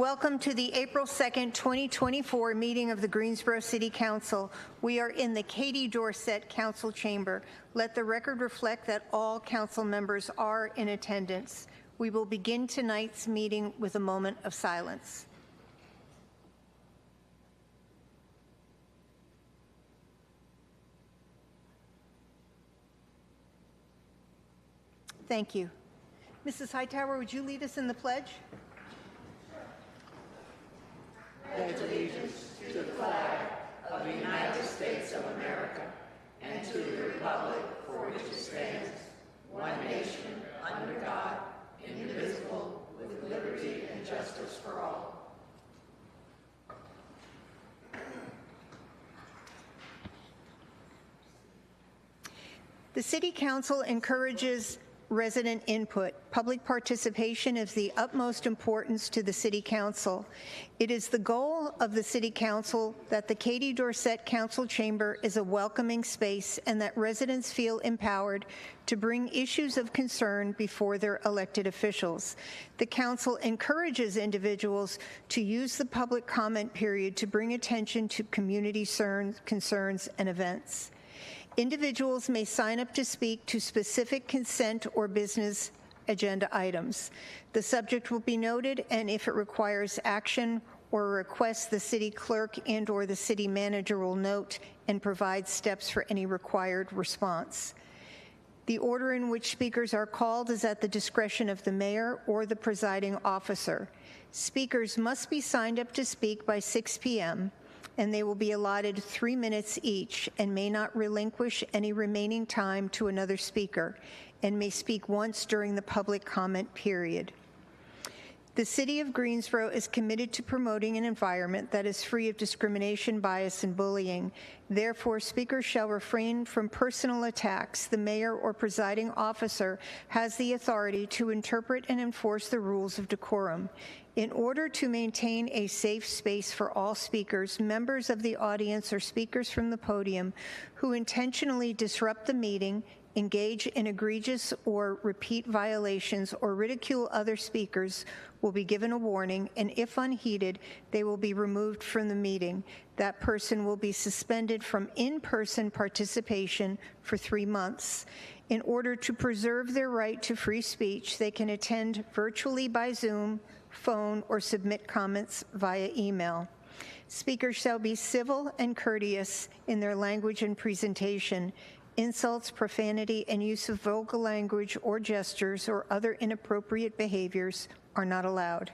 Welcome to the April 2nd, 2024 meeting of the Greensboro City Council. We are in the Katie Dorset Council Chamber. Let the record reflect that all council members are in attendance. We will begin tonight's meeting with a moment of silence. Thank you. Mrs. Hightower, would you lead us in the pledge? Pledge allegiance to the flag of the United States of America and to the republic for which it stands, one nation, under God, indivisible, with liberty and justice for all. The City Council encourages resident input. Public participation is the utmost importance to the City Council. It is the goal of the City Council that the Katie Dorset Council Chamber is a welcoming space and that residents feel empowered to bring issues of concern before their elected officials. The Council encourages individuals to use the public comment period to bring attention to community concerns and events. Individuals may sign up to speak to specific consent or business agenda items. The subject will be noted, and if it requires action or requests, the city clerk and/or the city manager will note and provide steps for any required response. The order in which speakers are called is at the discretion of the mayor or the presiding officer. Speakers must be signed up to speak by 6 p.m., and they will be allotted 3 minutes each and may not relinquish any remaining time to another speaker and may speak once during the public comment period. The City of Greensboro is committed to promoting an environment that is free of discrimination, bias, and bullying. Therefore, speakers shall refrain from personal attacks. The mayor or presiding officer has the authority to interpret and enforce the rules of decorum. In order to maintain a safe space for all speakers, members of the audience or speakers from the podium who intentionally disrupt the meeting, engage in egregious or repeat violations, or ridicule other speakers will be given a warning, and if unheeded, they will be removed from the meeting. That person will be suspended from in-person participation for 3 months. In order to preserve their right to free speech, they can attend virtually by Zoom, phone, or submit comments via email. Speakers shall be civil and courteous in their language and presentation. Insults, profanity, and use of vulgar language or gestures or other inappropriate behaviors are not allowed.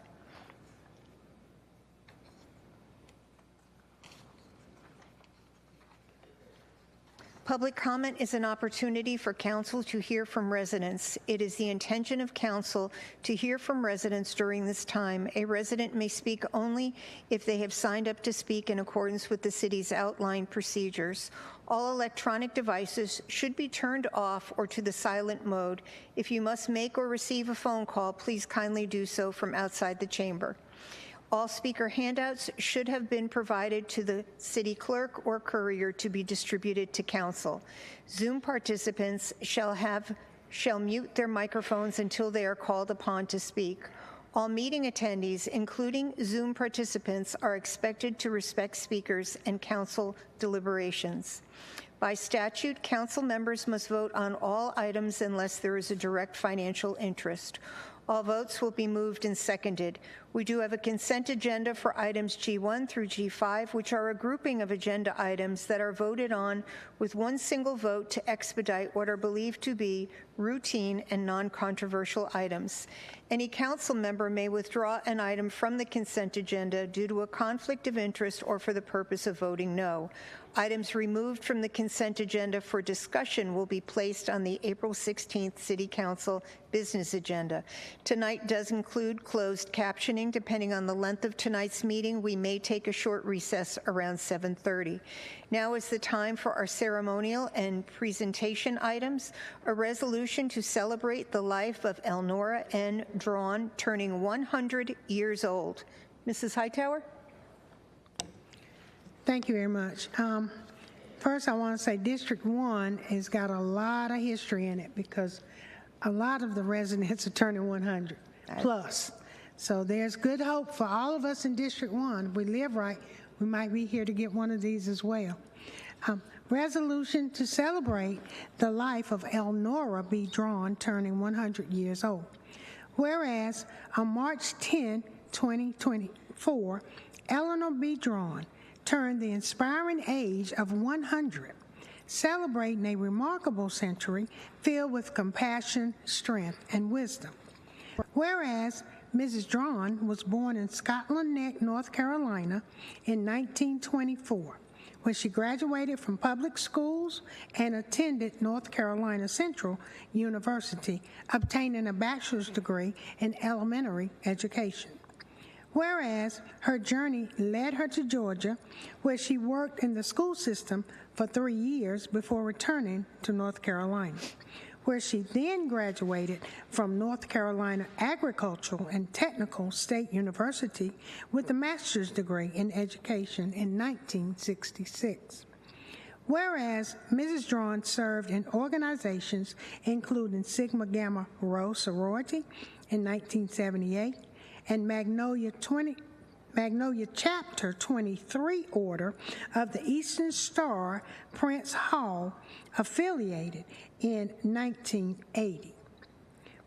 Public comment is an opportunity for council to hear from residents. It is the intention of council to hear from residents during this time. A resident may speak only if they have signed up to speak in accordance with the city's outlined procedures. All electronic devices should be turned off or to the silent mode. If you must make or receive a phone call, please kindly do so from outside the chamber. All speaker handouts should have been provided to the city clerk or courier to be distributed to council. Zoom participants shall mute their microphones until they are called upon to speak. All meeting attendees, including Zoom participants, are expected to respect speakers and council deliberations. By statute, council members must vote on all items unless there is a direct financial interest. All votes will be moved and seconded. We do have a consent agenda for items G1 through G5, which are a grouping of agenda items that are voted on with one single vote to expedite what are believed to be routine and non-controversial items. Any council member may withdraw an item from the consent agenda due to a conflict of interest or for the purpose of voting no. Items removed from the consent agenda for discussion will be placed on the April 16th City Council business agenda. Tonight does include closed captioning. Depending on the length of tonight's meeting, we may take a short recess around 7:30. Now is the time for our ceremonial and presentation items. A resolution to celebrate the life of Elnora N. Drawn, turning 100 years old. Mrs. Hightower? Thank you very much. First, I want to say District 1 has got a lot of history in it because a lot of the residents are turning 100 plus. So there's good hope for all of us in District 1. If we live right, we might be here to get one of these as well. Resolution to celebrate the life of Elnora B. Drawn, turning 100 years old. Whereas on March 10, 2024, Eleanor B. Drawn turned the inspiring age of 100, celebrating a remarkable century filled with compassion, strength, and wisdom. Whereas Mrs. Drawn was born in Scotland Neck, North Carolina in 1924, when she graduated from public schools and attended North Carolina Central University, obtaining a bachelor's degree in elementary education. Whereas her journey led her to Georgia, where she worked in the school system for 3 years before returning to North Carolina, where she then graduated from North Carolina Agricultural and Technical State University with a master's degree in education in 1966. Whereas Mrs. Drawn served in organizations including Sigma Gamma Rho sorority in 1978 and Magnolia Chapter 23 Order of the Eastern Star Prince Hall, affiliated in 1980.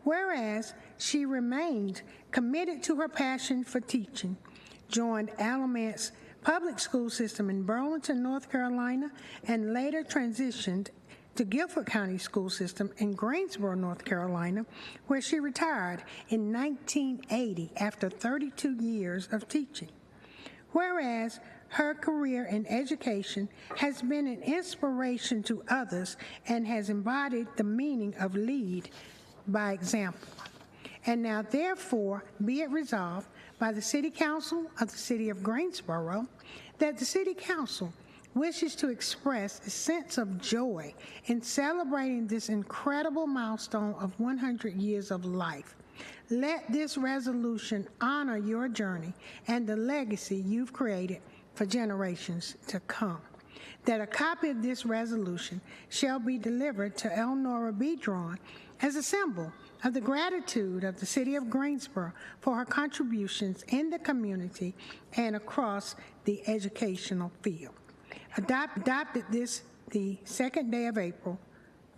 Whereas she remained committed to her passion for teaching, joined Alamance Public School System in Burlington, North Carolina, and later transitioned to Guilford County School System in Greensboro, North Carolina, where she retired in 1980 after 32 years of teaching. Whereas her career in education has been an inspiration to others and has embodied the meaning of lead by example. And now, therefore, be it resolved by the City Council of the City of Greensboro that the City Council wishes to express a sense of joy in celebrating this incredible milestone of 100 years of life. Let this resolution honor your journey and the legacy you've created for generations to come. That a copy of this resolution shall be delivered to Elnora B. Drawn as a symbol of the gratitude of the City of Greensboro for her contributions in the community and across the educational field. Adopted this the second day of April,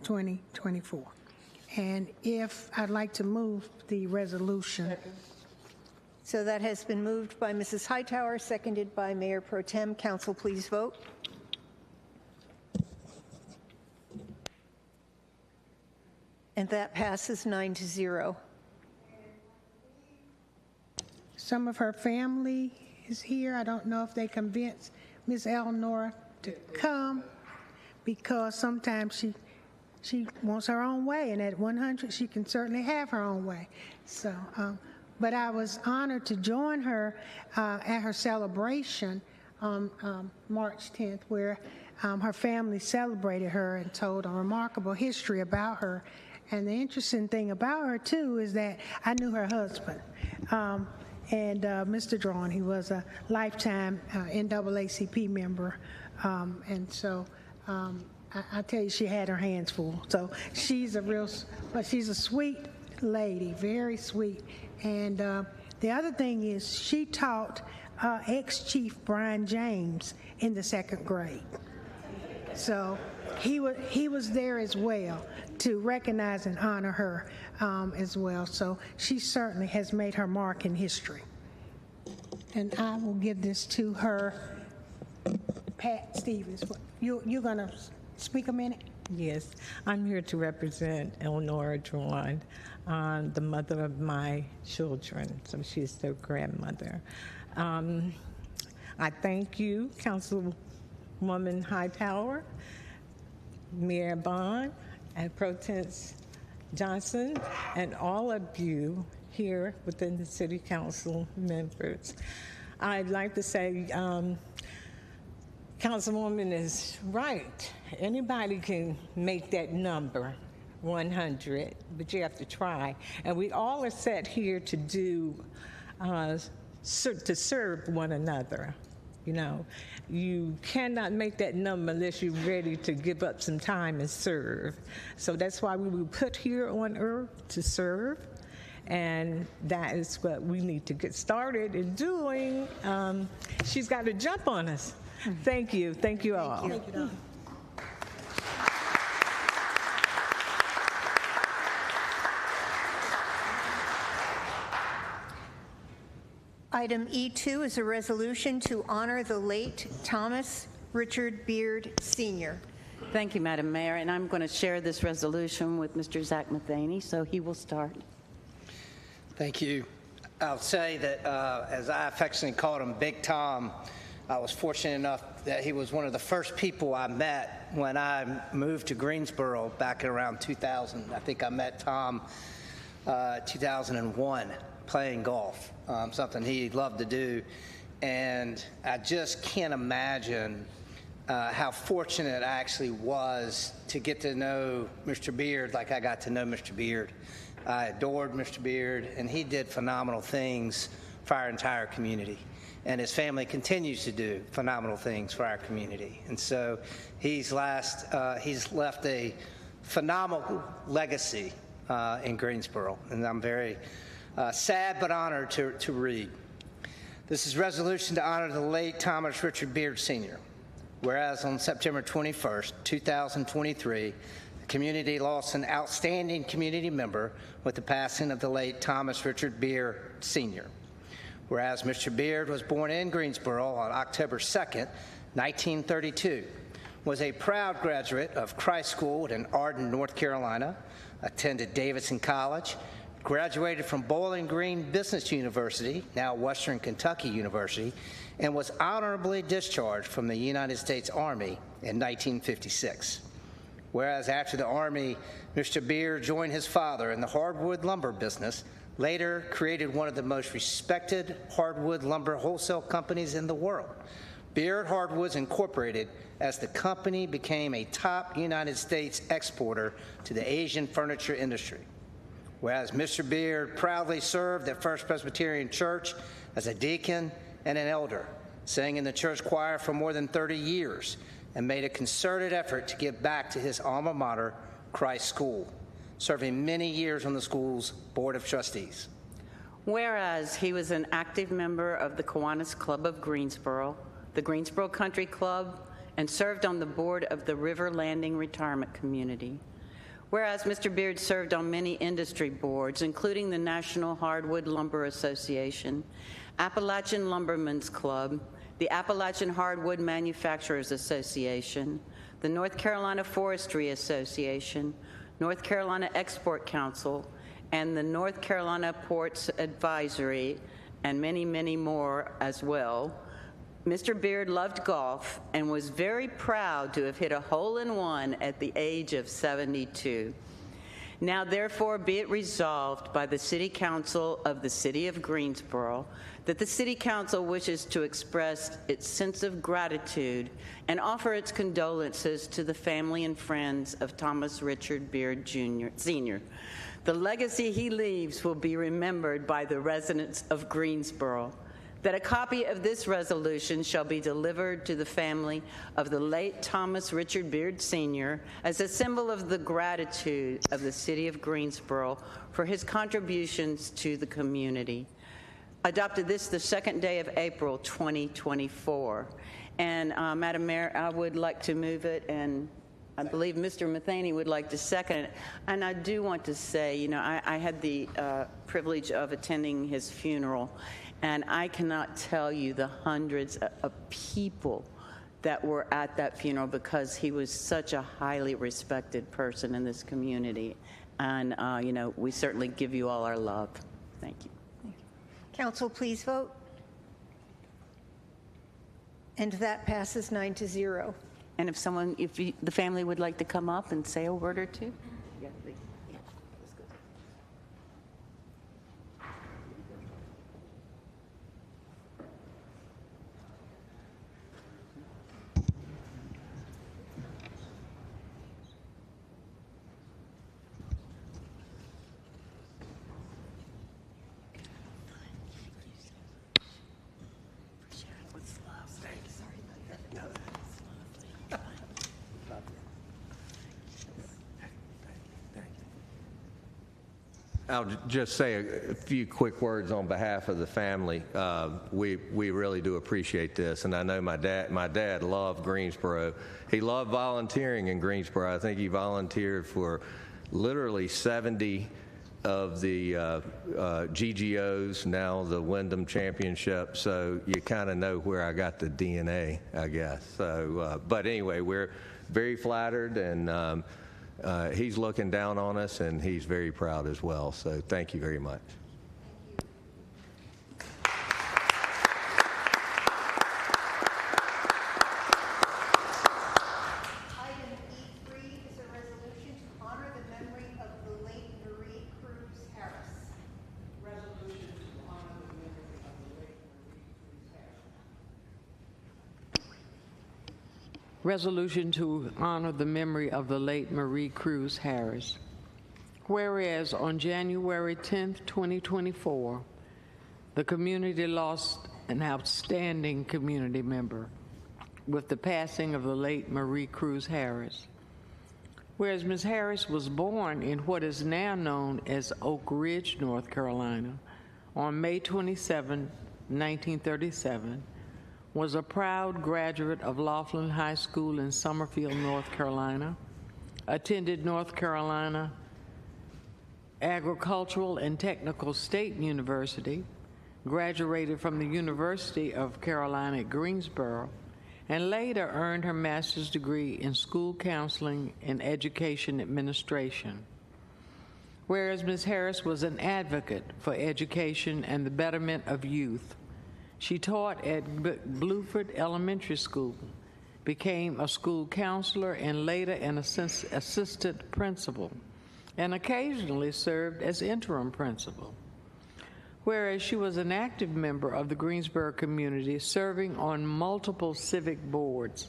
2024. And if I'd like to move the resolution. So that has been moved by Mrs. Hightower, seconded by Mayor Pro Tem. Council, please vote. And that passes 9-0. Some of her family is here. I don't know if they convinced Miss Elnora to come, because sometimes she wants her own way, and at 100 she can certainly have her own way. So, but I was honored to join her at her celebration on March 10th, where her family celebrated her and told a remarkable history about her. And the interesting thing about her, too, is that I knew her husband. And Mr. Drawn, he was a lifetime NAACP member. And so I tell you, she had her hands full. So she's she's a sweet lady, very sweet. And the other thing is she taught ex-Chief Brian James in the 2nd grade. So he was there as well to recognize and honor her as well. So she certainly has made her mark in history. And I will give this to her, Pat Stevens. You're going to speak a minute? Yes, I'm here to represent Elnora Drawn, the mother of my children, so she's their grandmother. I thank you, Councilwoman Hightower, Mayor Bond, and Pro Tem Johnson, and all of you here within the City Council members. I'd like to say, Councilwoman is right. Anybody can make that number, 100, but you have to try. And we all are set here to do, to serve one another. You know, you cannot make that number unless you're ready to give up some time and serve. So that's why we were put here on earth, to serve And that is what we need to get started in doing. She's got to jump on us. Thank you. Thank you all. Thank you, Don. Item E2 is a resolution to honor the late Thomas Richard Beard, Sr. Thank you, Madam Mayor, and I'm going to share this resolution with Mr. Zach Matheny, so he will start. Thank you. I'll say that, as I affectionately called him, Big Tom, I was fortunate enough that he was one of the first people I met when I moved to Greensboro back in around 2000. I think I met Tom 2001 playing golf, something he loved to do. And I just can't imagine how fortunate I actually was to get to know Mr. Beard like I got to know Mr. Beard. I adored Mr. Beard, and he did phenomenal things for our entire community. And his family continues to do phenomenal things for our community. And so he's left a phenomenal legacy in Greensboro, and I'm very sad but honored to read. This is resolution to honor the late Thomas Richard Beard, Sr. Whereas on September 21st, 2023, the community lost an outstanding community member with the passing of the late Thomas Richard Beard, Sr. Whereas Mr. Beard was born in Greensboro on October 2nd, 1932, was a proud graduate of Christ School in Arden, North Carolina, attended Davidson College, graduated from Bowling Green Business University, now Western Kentucky University, and was honorably discharged from the United States Army in 1956. Whereas after the Army, Mr. Beard joined his father in the hardwood lumber business, later created one of the most respected hardwood lumber wholesale companies in the world, Beard Hardwoods Incorporated, as the company became a top United States exporter to the Asian furniture industry. Whereas Mr. Beard proudly served at First Presbyterian Church as a deacon and an elder, sang in the church choir for more than 30 years, and made a concerted effort to give back to his alma mater, Christ School, serving many years on the school's Board of Trustees. Whereas he was an active member of the Kiwanis Club of Greensboro, the Greensboro Country Club, and served on the board of the River Landing Retirement Community. Whereas Mr. Beard served on many industry boards, including the National Hardwood Lumber Association, Appalachian Lumbermen's Club, the Appalachian Hardwood Manufacturers Association, the North Carolina Forestry Association, North Carolina Export Council, and the North Carolina Ports Advisory, and many, many more as well. Mr. Beard loved golf and was very proud to have hit a hole-in-one at the age of 72. Now, therefore, be it resolved by the City Council of the City of Greensboro that the City Council wishes to express its sense of gratitude and offer its condolences to the family and friends of Thomas Richard Beard Jr. Sr. The legacy he leaves will be remembered by the residents of Greensboro. That a copy of this resolution shall be delivered to the family of the late Thomas Richard Beard Sr. as a symbol of the gratitude of the City of Greensboro for his contributions to the community. Adopted this the second day of April 2024. And Madam Mayor, I would like to move it, and I believe Mr. Matheny would like to second it. And I do want to say, you know, I had the privilege of attending his funeral, and I cannot tell you the hundreds of people that were at that funeral because he was such a highly respected person in this community. And, you know, we certainly give you all our love. Thank you. Council, please vote. And that passes 9-0. And if someone, the family would like to come up and say a word or two? Yeah, please. Yeah, let's go. I'll just say a few quick words on behalf of the family. We really do appreciate this, and I know my dad loved Greensboro. He loved volunteering in Greensboro. I think he volunteered for literally 70 of the GGOs, now the Wyndham Championship. So you kind of know where I got the DNA, I guess. So, but anyway, we're very flattered, and he's looking down on us, and he's very proud as well. So thank you very much. Item E3 is a resolution to honor the memory of the late Marie Cruz Harris. Resolution to honor the memory of the late Marie Cruz Harris. Resolution to honor the memory of the late Marie Cruz Harris. Whereas on January 10th, 2024, the community lost an outstanding community member with the passing of the late Marie Cruz Harris. Whereas Ms. Harris was born in what is now known as Oak Ridge, North Carolina, on May 27, 1937, was a proud graduate of Laughlin High School in Summerfield, North Carolina, attended North Carolina Agricultural and Technical State University, graduated from the University of Carolina at Greensboro, and later earned her master's degree in school counseling and education administration. Whereas Ms. Harris was an advocate for education and the betterment of youth, she taught at Bluford Elementary School, became a school counselor, and later an assistant principal, and occasionally served as interim principal. Whereas she was an active member of the Greensboro community, serving on multiple civic boards,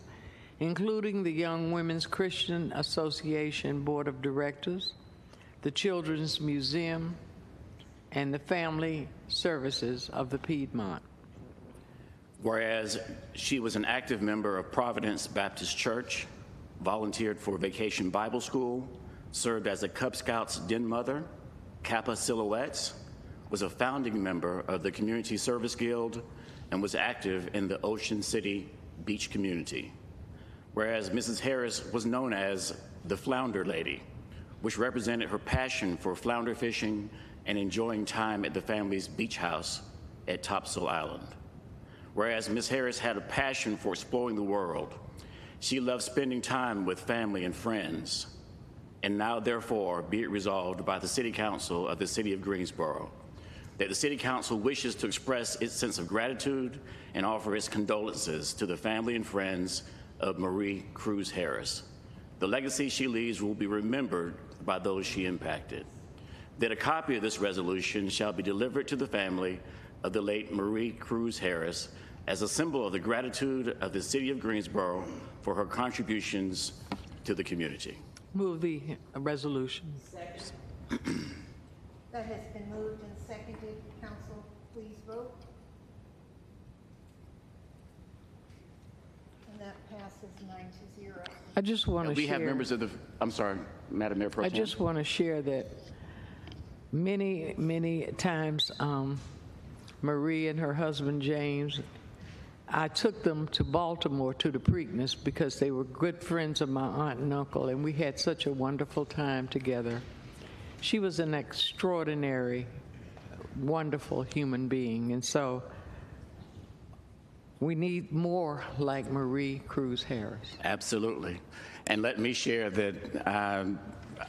including the Young Women's Christian Association Board of Directors, the Children's Museum, and the Family Services of the Piedmont. Whereas she was an active member of Providence Baptist Church, volunteered for Vacation Bible School, served as a Cub Scouts Den Mother, Kappa Silhouettes, was a founding member of the Community Service Guild, and was active in the Ocean City beach community. Whereas Mrs. Harris was known as the Flounder Lady, which represented her passion for flounder fishing and enjoying time at the family's beach house at Topsail Island. Whereas Ms. Harris had a passion for exploring the world, she loved spending time with family and friends. And now, therefore, be it resolved by the City Council of the City of Greensboro that the City Council wishes to express its sense of gratitude and offer its condolences to the family and friends of Marie Cruz Harris. The legacy she leaves will be remembered by those she impacted. That a copy of this resolution shall be delivered to the family of the late Marie Cruz Harris as a symbol of the gratitude of the City of Greensboro for her contributions to the community. Move the resolution. That has been moved and seconded. Council, please vote. And that passes 9-0. I just want to share. We have members of the, I'm sorry, Madam Mayor Pro I Tem. just want to share that many times Marie and her husband James, I took them to Baltimore to the Preakness because they were good friends of my aunt and uncle, and we had such a wonderful time together. She was an extraordinary, wonderful human being, and so we need more like Marie Cruz Harris. Absolutely. And let me share that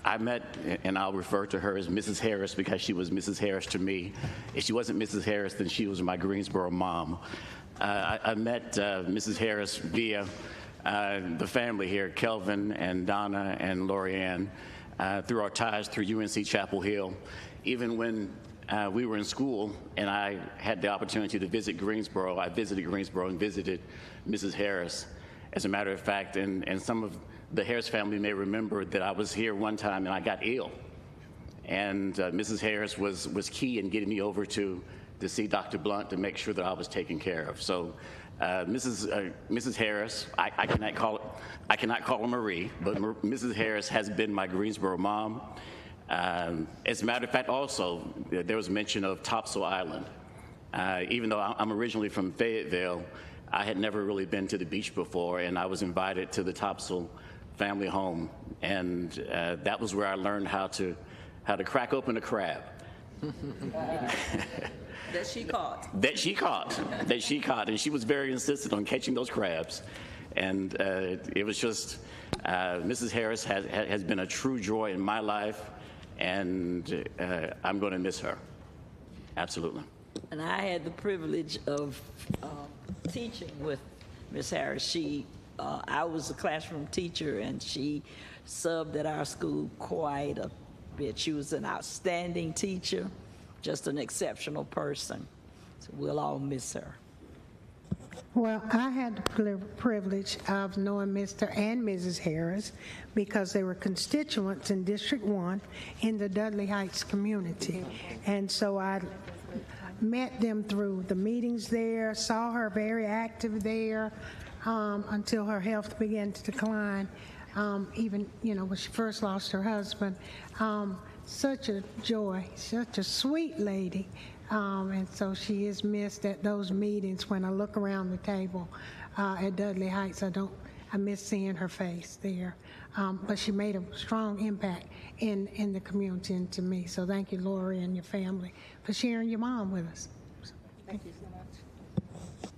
I met, and I'll refer to her as Mrs. Harris because she was Mrs. Harris to me. If she wasn't Mrs. Harris, then she was my Greensboro mom. I met Mrs. Harris via the family here, Kelvin and Donna and Lorianne, through our ties through UNC Chapel Hill. Even when we were in school and I had the opportunity to visit Greensboro, I visited Greensboro and visited Mrs. Harris. As a matter of fact, and some of the Harris family may remember that I was here one time and I got ill. And Mrs. Harris was key in getting me over to see Dr. Blunt to make sure that I was taken care of. So Mrs. Harris, I cannot call her Marie, but Mrs. Harris has been my Greensboro mom. As a matter of fact, also, there was mention of Topsail Island. Even though I'm originally from Fayetteville, I had never really been to the beach before, and I was invited to the Topsail family home, and that was where I learned how to crack open a crab. That she caught. That she caught, and she was very insistent on catching those crabs. And it was just, Mrs. Harris has been a true joy in my life, and I'm going to miss her. Absolutely. And I had the privilege of teaching with Miss Harris. I was a classroom teacher, and she subbed at our school quite a bit. She was an outstanding teacher, just an exceptional person. So we'll all miss her. Well, I had the privilege of knowing Mr. and Mrs. Harris because they were constituents in District 1 in the Dudley Heights community. And so I met them through the meetings there, saw her very active there until her health began to decline, even, when she first lost her husband. Such a joy, such a sweet lady. And so she is missed at those meetings. When I look around the table at Dudley Heights, I miss seeing her face there. But she made a strong impact in the community and to me. So thank you, Lori, and your family for sharing your mom with us. Thank you so much.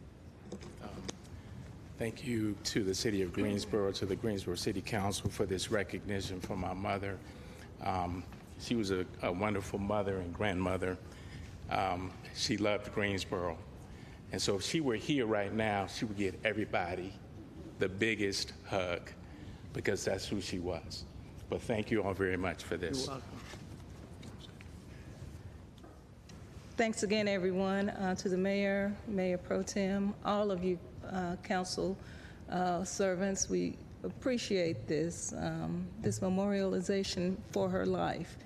Thank you to the City of Greensboro, to the Greensboro City Council for this recognition for my mother. She was a wonderful mother and grandmother. She loved Greensboro. And so if she were here right now, she would give everybody the biggest hug because that's who she was. But thank you all very much for this. You're welcome. Thanks again, everyone, to the mayor, Mayor Pro Tem, all of you council servants. We appreciate this memorialization for her life.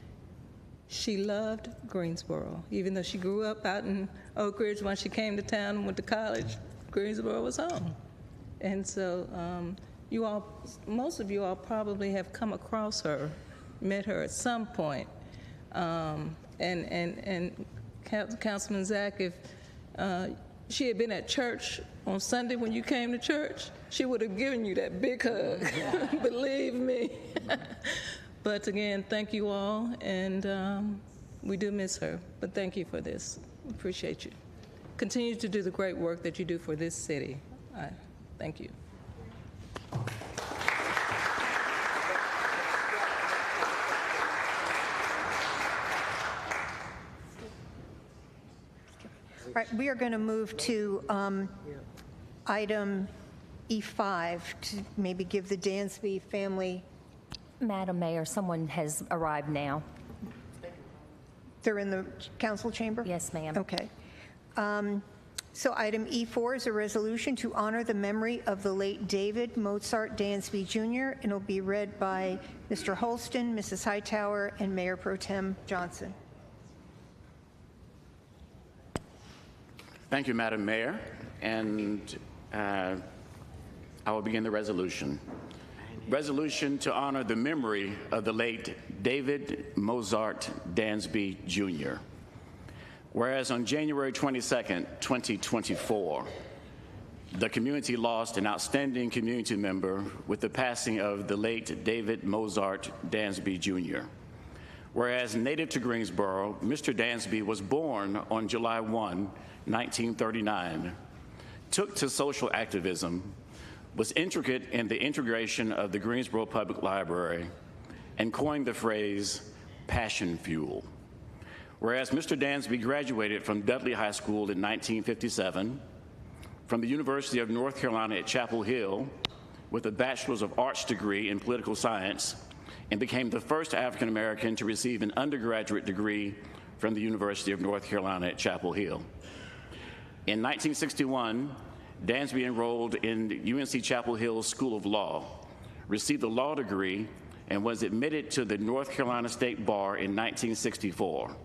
She loved Greensboro. Even though she grew up out in Oak Ridge, when she came to town and went to college, Greensboro was home. And so most of you all probably have come across her, met her at some point. And Councilman Zach, if she had been at church on Sunday when you came to church, she would have given you that big hug, believe me. But again, thank you all, and we do miss her, but thank you for this. We appreciate you. Continue to do the great work that you do for this city. Thank you. All right, we are going to move to item E5 to maybe give the Dansby family. Madam Mayor, someone has arrived now. They're in the council chamber? Yes, ma'am. Okay. So item E4 is a resolution to honor the memory of the late David Mozart Dansby Jr., and it'll be read by Mr. Holston, Mrs. Hightower, and Mayor Pro Tem Johnson. Thank you, Madam Mayor. And I will begin the resolution. Resolution to honor the memory of the late David Mozart Dansby Jr. Whereas on January 22nd, 2024, the community lost an outstanding community member with the passing of the late David Mozart Dansby Jr. Whereas native to Greensboro, Mr. Dansby was born on July 1, 1939, took to social activism, was intricate in the integration of the Greensboro Public Library, and coined the phrase, passion fuel. Whereas Mr. Dansby graduated from Dudley High School in 1957, from the University of North Carolina at Chapel Hill with a Bachelor's of Arts degree in political science, and became the first African American to receive an undergraduate degree from the University of North Carolina at Chapel Hill. In 1961, Dansby enrolled in UNC Chapel Hill School of Law, received a law degree, and was admitted to the North Carolina State Bar in 1964.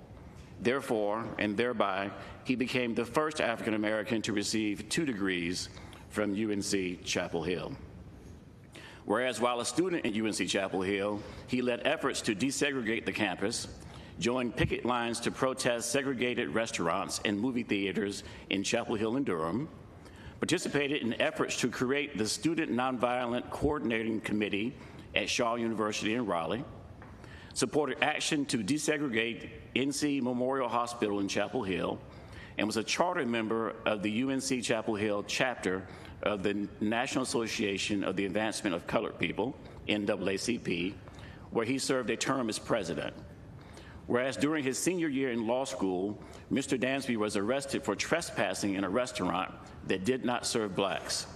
Therefore, and thereby, he became the first African American to receive 2 degrees from UNC Chapel Hill. Whereas while a student at UNC Chapel Hill, he led efforts to desegregate the campus, joined picket lines to protest segregated restaurants and movie theaters in Chapel Hill and Durham, participated in efforts to create the Student Nonviolent Coordinating Committee at Shaw University in Raleigh, supported action to desegregate NC Memorial Hospital in Chapel Hill, and was a charter member of the UNC Chapel Hill chapter of the National Association of the Advancement of Colored People, NAACP, where he served a term as president. Whereas during his senior year in law school, Mr. Dansby was arrested for trespassing in a restaurant that did not serve blacks,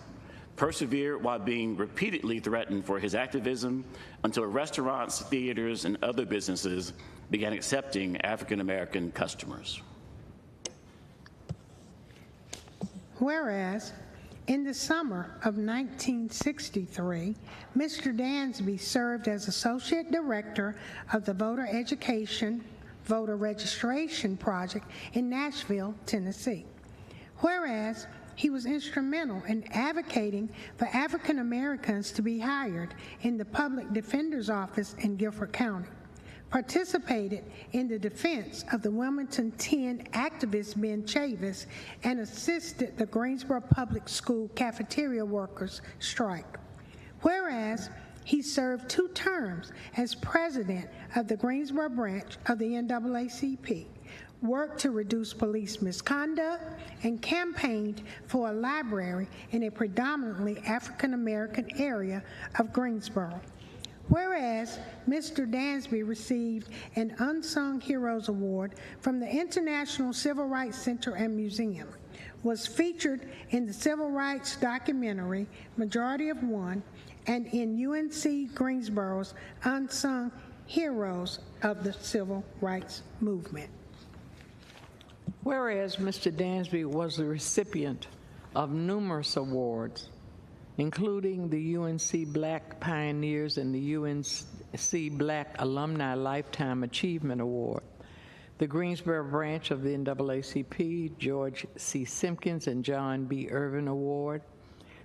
persevered while being repeatedly threatened for his activism until restaurants, theaters, and other businesses began accepting African American customers. Whereas, in the summer of 1963, Mr. Dansby served as Associate Director of the Voter Registration Project in Nashville, Tennessee. Whereas, he was instrumental in advocating for African Americans to be hired in the Public Defender's Office in Guilford County, participated in the defense of the Wilmington 10 activist Ben Chavis, and assisted the Greensboro Public School cafeteria workers' strike. Whereas, he served 2 terms as president of the Greensboro branch of the NAACP, worked to reduce police misconduct, and campaigned for a library in a predominantly African American area of Greensboro. Whereas Mr. Dansby received an Unsung Heroes Award from the International Civil Rights Center and Museum, was featured in the civil rights documentary Majority of One, and in UNC Greensboro's Unsung Heroes of the Civil Rights Movement. Whereas Mr. Dansby was the recipient of numerous awards, including the UNC Black Pioneers and the UNC Black Alumni Lifetime Achievement Award, the Greensboro branch of the NAACP George C. Simpkins and John B. Irvin Award,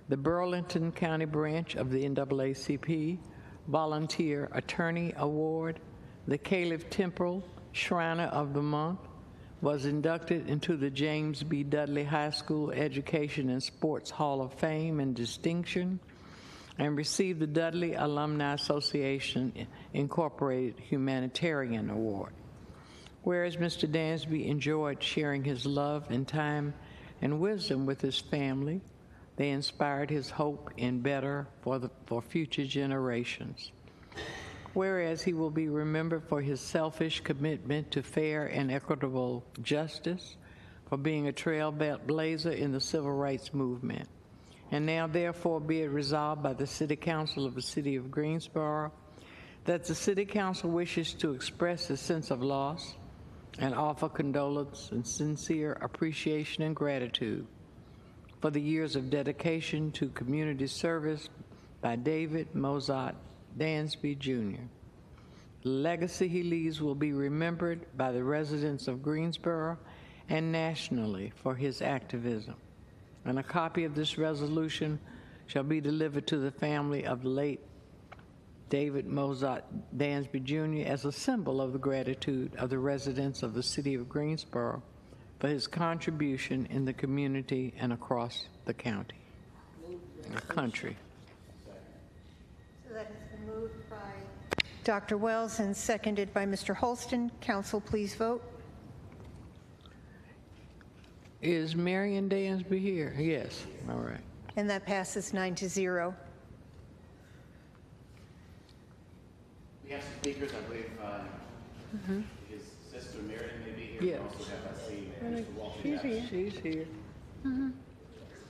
the Burlington County branch of the NAACP Volunteer Attorney Award, the Caleb Temple Shriner of the Month, was inducted into the James B. Dudley High School Education and Sports Hall of Fame and Distinction, and received the Dudley Alumni Association Incorporated Humanitarian Award. Whereas Mr. Dansby enjoyed sharing his love and time and wisdom with his family, they inspired his hope in better for future generations. Whereas he will be remembered for his selfish commitment to fair and equitable justice, for being a trailblazer in the civil rights movement. And now therefore be it resolved by the City Council of the City of Greensboro that the City Council wishes to express a sense of loss and offer condolence and sincere appreciation and gratitude for the years of dedication to community service by David Mozart Dansby Jr. The legacy he leaves will be remembered by the residents of Greensboro and nationally for his activism. And a copy of this resolution shall be delivered to the family of the late David Mozart Dansby Jr. as a symbol of the gratitude of the residents of the City of Greensboro for his contribution in the community and across the county, the country. So that has been moved by Dr. Wells and seconded by Mr. Holston. Council, please vote. Is Marion Dansby here? Yes. All right. And that passes 9-0. We have some speakers. I believe his sister Marion may be here. Yes. We also have, I see, Really? Mr. Walter She's Jackson. here. She's here.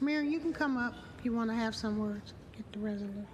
Mary, you can come up if you want to have some words. Get the resolution.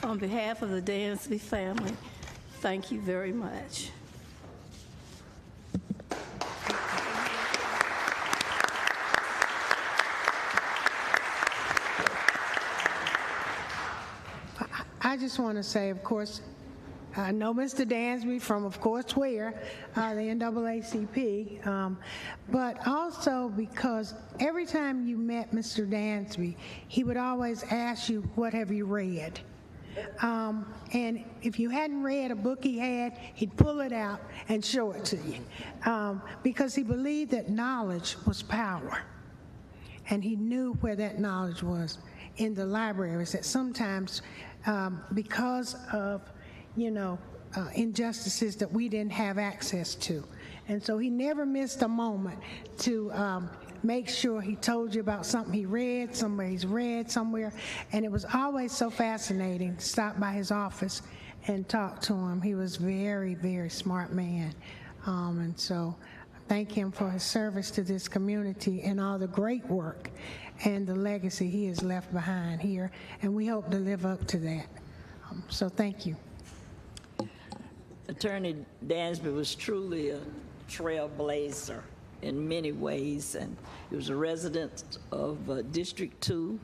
On behalf of the Dansby family, thank you very much. I just want to say, of course, I know Mr. Dansby from, of course, where, the NAACP, but also because every time you met Mr. Dansby, he would always ask you, what have you read? And if you hadn't read a book he had, he'd pull it out and show it to you, because he believed that knowledge was power. And he knew where that knowledge was in the libraries, that sometimes because of, injustices that we didn't have access to. And so he never missed a moment to make sure he told you about something he read, somewhere he's read somewhere. And it was always so fascinating to stop by his office and talk to him. He was very, very smart man. And so thank him for his service to this community and all the great work and the legacy he has left behind here. And we hope to live up to that. So thank you. Attorney Dansby was truly a trailblazer in many ways, and he was a resident of District 2,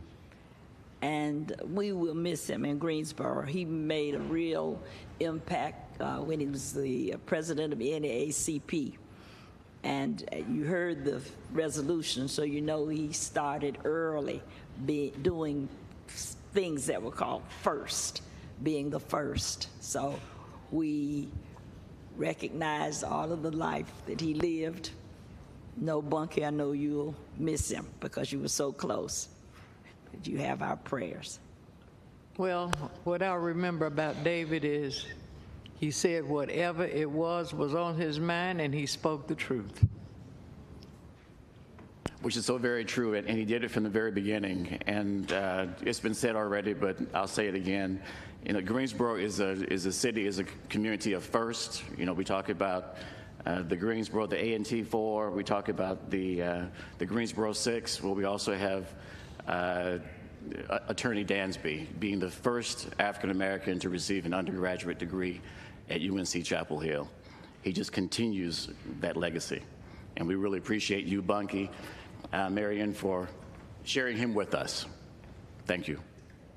and we will miss him in Greensboro. He made a real impact when he was the president of NAACP, and you heard the resolution, so you know he started early doing things that were called first, being the first. So we recognize all of the life that he lived. No, Bunky, I know you'll miss him because you were so close. But you have our prayers. Well, what I remember about David is he said whatever it was on his mind, and he spoke the truth. Which is so very true, and he did it from the very beginning. And it's been said already, but I'll say it again. Greensboro is a city, is a community of first. We talk about the Greensboro, the A&T 4. We talk about the Greensboro 6, where we also have Attorney Dansby being the first African American to receive an undergraduate degree at UNC Chapel Hill. He just continues that legacy, and we really appreciate you, Bunky, Marion, for sharing him with us. Thank you.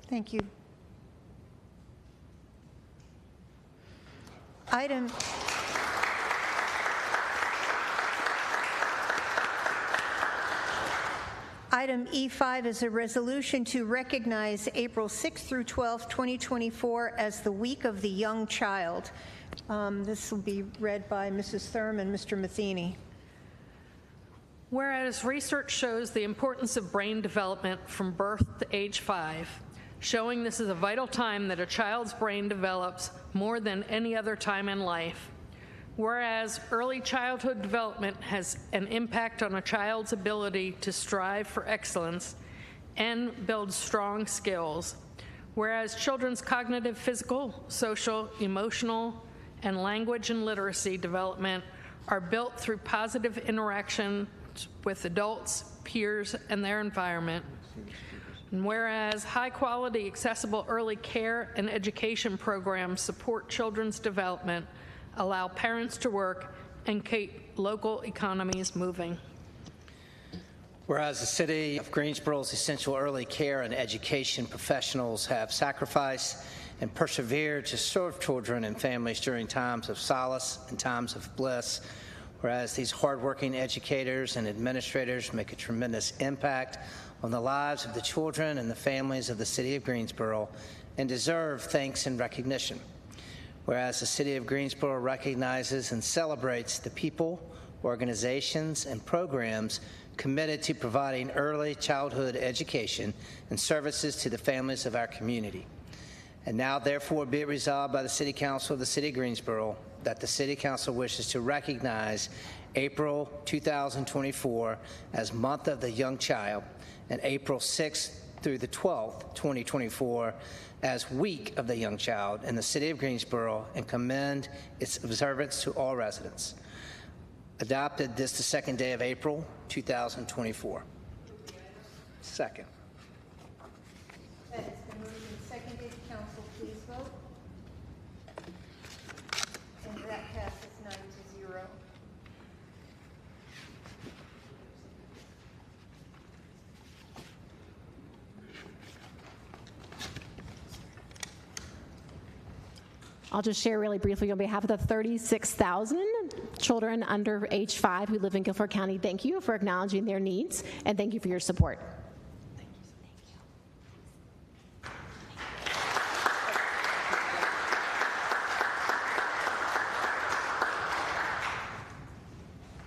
Thank you. Item E5 is a resolution to recognize April 6th through 12th, 2024 as the Week of the Young Child. This will be read by Mrs. Thurm and Mr. Matheny. Whereas research shows the importance of brain development from birth to age 5, showing this is a vital time that a child's brain develops more than any other time in life. Whereas early childhood development has an impact on a child's ability to strive for excellence and build strong skills. Whereas children's cognitive, physical, social, emotional, and language and literacy development are built through positive interaction with adults, peers, and their environment. And whereas high-quality, accessible early care and education programs support children's development, allow parents to work, and keep local economies moving. Whereas the City of Greensboro's essential early care and education professionals have sacrificed and persevered to serve children and families during times of solace and times of bliss, whereas these hardworking educators and administrators make a tremendous impact on the lives of the children and the families of the City of Greensboro and deserve thanks and recognition. Whereas the City of Greensboro recognizes and celebrates the people, organizations, and programs committed to providing early childhood education and services to the families of our community. And now, therefore, be it resolved by the City Council of the City of Greensboro that the City Council wishes to recognize April 2024 as Month of the Young Child and April 6th through the 12th, 2024 as Week of the Young Child in the City of Greensboro and commend its observance to all residents. Adopted this the 2nd day of April, 2024. Second. I'll just share really briefly on behalf of the 36,000 children under age 5 who live in Guilford County. Thank you for acknowledging their needs, and thank you for your support.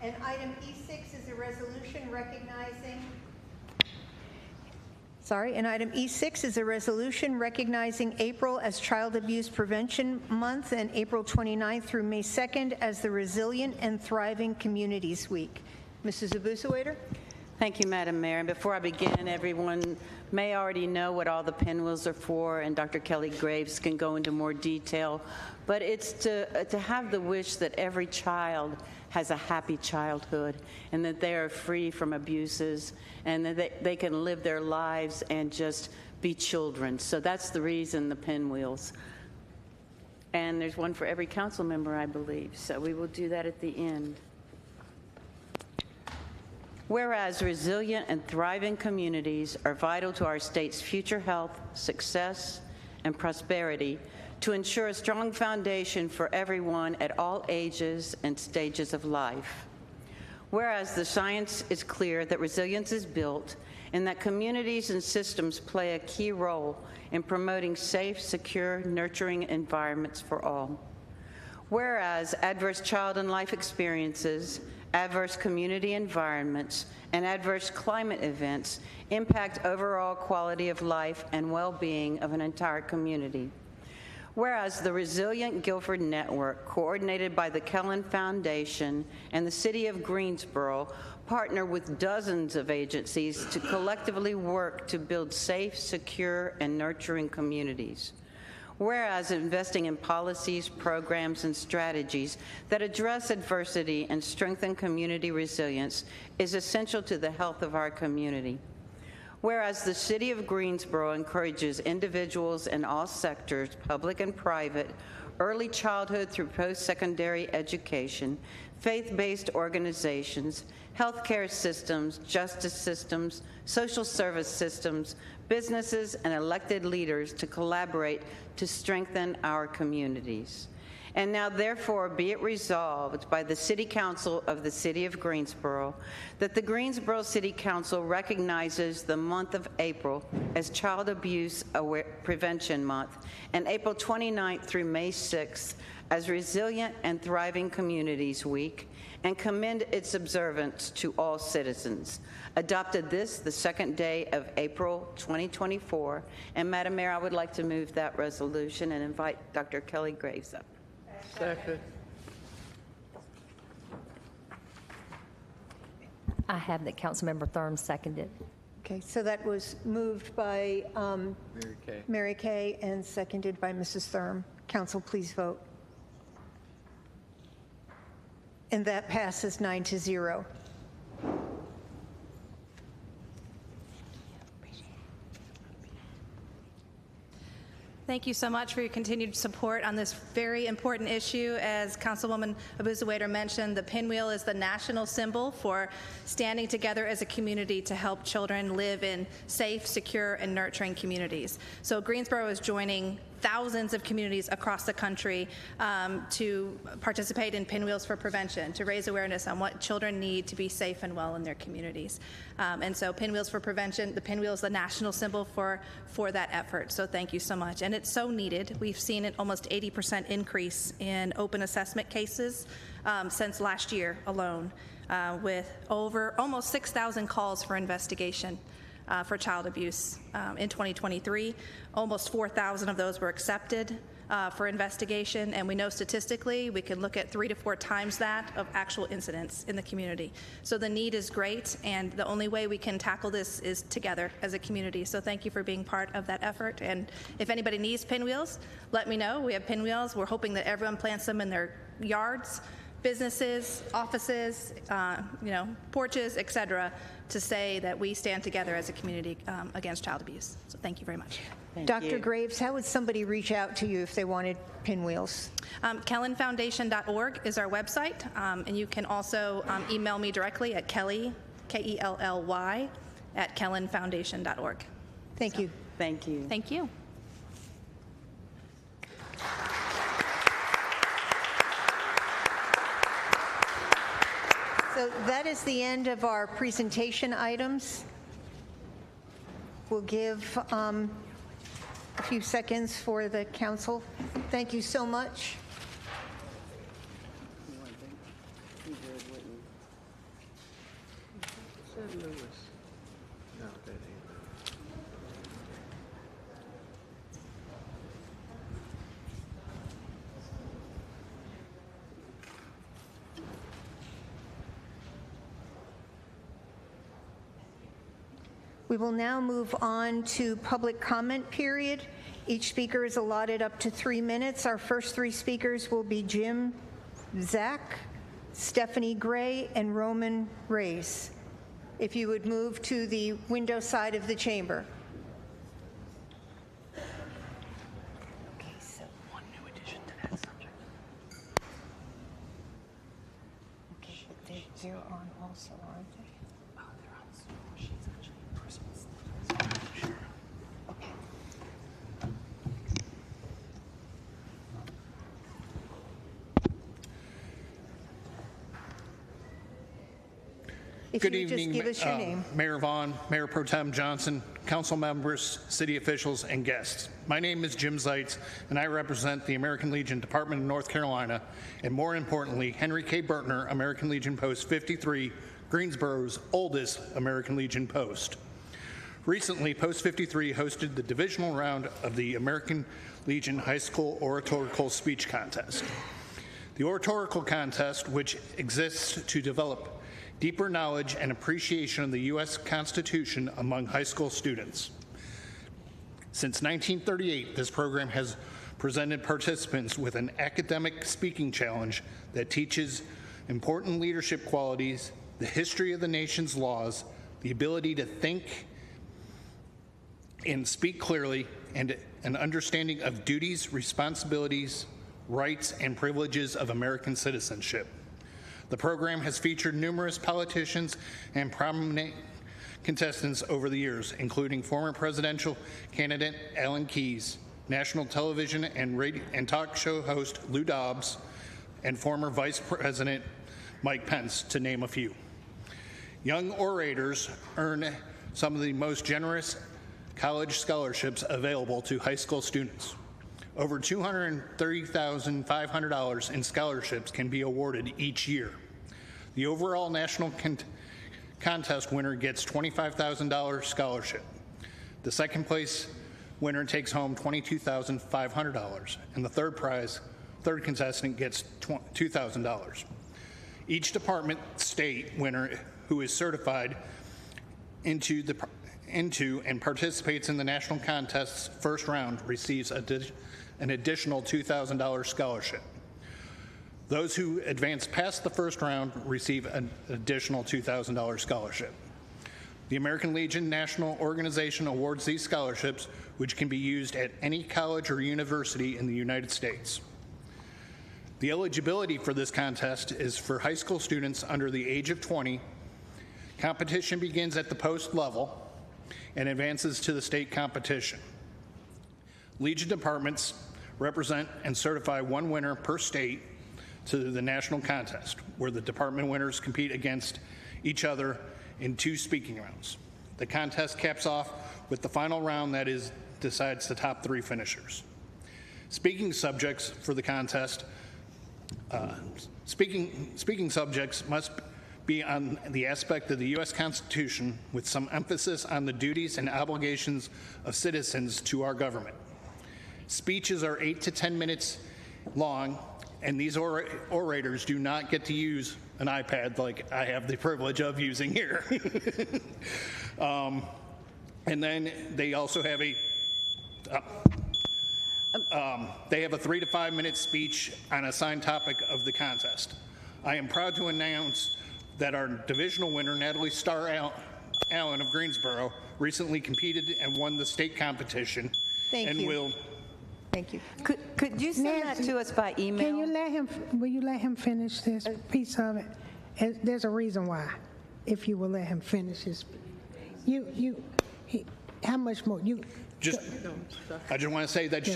And item E6 is a resolution recognizing April as Child Abuse Prevention Month and April 29th through May 2nd as the Resilient and Thriving Communities Week. Mrs. Abusawader? Thank you, Madam Mayor. And before I begin, everyone may already know what all the pinwheels are for, and Dr. Kelly Graves can go into more detail, but it's to have the wish that every child has a happy childhood and that they are free from abuses and that they can live their lives and just be children. So that's the reason the pinwheels. And there's one for every council member, I believe, so we will do that at the end. Whereas resilient and thriving communities are vital to our state's future health, success, and prosperity, to ensure a strong foundation for everyone at all ages and stages of life. Whereas the science is clear that resilience is built and that communities and systems play a key role in promoting safe, secure, nurturing environments for all. Whereas adverse child and life experiences, adverse community environments, and adverse climate events impact overall quality of life and well-being of an entire community. Whereas the Resilient Guilford Network, coordinated by the Kellen Foundation and the City of Greensboro, partner with dozens of agencies to collectively work to build safe, secure, and nurturing communities. Whereas investing in policies, programs, and strategies that address adversity and strengthen community resilience is essential to the health of our community. Whereas the City of Greensboro encourages individuals in all sectors, public and private, early childhood through post-secondary education, faith-based organizations, healthcare systems, justice systems, social service systems, businesses, and elected leaders to collaborate to strengthen our communities. And now, therefore, be it resolved by the City Council of the City of Greensboro that the Greensboro City Council recognizes the month of April as Child Abuse Prevention Month and April 29th through May 6th as Resilient and Thriving Communities Week, and commend its observance to all citizens. Adopted this the second day of April 2024. And Madam Mayor, I would like to move that resolution and invite Dr. Kelly Graves up. Second. I have that Councilmember Thurm seconded. Okay, so that was moved by Mary Kay and seconded by Mrs. Thurm. Council, please vote. And that passes 9-0. Thank you so much for your continued support on this very important issue. As Councilwoman Abusawader mentioned, the pinwheel is the national symbol for standing together as a community to help children live in safe, secure, and nurturing communities. So Greensboro is joining thousands of communities across the country to participate in Pinwheels for Prevention, to raise awareness on what children need to be safe and well in their communities. And so Pinwheels for Prevention, the pinwheel is the national symbol for that effort. So thank you so much. And it's so needed. We've seen an almost 80% increase in open assessment cases since last year alone, with over almost 6,000 calls for investigation for child abuse in 2023. Almost 4,000 of those were accepted for investigation, and we know statistically we can look at 3 to 4 times that of actual incidents in the community. So the need is great, and the only way we can tackle this is together as a community. So thank you for being part of that effort. And if anybody needs pinwheels, let me know. We have pinwheels. We're hoping that everyone plants them in their yards, businesses, offices, porches, etc., to say that we stand together as a community against child abuse. So thank you very much. Dr. Graves, how would somebody reach out to you if they wanted pinwheels? KellenFoundation.org is our website, and you can also email me directly at Kelly, Kelly, at KellenFoundation.org. Thank you. Thank you. Thank you. So that is the end of our presentation items. We'll give a few seconds for the council. Thank you so much. We will now move on to public comment period. Each speaker is allotted up to 3 minutes. Our first 3 speakers will be Jim Zach, Stephanie Gray, and Roman Reyes. If you would move to the window side of the chamber. Okay, so one new addition to that subject. Okay, but they're on also, aren't they? Oh, they're on Zoom. She's actually in person. Sure. Okay. If Good you would just evening, give us your name. Mayor Vaughn, Mayor Pro Tem Johnson, council members, city officials, and guests. My name is Jim Zeitz, and I represent the American Legion Department of North Carolina, and more importantly, Henry K. Bertner, American Legion Post 53, Greensboro's oldest American Legion post. Recently, Post 53 hosted the divisional round of the American Legion High School Oratorical Speech Contest. The Oratorical Contest, which exists to develop deeper knowledge and appreciation of the U.S. Constitution among high school students. Since 1938, this program has presented participants with an academic speaking challenge that teaches important leadership qualities, the history of the nation's laws, the ability to think and speak clearly, and an understanding of duties, responsibilities, rights, and privileges of American citizenship. The program has featured numerous politicians and prominent contestants over the years, including former presidential candidate Alan Keyes, national television and radio and talk show host Lou Dobbs, and former Vice President Mike Pence, to name a few. Young orators earn some of the most generous college scholarships available to high school students. Over $230,500 in scholarships can be awarded each year. The overall national contest winner gets $25,000 scholarship. The second place winner takes home $22,500, and the third contestant gets $2,000. Each department state winner who is certified into and participates in the national contest's first round receives an additional $2,000 scholarship. Those who advance past the first round receive an additional $2,000 scholarship. The American Legion National Organization awards these scholarships, which can be used at any college or university in the United States. The eligibility for this contest is for high school students under the age of 20. Competition begins at the post level and advances to the state competition. Legion departments represent and certify one winner per state to the national contest, where the department winners compete against each other in 2 speaking rounds. The contest caps off with the final round that decides the top 3 finishers. Speaking subjects for the contest, speaking subjects must be on the aspect of the U.S. Constitution, with some emphasis on the duties and obligations of citizens to our government. Speeches are 8 to 10 minutes long, and these orators do not get to use an iPad like I have the privilege of using here. And then they also have a 3 to 5 minute speech on a assigned topic of the contest. I am proud to announce that our divisional winner, Natalie Starr Allen of Greensboro, recently competed and won the state competition. Thank you. Thank you. Could you send that to us by email? Can you will you let him finish this piece of it? And there's a reason why, if you will let him finish his. How much more? I just want to say that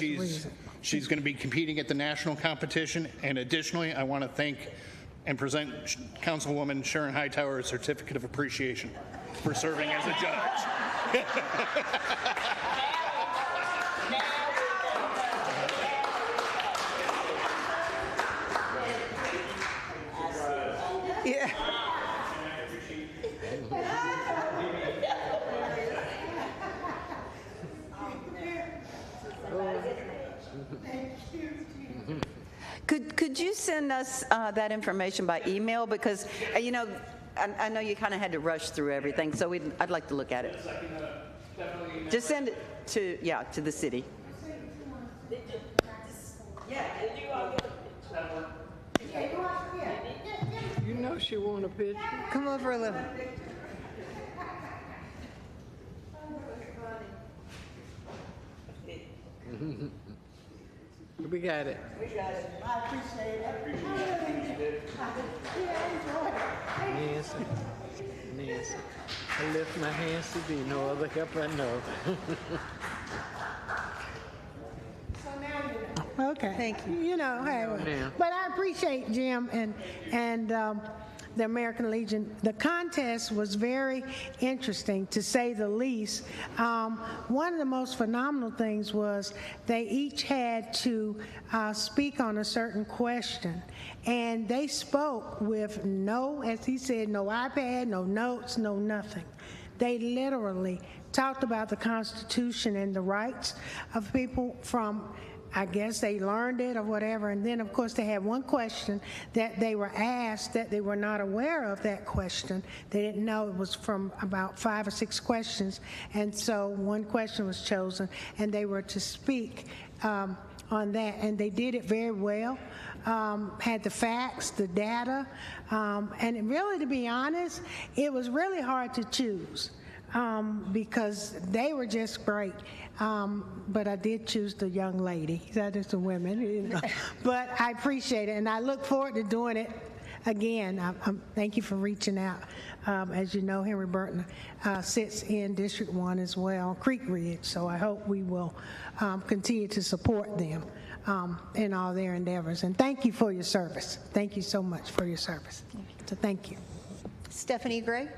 she's going to be competing at the national competition, and additionally, I want to thank and present Councilwoman Sharon Hightower a certificate of appreciation for serving as a judge. Yeah. Could you send us that information by email? Because, you know, I know you kind of had to rush through everything, so I'd like to look at it. Just send it to, to the city. You know she want a picture. Come over a little. We got it. I appreciate it. Nancy, I lift my hands to thee, no other help I know. Okay. Thank you. You know, hey, now. but I appreciate Jim and the American Legion. The contest was very interesting, to say the least. One of the most phenomenal things was they each had to speak on a certain question, and they spoke with no, as he said, no iPad, no notes, no nothing. They literally talked about the Constitution and the rights of people from, I guess they learned it or whatever, and then of course they had one question that they were asked that they were not aware of that question. They didn't know it was from about 5 or 6 questions, and so one question was chosen, and they were to speak on that, and they did it very well. Had the facts, the data, and really, to be honest, it was really hard to choose because they were just great. But I did choose the young lady. That is the women, you know. But I appreciate it, and I look forward to doing it again. Thank you for reaching out. As you know, Henry Burton sits in District 1 as well, Creek Ridge, so I hope we will continue to support them in all their endeavors. And thank you for your service. Thank you so much for your service. So thank you. Stephanie Gray.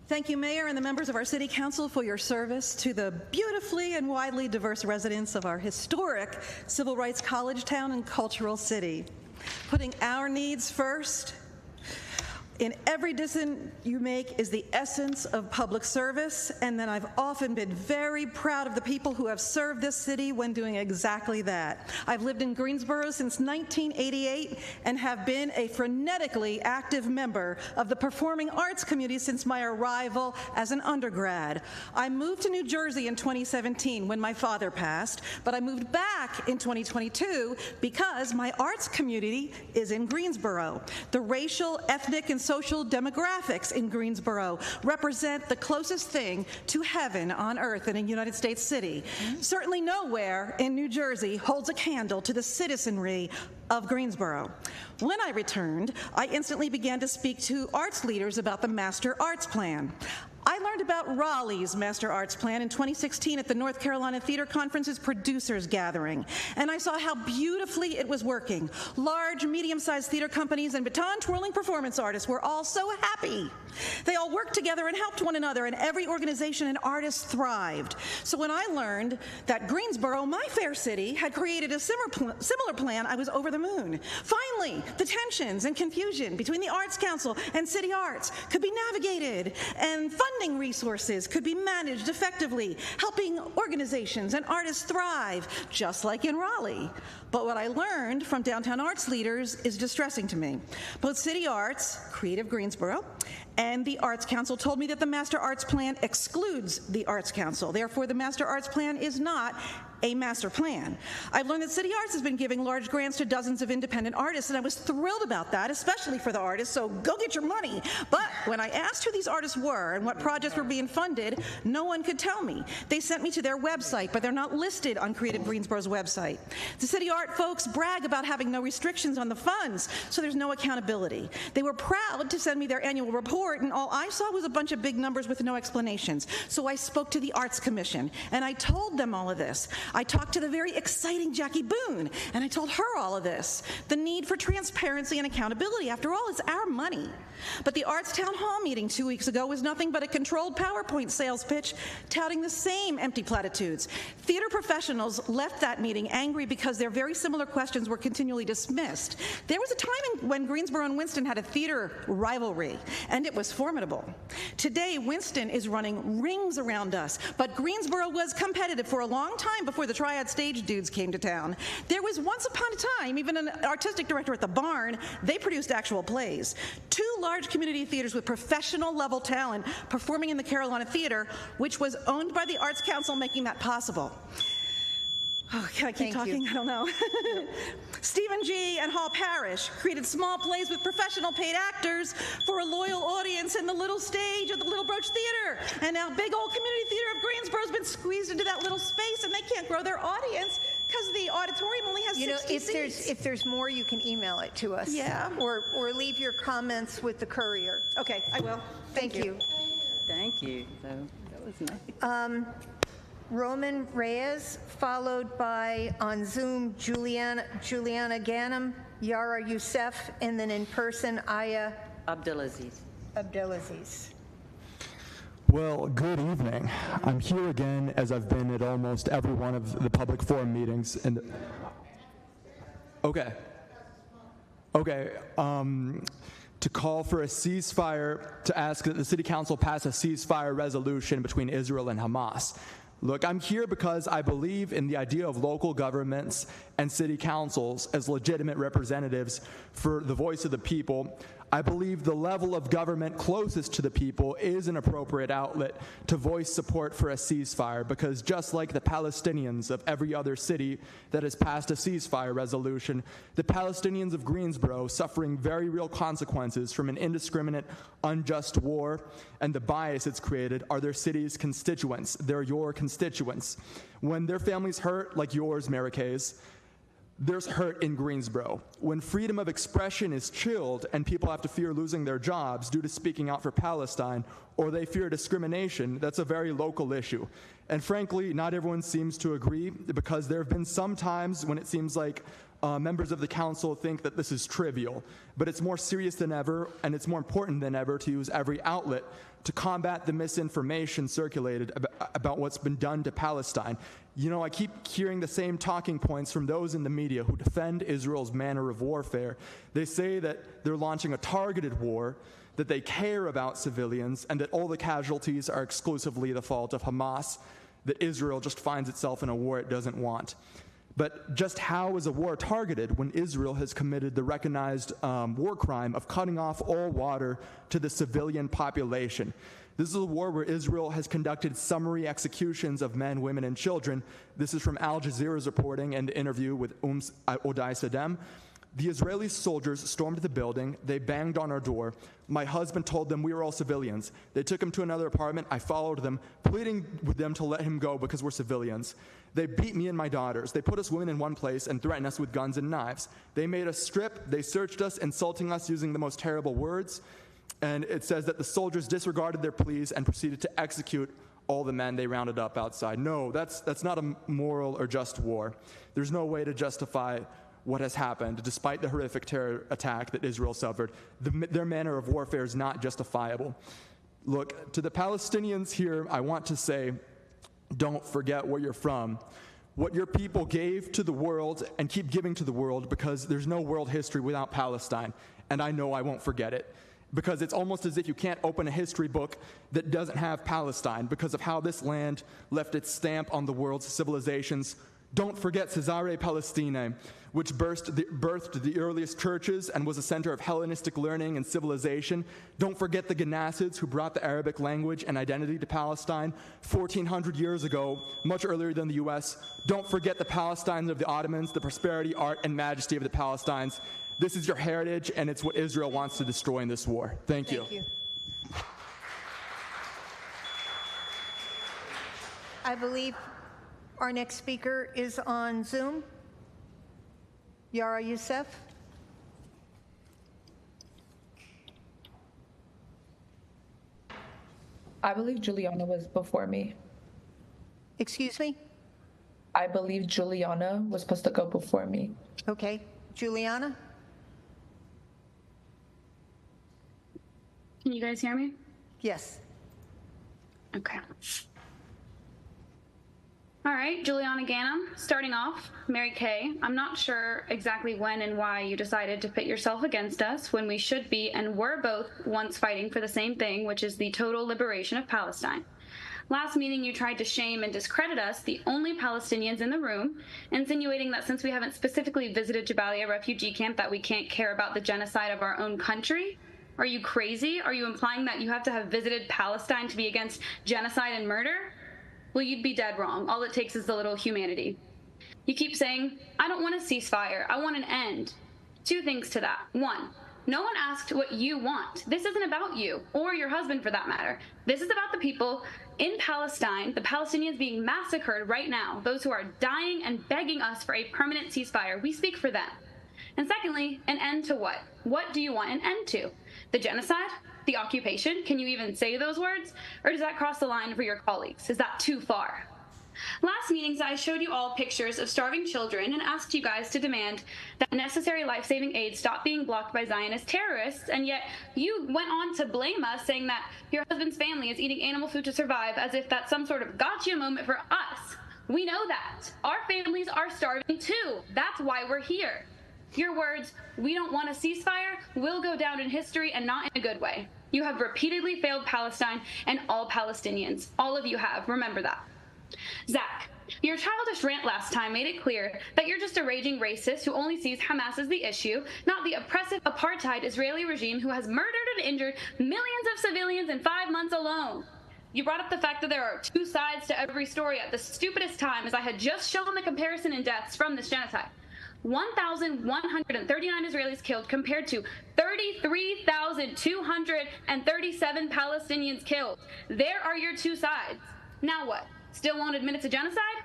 Thank you, Mayor, and the members of our City Council for your service to the beautifully and widely diverse residents of our historic civil rights college town and cultural city. Putting our needs first in every decision you make is the essence of public service, and then I've often been very proud of the people who have served this city when doing exactly that. I've lived in Greensboro since 1988 and have been a frenetically active member of the performing arts community since my arrival as an undergrad. I moved to New Jersey in 2017 when my father passed, but I moved back in 2022 because my arts community is in Greensboro. The racial, ethnic, and social demographics in Greensboro represent the closest thing to heaven on earth in a United States city. Certainly nowhere in New Jersey holds a candle to the citizenry of Greensboro. When I returned, I instantly began to speak to arts leaders about the Master Arts Plan. I learned about Raleigh's Master Arts Plan in 2016 at the North Carolina Theater Conference's producers gathering, and I saw how beautifully it was working. Large, medium-sized theater companies and baton-twirling performance artists were all so happy. They all worked together and helped one another, and every organization and artist thrived. So when I learned that Greensboro, my fair city, had created a similar plan, I was over the moon. Finally, the tensions and confusion between the Arts Council and City Arts could be navigated, and funding resources could be managed effectively, helping organizations and artists thrive, just like in Raleigh. But what I learned from downtown arts leaders is distressing to me. Both City Arts, Creative Greensboro, and the Arts Council told me that the Master Arts Plan excludes the Arts Council. Therefore, the Master Arts Plan is not a master plan. I've learned that City Arts has been giving large grants to dozens of independent artists, and I was thrilled about that, especially for the artists, so go get your money. But when I asked who these artists were and what projects were being funded, no one could tell me. They sent me to their website, but they're not listed on Creative Greensboro's website. The City Art folks brag about having no restrictions on the funds, so there's no accountability. They were proud to send me their annual report report, and all I saw was a bunch of big numbers with no explanations. So I spoke to the Arts Commission, and I told them all of this. I talked to the very exciting Jackie Boone, and I told her all of this. The need for transparency and accountability. After all, it's our money. But the Arts Town Hall meeting 2 weeks ago was nothing but a controlled PowerPoint sales pitch touting the same empty platitudes. Theater professionals left that meeting angry because their very similar questions were continually dismissed. There was a time when Greensboro and Winston had a theater rivalry, and it was formidable. Today, Winston is running rings around us, but Greensboro was competitive for a long time before the Triad Stage dudes came to town. There was once upon a time even an artistic director at the Barn. They produced actual plays. 2 large community theaters with professional level talent performing in the Carolina Theater, which was owned by the Arts Council, making that possible. Oh, can I keep talking? I don't know. Stephen G. and Hall Parrish created small plays with professional paid actors for a loyal audience in the little stage of the Little Broach Theater. And now big old Community Theater of Greensboro's been squeezed into that little space, and they can't grow their audience because the auditorium only has 60 seats. If there's more, you can email it to us. Yeah. Or leave your comments with the Courier. Okay, I will. Thank you. Thank you. That was nice. Roman Reyes, followed by, on Zoom, Juliana Ganem, Yara Youssef, and then in person, Aya Abdelaziz. Well, good evening. I'm here again, as I've been at almost every one of the public forum meetings. And to call for a ceasefire, to ask that the City Council pass a ceasefire resolution between Israel and Hamas. Look, I'm here because I believe in the idea of local governments and city councils as legitimate representatives for the voice of the people. I believe the level of government closest to the people is an appropriate outlet to voice support for a ceasefire, because just like the Palestinians of every other city that has passed a ceasefire resolution, the Palestinians of Greensboro, suffering very real consequences from an indiscriminate, unjust war and the bias it's created, are their city's constituents. They're your constituents. When their families hurt, like yours, Mary Kay's, there's hurt in Greensboro. When freedom of expression is chilled and people have to fear losing their jobs due to speaking out for Palestine, or they fear discrimination, that's a very local issue. And frankly, not everyone seems to agree, because there have been some times when it seems like members of the council think that this is trivial. But it's more serious than ever, and it's more important than ever to use every outlet to combat the misinformation circulated about what's been done to Palestine. You know, I keep hearing the same talking points from those in the media who defend Israel's manner of warfare. They say that they're launching a targeted war, that they care about civilians, and that all the casualties are exclusively the fault of Hamas, that Israel just finds itself in a war it doesn't want. But just how is a war targeted when Israel has committed the recognized war crime of cutting off all water to the civilian population? This is a war where Israel has conducted summary executions of men, women, and children. This is from Al Jazeera's reporting and interview with Odai Sadem. The Israeli soldiers stormed the building. They banged on our door. My husband told them we were all civilians. They took him to another apartment. I followed them, pleading with them to let him go because we're civilians. They beat me and my daughters. They put us women in one place and threatened us with guns and knives. They made us strip. They searched us, insulting us using the most terrible words. And it says that the soldiers disregarded their pleas and proceeded to execute all the men they rounded up outside. No, that's not a moral or just war. There's no way to justify what has happened, despite the horrific terror attack that Israel suffered. Their manner of warfare is not justifiable. Look, to the Palestinians here, I want to say, don't forget where you're from. What your people gave to the world and keep giving to the world, because there's no world history without Palestine, and I know I won't forget it. Because it's almost as if you can't open a history book that doesn't have Palestine, because of how this land left its stamp on the world's civilizations. Don't forget Cesare Palestinae, which birthed the earliest churches and was a center of Hellenistic learning and civilization. Don't forget the Gnassids, who brought the Arabic language and identity to Palestine 1,400 years ago, much earlier than the U.S. Don't forget the Palestines of the Ottomans, the prosperity, art, and majesty of the Palestines. This is your heritage, and it's what Israel wants to destroy in this war. Thank you. I believe our next speaker is on Zoom. Yara Youssef. I believe Juliana was before me. Excuse me? I believe Juliana was supposed to go before me. Okay. Juliana? Can you guys hear me? Yes. Okay. All right, Juliana Ganem, starting off, Mary Kay, I'm not sure exactly when and why you decided to pit yourself against us when we should be and were both once fighting for the same thing, which is the total liberation of Palestine. Last meeting, you tried to shame and discredit us, the only Palestinians in the room, insinuating that since we haven't specifically visited Jabalia refugee camp that we can't care about the genocide of our own country. Are you crazy? Are you implying that you have to have visited Palestine to be against genocide and murder? Well, you'd be dead wrong. All it takes is a little humanity. You keep saying, I don't want a ceasefire. I want an end. Two things to that. One, no one asked what you want. This isn't about you, or your husband for that matter. This is about the people in Palestine, the Palestinians being massacred right now, those who are dying and begging us for a permanent ceasefire. We speak for them. And secondly, an end to what? What do you want an end to? The genocide? The occupation? Can you even say those words? Or does that cross the line for your colleagues? Is that too far? Last meetings, I showed you all pictures of starving children and asked you guys to demand that necessary life-saving aid stop being blocked by Zionist terrorists, and yet you went on to blame us, saying that your husband's family is eating animal food to survive, as if that's some sort of gotcha moment for us. We know that. Our families are starving too. That's why we're here. Your words, we don't want a ceasefire, will go down in history and not in a good way. You have repeatedly failed Palestine and all Palestinians. All of you have. Remember that. Zach, your childish rant last time made it clear that you're just a raging racist who only sees Hamas as the issue, not the oppressive apartheid Israeli regime who has murdered and injured millions of civilians in 5 months alone. You brought up the fact that there are two sides to every story at the stupidest time, as I had just shown the comparison in deaths from this genocide. 1,139 Israelis killed compared to 33,237 Palestinians killed. There are your two sides. Now what? Still won't admit it's a genocide?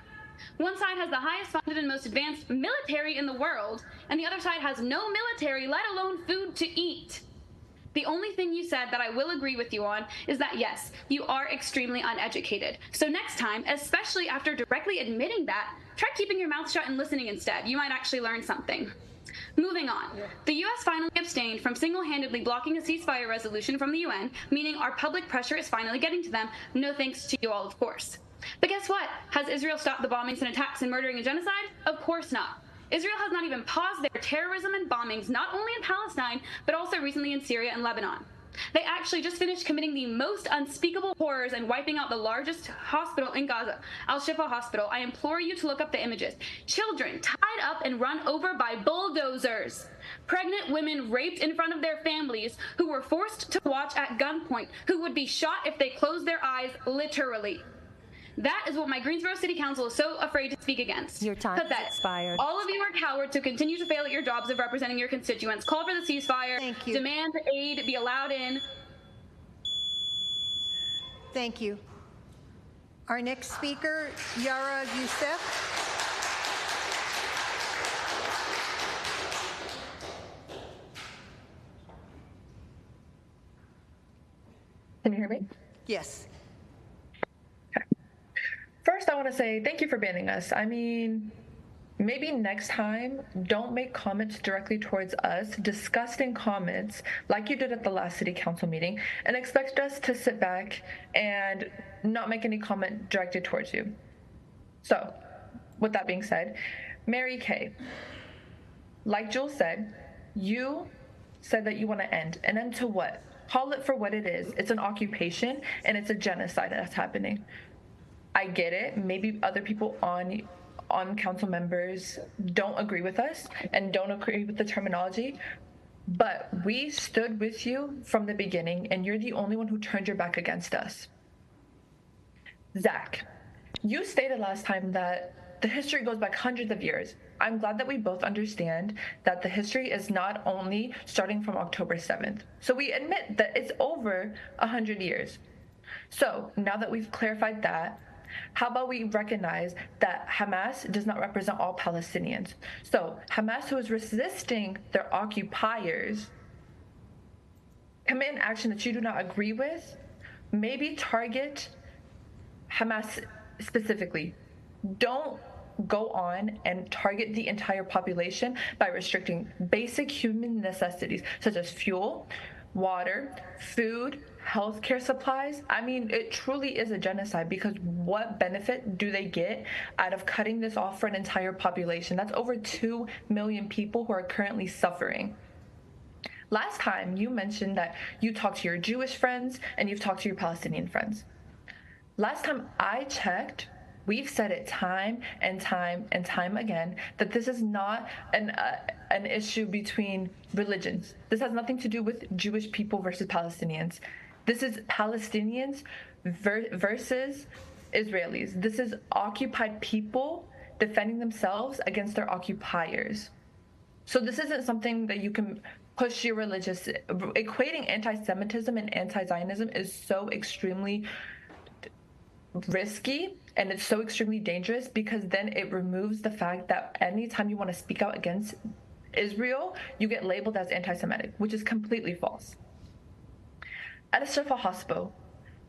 One side has the highest funded and most advanced military in the world, and the other side has no military, let alone food to eat. The only thing you said that I will agree with you on is that, yes, you are extremely uneducated. So next time, especially after directly admitting that, try keeping your mouth shut and listening instead. You might actually learn something. Moving on. The U.S. finally abstained from single-handedly blocking a ceasefire resolution from the UN, meaning our public pressure is finally getting to them. No thanks to you all, of course. But guess what? Has Israel stopped the bombings and attacks and murdering and genocide? Of course not. Israel has not even paused their terrorism and bombings, not only in Palestine, but also recently in Syria and Lebanon. They actually just finished committing the most unspeakable horrors and wiping out the largest hospital in Gaza, Al-Shifa Hospital. I implore you to look up the images. Children tied up and run over by bulldozers. Pregnant women raped in front of their families, who were forced to watch at gunpoint, who would be shot if they closed their eyes, literally. That is what my Greensboro City Council is so afraid to speak against. Your time has expired. All of you are cowards who continue to fail at your jobs of representing your constituents. Call for the ceasefire. Thank you. Demand aid be allowed in. Thank you. Our next speaker, Yara Youssef. Can you hear me? Yes. First, I want to say thank you for banning us. I mean, maybe next time, don't make comments directly towards us, disgusting comments like you did at the last city council meeting, and expect us to sit back and not make any comment directed towards you. So, with that being said, Mary Kay, like Jules said, you said that you want to end. An end to what? Call it for what it is. It's an occupation, and it's a genocide that's happening. I get it. Maybe other people on council members don't agree with us and don't agree with the terminology, but we stood with you from the beginning, and you're the only one who turned your back against us. Zach, you stated last time that the history goes back hundreds of years. I'm glad that we both understand that the history is not only starting from October 7th. So we admit that it's over 100 years. So now that we've clarified that, how about we recognize that Hamas does not represent all Palestinians? So Hamas, who is resisting their occupiers, commit an action that you do not agree with, maybe target Hamas specifically. Don't go on and target the entire population by restricting basic human necessities such as fuel, water, food, healthcare supplies. I mean, it truly is a genocide, because what benefit do they get out of cutting this off for an entire population? That's over 2 million people who are currently suffering. Last time you mentioned that you talked to your Jewish friends and you've talked to your Palestinian friends. Last time I checked, we've said it time and time and time again that this is not an issue between religions. This has nothing to do with Jewish people versus Palestinians. This is Palestinians versus Israelis. This is occupied people defending themselves against their occupiers. So this isn't something that you can push your religious. Equating anti-Semitism and anti-Zionism is so extremely risky, and it's so extremely dangerous, because then it removes the fact that anytime you want to speak out against Israel, you get labeled as anti-Semitic, which is completely false. At Al-Shifa Hospital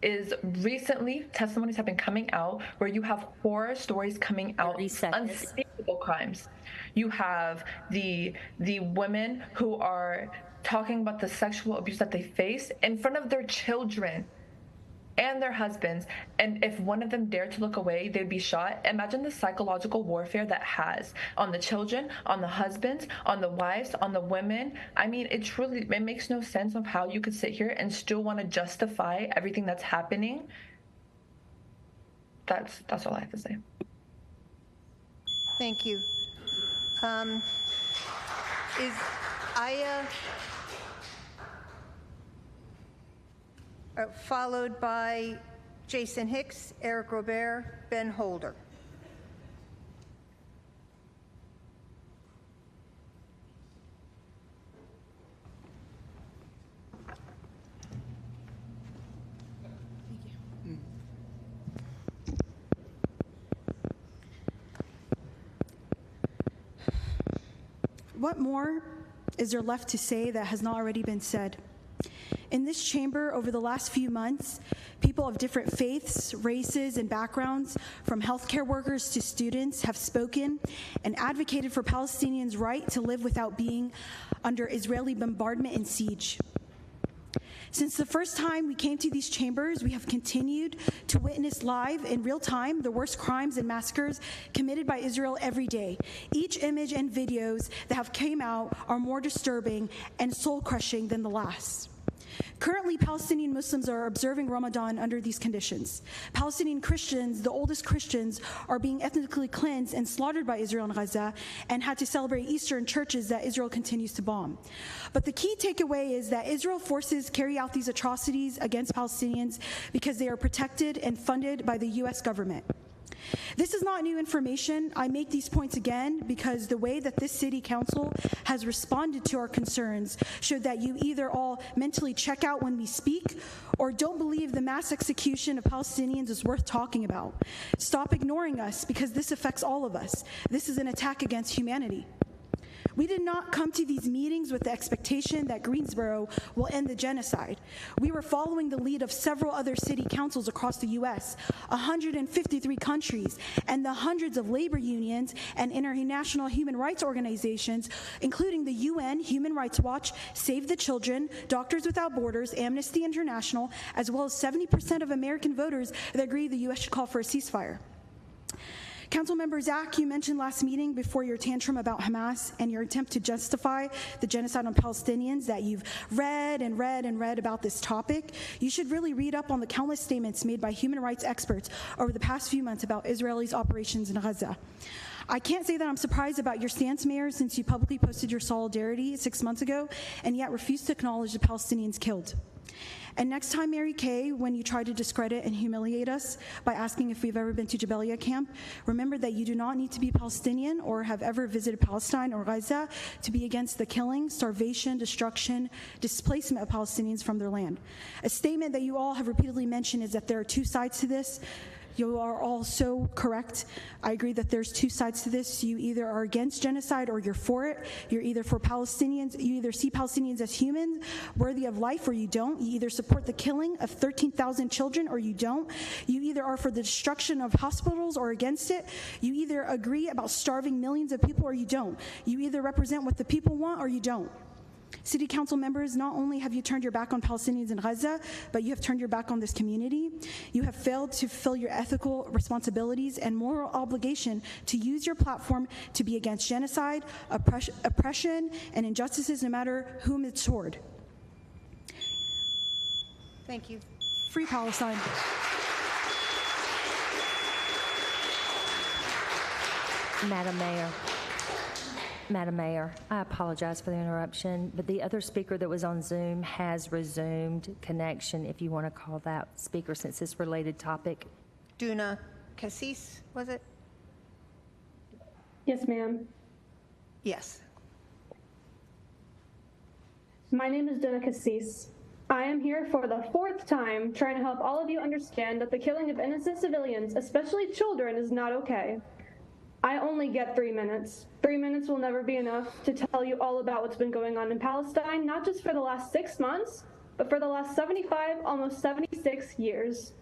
is recently, testimonies have been coming out where you have horror stories coming out, unspeakable crimes. You have the women who are talking about the sexual abuse that they face in front of their children and their husbands, and if one of them dared to look away, they'd be shot. Imagine the psychological warfare that has on the children, on the husbands, on the wives, on the women. I mean, it makes no sense of how you could sit here and still want to justify everything that's happening. That's all I have to say. Thank you. Is Aya followed by Jason Hicks, Eric Robert, Ben Holder. What more is there left to say that has not already been said? In this chamber, over the last few months, people of different faiths, races, and backgrounds, from healthcare workers to students, have spoken and advocated for Palestinians' right to live without being under Israeli bombardment and siege. Since the first time we came to these chambers, we have continued to witness live in real time the worst crimes and massacres committed by Israel every day. Each image and videos that have came out are more disturbing and soul-crushing than the last. Currently, Palestinian Muslims are observing Ramadan under these conditions. Palestinian Christians, the oldest Christians, are being ethnically cleansed and slaughtered by Israel in Gaza and had to celebrate Easter in churches that Israel continues to bomb. But the key takeaway is that Israel forces carry out these atrocities against Palestinians because they are protected and funded by the U.S. government. This is not new information. I make these points again because the way that this city council has responded to our concerns showed that you either all mentally check out when we speak or don't believe the mass execution of Palestinians is worth talking about. Stop ignoring us, because this affects all of us. This is an attack against humanity. We did not come to these meetings with the expectation that Greensboro will end the genocide. We were following the lead of several other city councils across the U.S., 153 countries, and the hundreds of labor unions and international human rights organizations, including the UN, Human Rights Watch, Save the Children, Doctors Without Borders, Amnesty International, as well as 70% of American voters that agree the U.S. should call for a ceasefire. Councilmember Zach, you mentioned last meeting before your tantrum about Hamas and your attempt to justify the genocide on Palestinians that you've read and read and read about this topic. You should really read up on the countless statements made by human rights experts over the past few months about Israel's operations in Gaza. I can't say that I'm surprised about your stance, Mayor, since you publicly posted your solidarity 6 months ago and yet refused to acknowledge the Palestinians killed. And next time, Mary Kay, when you try to discredit and humiliate us by asking if we've ever been to Jabalia camp, remember that you do not need to be Palestinian or have ever visited Palestine or Gaza to be against the killing, starvation, destruction, displacement of Palestinians from their land. A statement that you all have repeatedly mentioned is that there are two sides to this. You are all so correct. I agree that there's two sides to this. You either are against genocide or you're for it. You're either for Palestinians, you either see Palestinians as humans, worthy of life, or you don't. You either support the killing of 13,000 children or you don't. You either are for the destruction of hospitals or against it. You either agree about starving millions of people or you don't. You either represent what the people want or you don't. City council members, not only have you turned your back on Palestinians in Gaza, but you have turned your back on this community. You have failed to fulfill your ethical responsibilities and moral obligation to use your platform to be against genocide, oppression, and injustices, no matter whom it's toward. Thank you. Free Palestine. Madam Mayor, I apologize for the interruption, but the other speaker that was on Zoom has resumed connection, if you want to call that speaker, since it's related topic. Duna Cassis, was it? Yes, ma'am. Yes. My name is Duna Cassis. I am here for the fourth time trying to help all of you understand that the killing of innocent civilians, especially children, is not okay. I only get 3 minutes. 3 minutes will never be enough to tell you all about what's been going on in Palestine, not just for the last 6 months, but for the last 75, almost 76 years.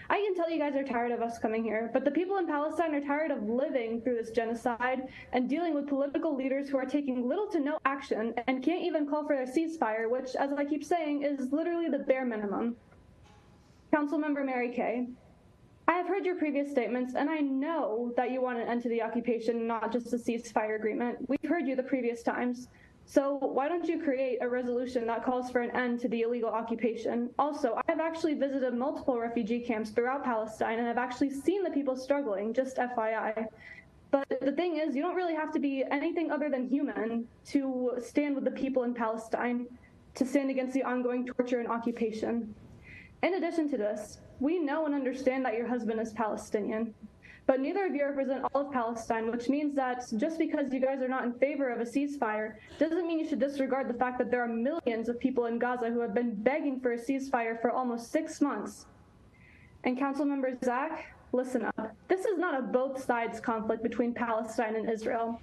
I can tell you guys are tired of us coming here, but the people in Palestine are tired of living through this genocide and dealing with political leaders who are taking little to no action and can't even call for a ceasefire, which, as I keep saying, is literally the bare minimum. Councilmember Mary Kay, I have heard your previous statements, and I know that you want an end to the occupation, not just a ceasefire agreement. We've heard you the previous times. So why don't you create a resolution that calls for an end to the illegal occupation? Also, I have actually visited multiple refugee camps throughout Palestine, and I've actually seen the people struggling, just FYI. But the thing is, you don't really have to be anything other than human to stand with the people in Palestine, to stand against the ongoing torture and occupation. In addition to this, we know and understand that your husband is Palestinian, but neither of you represent all of Palestine, which means that just because you guys are not in favor of a ceasefire doesn't mean you should disregard the fact that there are millions of people in Gaza who have been begging for a ceasefire for almost 6 months. And Councilmember Zach, listen up. This is not a both sides conflict between Palestine and Israel.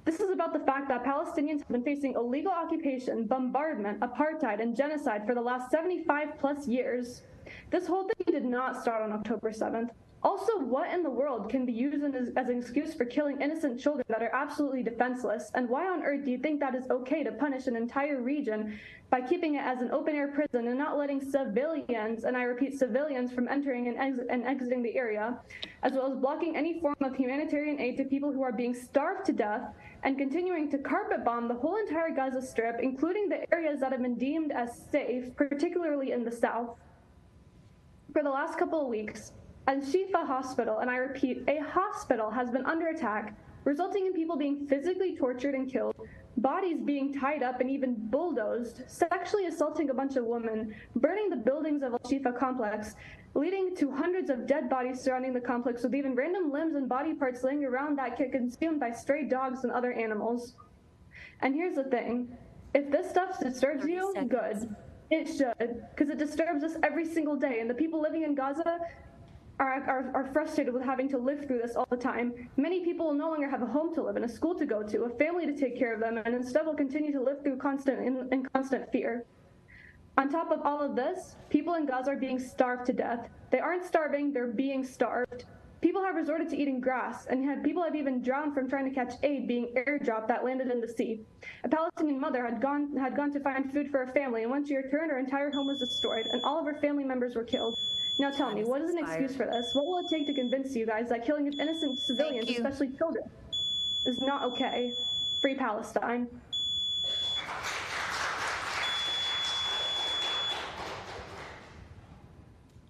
This is about the fact that Palestinians have been facing illegal occupation, bombardment, apartheid, and genocide for the last 75 plus years. This whole thing did not start on October 7th. Also, what in the world can be used as an excuse for killing innocent children that are absolutely defenseless? And why on earth do you think that is okay to punish an entire region by keeping it as an open-air prison and not letting civilians, and I repeat civilians, from entering and exiting the area, as well as blocking any form of humanitarian aid to people who are being starved to death, and continuing to carpet bomb the whole entire Gaza Strip, including the areas that have been deemed as safe, particularly in the south? For the last couple of weeks, Al-Shifa Hospital, and I repeat, a hospital, has been under attack, resulting in people being physically tortured and killed, bodies being tied up and even bulldozed, sexually assaulting a bunch of women, burning the buildings of Al-Shifa complex, leading to hundreds of dead bodies surrounding the complex, with even random limbs and body parts laying around that get consumed by stray dogs and other animals. And here's the thing, if this stuff disturbs you, good. It should, because it disturbs us every single day, and the people living in Gaza are frustrated with having to live through this all the time. Many people will no longer have a home to live in, a school to go to, a family to take care of them, and instead will continue to live through constant fear. On top of all of this, people in Gaza are being starved to death. They aren't starving, they're being starved. People have resorted to eating grass, and people have even drowned from trying to catch aid being airdropped that landed in the sea. A Palestinian mother had gone to find food for her family, and when she returned, her entire home was destroyed, and all of her family members were killed. Now tell me, what is an excuse for this? What will it take to convince you guys that killing of innocent civilians, especially children, is not okay? Free Palestine.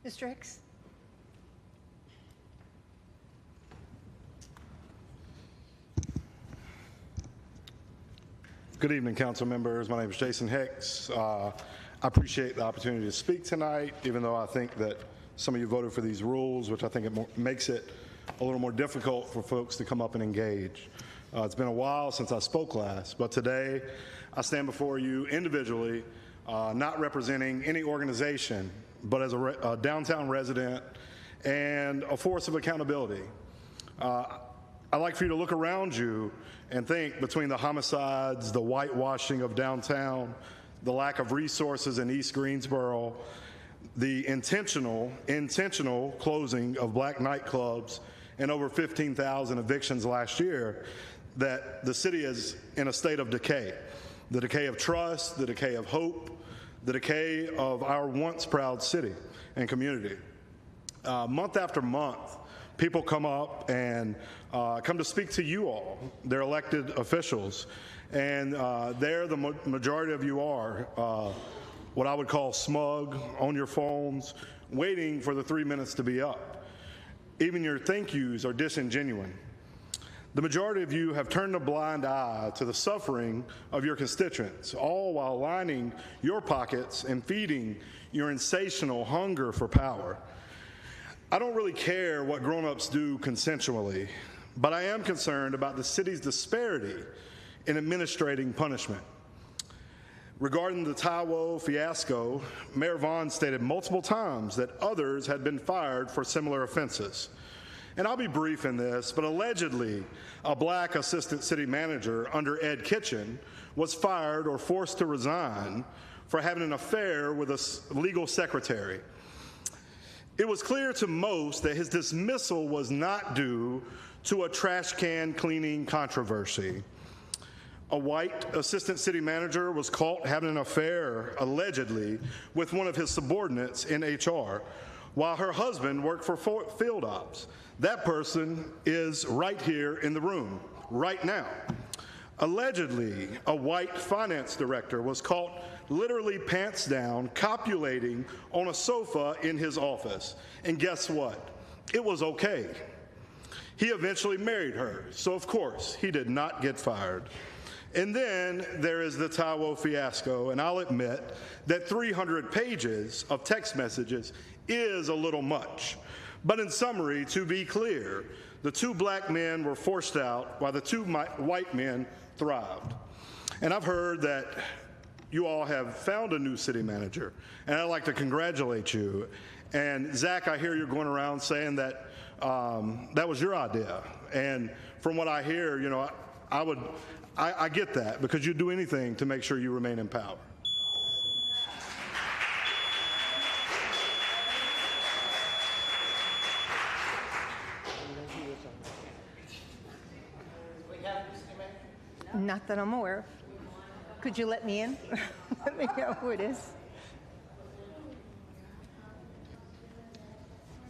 Mr. Hicks? Good evening, council members. My name is Jason Hicks. I appreciate the opportunity to speak tonight, even though I think that some of you voted for these rules, which I think it makes it a little more difficult for folks to come up and engage. It's been a while since I spoke last, but today I stand before you individually, not representing any organization, but as a downtown resident and a force of accountability. I'd like for you to look around you and think between the homicides, the whitewashing of downtown, the lack of resources in East Greensboro, the intentional closing of black nightclubs, and over 15,000 evictions last year, that the city is in a state of decay. The decay of trust, the decay of hope, the decay of our once proud city and community. Month after month, people come up and come to speak to you all, their elected officials, and there the majority of you are what I would call smug, on your phones, waiting for the 3 minutes to be up. Even your thank yous are disingenuine. The majority of you have turned a blind eye to the suffering of your constituents, all while lining your pockets and feeding your insatiable hunger for power. I don't really care what grown-ups do consensually, but I am concerned about the city's disparity in administrating punishment. Regarding the Taiwo fiasco, Mayor Vaughn stated multiple times that others had been fired for similar offenses. And I'll be brief in this, but allegedly, a black assistant city manager under Ed Kitchen was fired or forced to resign for having an affair with a legal secretary. It was clear to most that his dismissal was not due to a trash can cleaning controversy. A white assistant city manager was caught having an affair, allegedly, with one of his subordinates in HR, while her husband worked for field ops. That person is right here in the room, right now. Allegedly, a white finance director was caught literally pants down, copulating on a sofa in his office. And guess what? It was okay. He eventually married her, so of course, he did not get fired. And then there is the Taiwo fiasco, and I'll admit that 300 pages of text messages is a little much. But in summary, to be clear, the two black men were forced out while the two white men thrived. And I've heard that you all have found a new city manager, and I'd like to congratulate you. And Zach, I hear you're going around saying that that was your idea. And from what I hear, you know, I get that, because you'd do anything to make sure you remain in power. Not that I'm aware of. Could you let me in? Let me know who it is.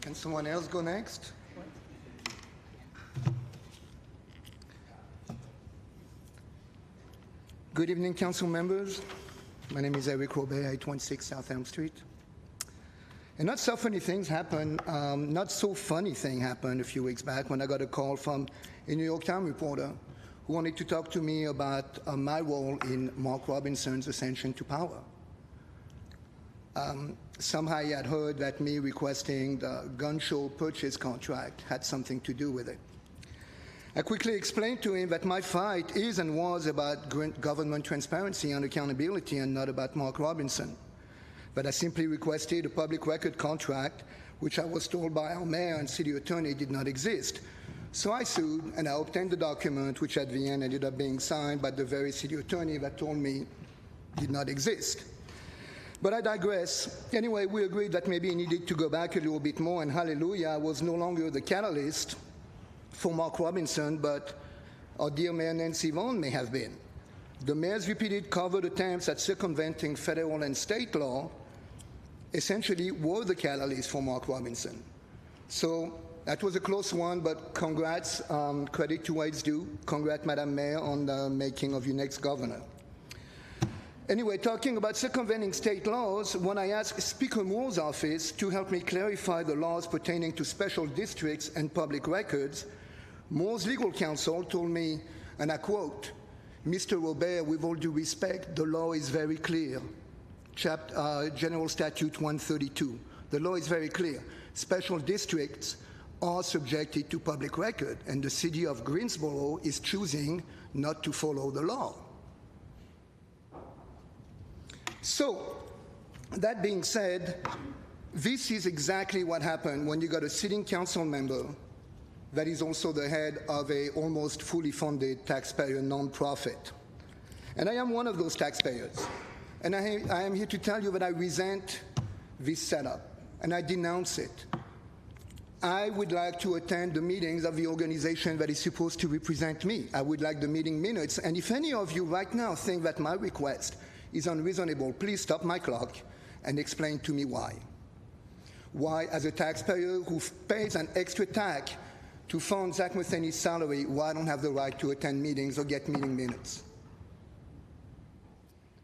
Can someone else go next? Good evening, council members. My name is Eric Robert, 816 South Elm Street. And not so funny thing happened a few weeks back when I got a call from a New York Times reporter who wanted to talk to me about my role in Mark Robinson's ascension to power. Somehow he had heard that me requesting the gun show purchase contract had something to do with it. I quickly explained to him that my fight is and was about government transparency and accountability and not about Mark Robinson. But I simply requested a public record contract, which I was told by our mayor and city attorney did not exist. So I sued, and I obtained the document, which at the end ended up being signed by the very city attorney that told me did not exist. But I digress. Anyway, we agreed that maybe he needed to go back a little bit more, and hallelujah, I was no longer the catalyst for Mark Robinson, but our dear Mayor Nancy Vaughn may have been. The mayor's repeated covert attempts at circumventing federal and state law essentially were the catalyst for Mark Robinson. So that was a close one, but congrats, credit to where it's due. Congrats, Madam Mayor, on the making of your next governor. Anyway, talking about circumventing state laws, when I asked Speaker Moore's office to help me clarify the laws pertaining to special districts and public records, Moore's legal counsel told me, and I quote, "Mr. Robert, with all due respect, the law is very clear. General Statute 132. The law is very clear. Special districts are subjected to public record, and the city of Greensboro is choosing not to follow the law." So, that being said, This is exactly what happened when you got a sitting council member that is also the head of a almost fully funded taxpayer nonprofit. And I am one of those taxpayers. And I am here to tell you that I resent this setup, and I denounce it. I would like to attend the meetings of the organization that is supposed to represent me. I would like the meeting minutes, and if any of you right now think that my request is unreasonable, please stop my clock and explain to me why. Why, as a taxpayer who pays an extra tax to fund Zach Matheny's salary, why I don't have the right to attend meetings or get meeting minutes.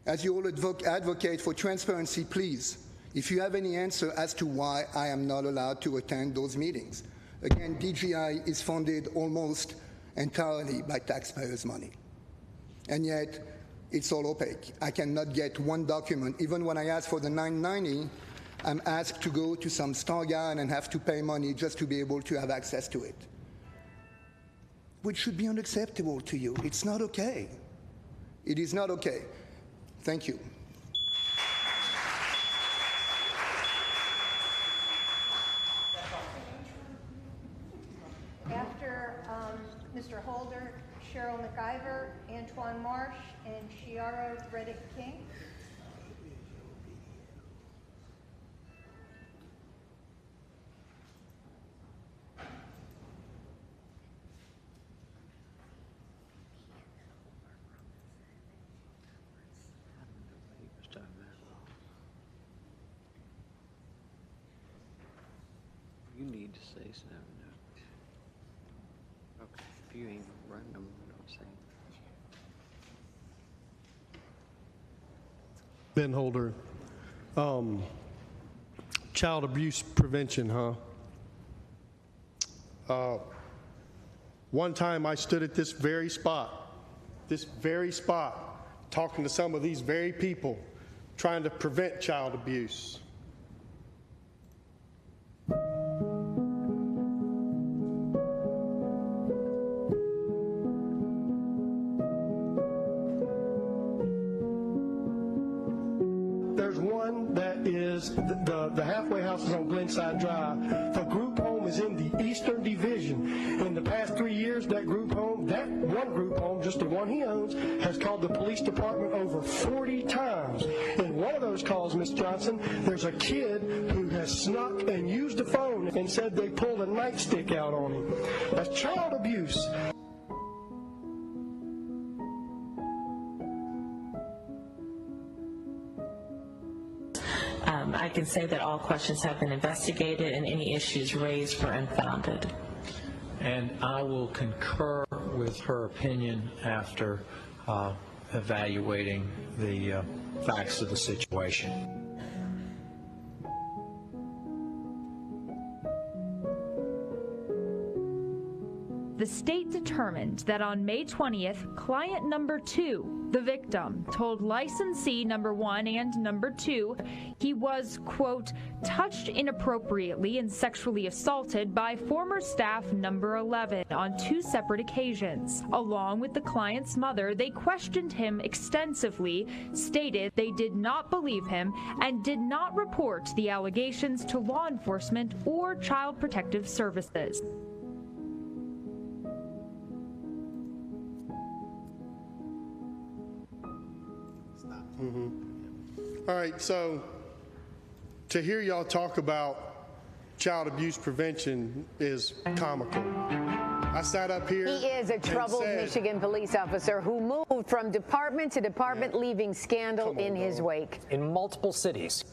As you all advocate for transparency, please, if you have any answer as to why I am not allowed to attend those meetings. Again, DGI is funded almost entirely by taxpayers' money. And yet, it's all opaque. I cannot get one document. Even when I ask for the $9.90, I'm asked to go to some Starguide and have to pay money just to be able to have access to it, which should be unacceptable to you. It's not okay. It is not okay. Thank you. After Mr. Holder, Cheryl McIver, Antoine Marsh, and Chiara Reddick King. You need to say something. Okay, if you ain't running them, don't say anything. Ben Holder, child abuse prevention, huh? One time I stood at this very spot, talking to some of these very people, trying to prevent child abuse. There's one that is the halfway house is on Glenside Drive. The group home is in the Eastern Division. In the past 3 years, that one group home, just the one he owns, has called the police department over 40 times. In one of those calls, Ms. Johnson, there's a kid who has snuck and used the phone and said they pulled a nightstick out on him. That's child abuse. I can say that all questions have been investigated and any issues raised were unfounded. And I will concur with her opinion after evaluating the facts of the situation. The state determined that on May 20th, client number 2, the victim, told licensee number 1 and number 2 he was, quote, touched inappropriately and sexually assaulted by former staff number 11 on 2 separate occasions. Along with the client's mother, they questioned him extensively, stated they did not believe him, and did not report the allegations to law enforcement or Child Protective Services. All right, so to hear y'all talk about child abuse prevention is comical. I sat up here. He is a troubled Michigan police officer who moved from department to department, leaving scandal in his wake. In multiple cities.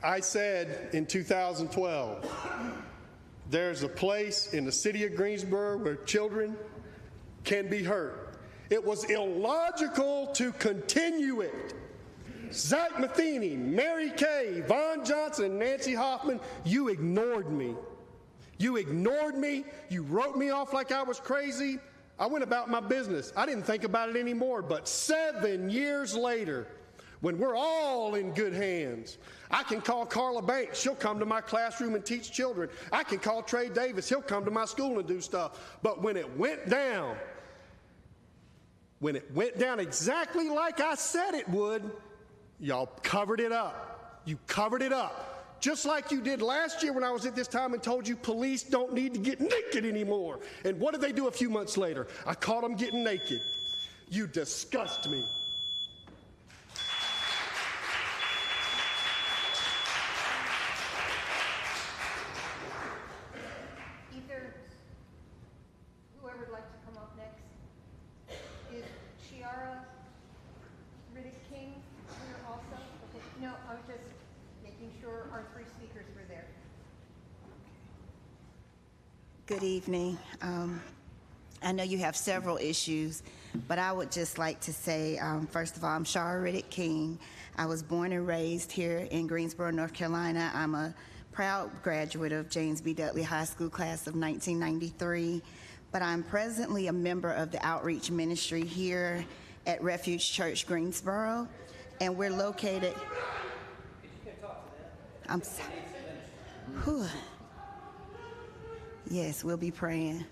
I said in 2012, there's a place in the city of Greensboro where children can be hurt. It was illogical to continue it. Zach Matheny, Mary Kay, Vaughn Johnson, Nancy Hoffman, you ignored me. You ignored me. You wrote me off like I was crazy. I went about my business. I didn't think about it anymore. But 7 years later, when we're all in good hands, I can call Carla Banks. She'll come to my classroom and teach children. I can call Trey Davis. He'll come to my school and do stuff. But when it went down exactly like I said it would, y'all covered it up. You covered it up. just like you did last year when I was at this time and told you police don't need to get naked anymore. And what did they do a few months later? I caught them getting naked. You disgust me. Either whoever would like to come up next. Is Chiara Riddick King here also? Okay. No, I was just making sure our three speakers were there. Good evening. I know you have several issues, but I would just like to say, first of all, I'm Shara Riddick King. I was born and raised here in Greensboro, North Carolina. I'm a proud graduate of James B. Dudley High School class of 1993, but I'm presently a member of the outreach ministry here at Refuge Church Greensboro, and we're located. I'm sorry. Whew. Yes, we'll be praying.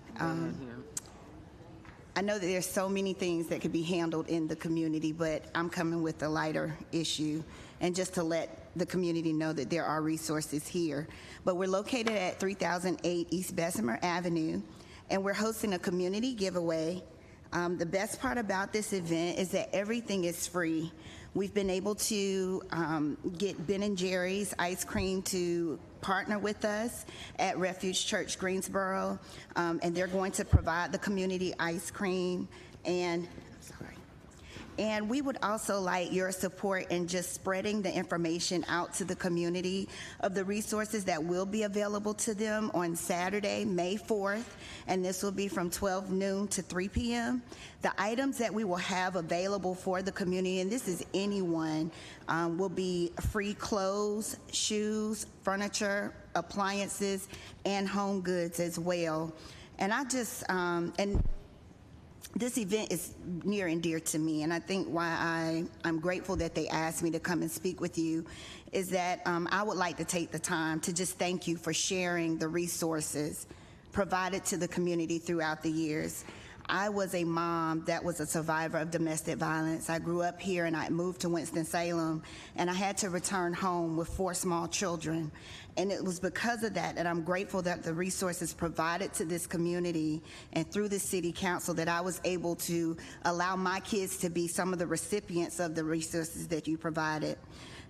I know that there's so many things that could be handled in the community, but I'm coming with a lighter issue, and just to let the community know that there are resources here. But we're located at 3008 East Bessemer Avenue, and we're hosting a community giveaway. The best part about this event is that everything is free. We've been able to get Ben & Jerry's ice cream to partner with us at Refuge Church Greensboro, and they're going to provide the community ice cream. And we would also like your support in just spreading the information out to the community of the resources that will be available to them on Saturday, May 4th, and this will be from 12 noon to 3 p.m. The items that we will have available for the community, and this is anyone, will be free clothes, shoes, furniture, appliances, and home goods as well. And I just, this event is near and dear to me, and I think why I'm grateful that they asked me to come and speak with you is that I would like to take the time to just thank you for sharing the resources provided to the community throughout the years. I was a mom that was a survivor of domestic violence. I grew up here and I moved to Winston-Salem, and I had to return home with 4 small children. And it was because of that I'm grateful that the resources provided to this community and through the city council that I was able to allow my kids to be some of the recipients of the resources that you provided.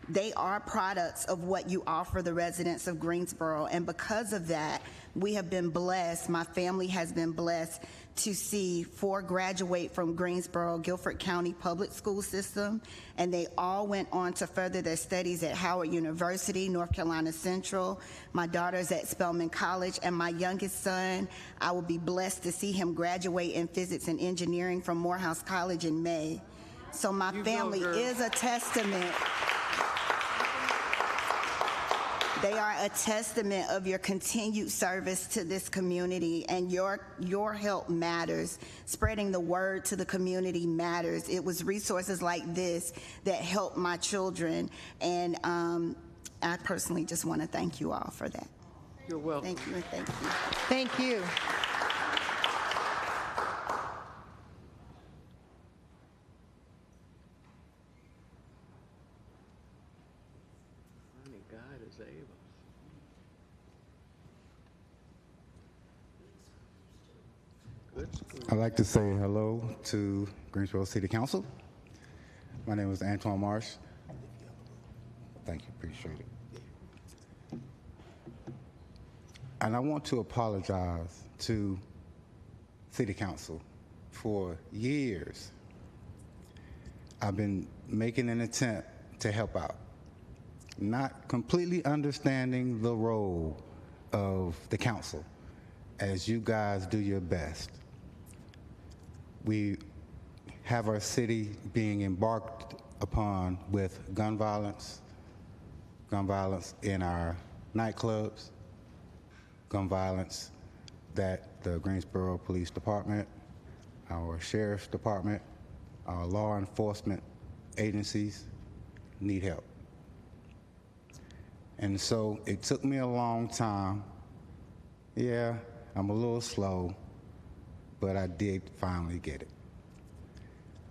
They are products of what you offer the residents of Greensboro, and because of that, we have been blessed, my family has been blessed to see 4 graduate from Greensboro Guilford County Public School System, and they all went on to further their studies at Howard University, North Carolina Central. My daughter's at Spelman College, and my youngest son, I will be blessed to see him graduate in physics and engineering from Morehouse College in May. So my family is a testament. They are a testament of your continued service to this community, and your help matters. Spreading the word to the community matters. It was resources like this that helped my children, and I personally just want to thank you all for that. You're welcome. Thank you, and thank you. Thank you. God is able. I'd like to say hello to Greensboro City Council. My name is Antoine Marsh. Thank you, appreciate it. And I want to apologize to City Council. For years, I've been making an attempt to help out, not completely understanding the role of the council as you guys do your best. We have our city being embarked upon with gun violence in our nightclubs, gun violence that the Greensboro Police Department, our Sheriff's Department, our law enforcement agencies need help. And so it took me a long time. Yeah, I'm a little slow, but I did finally get it.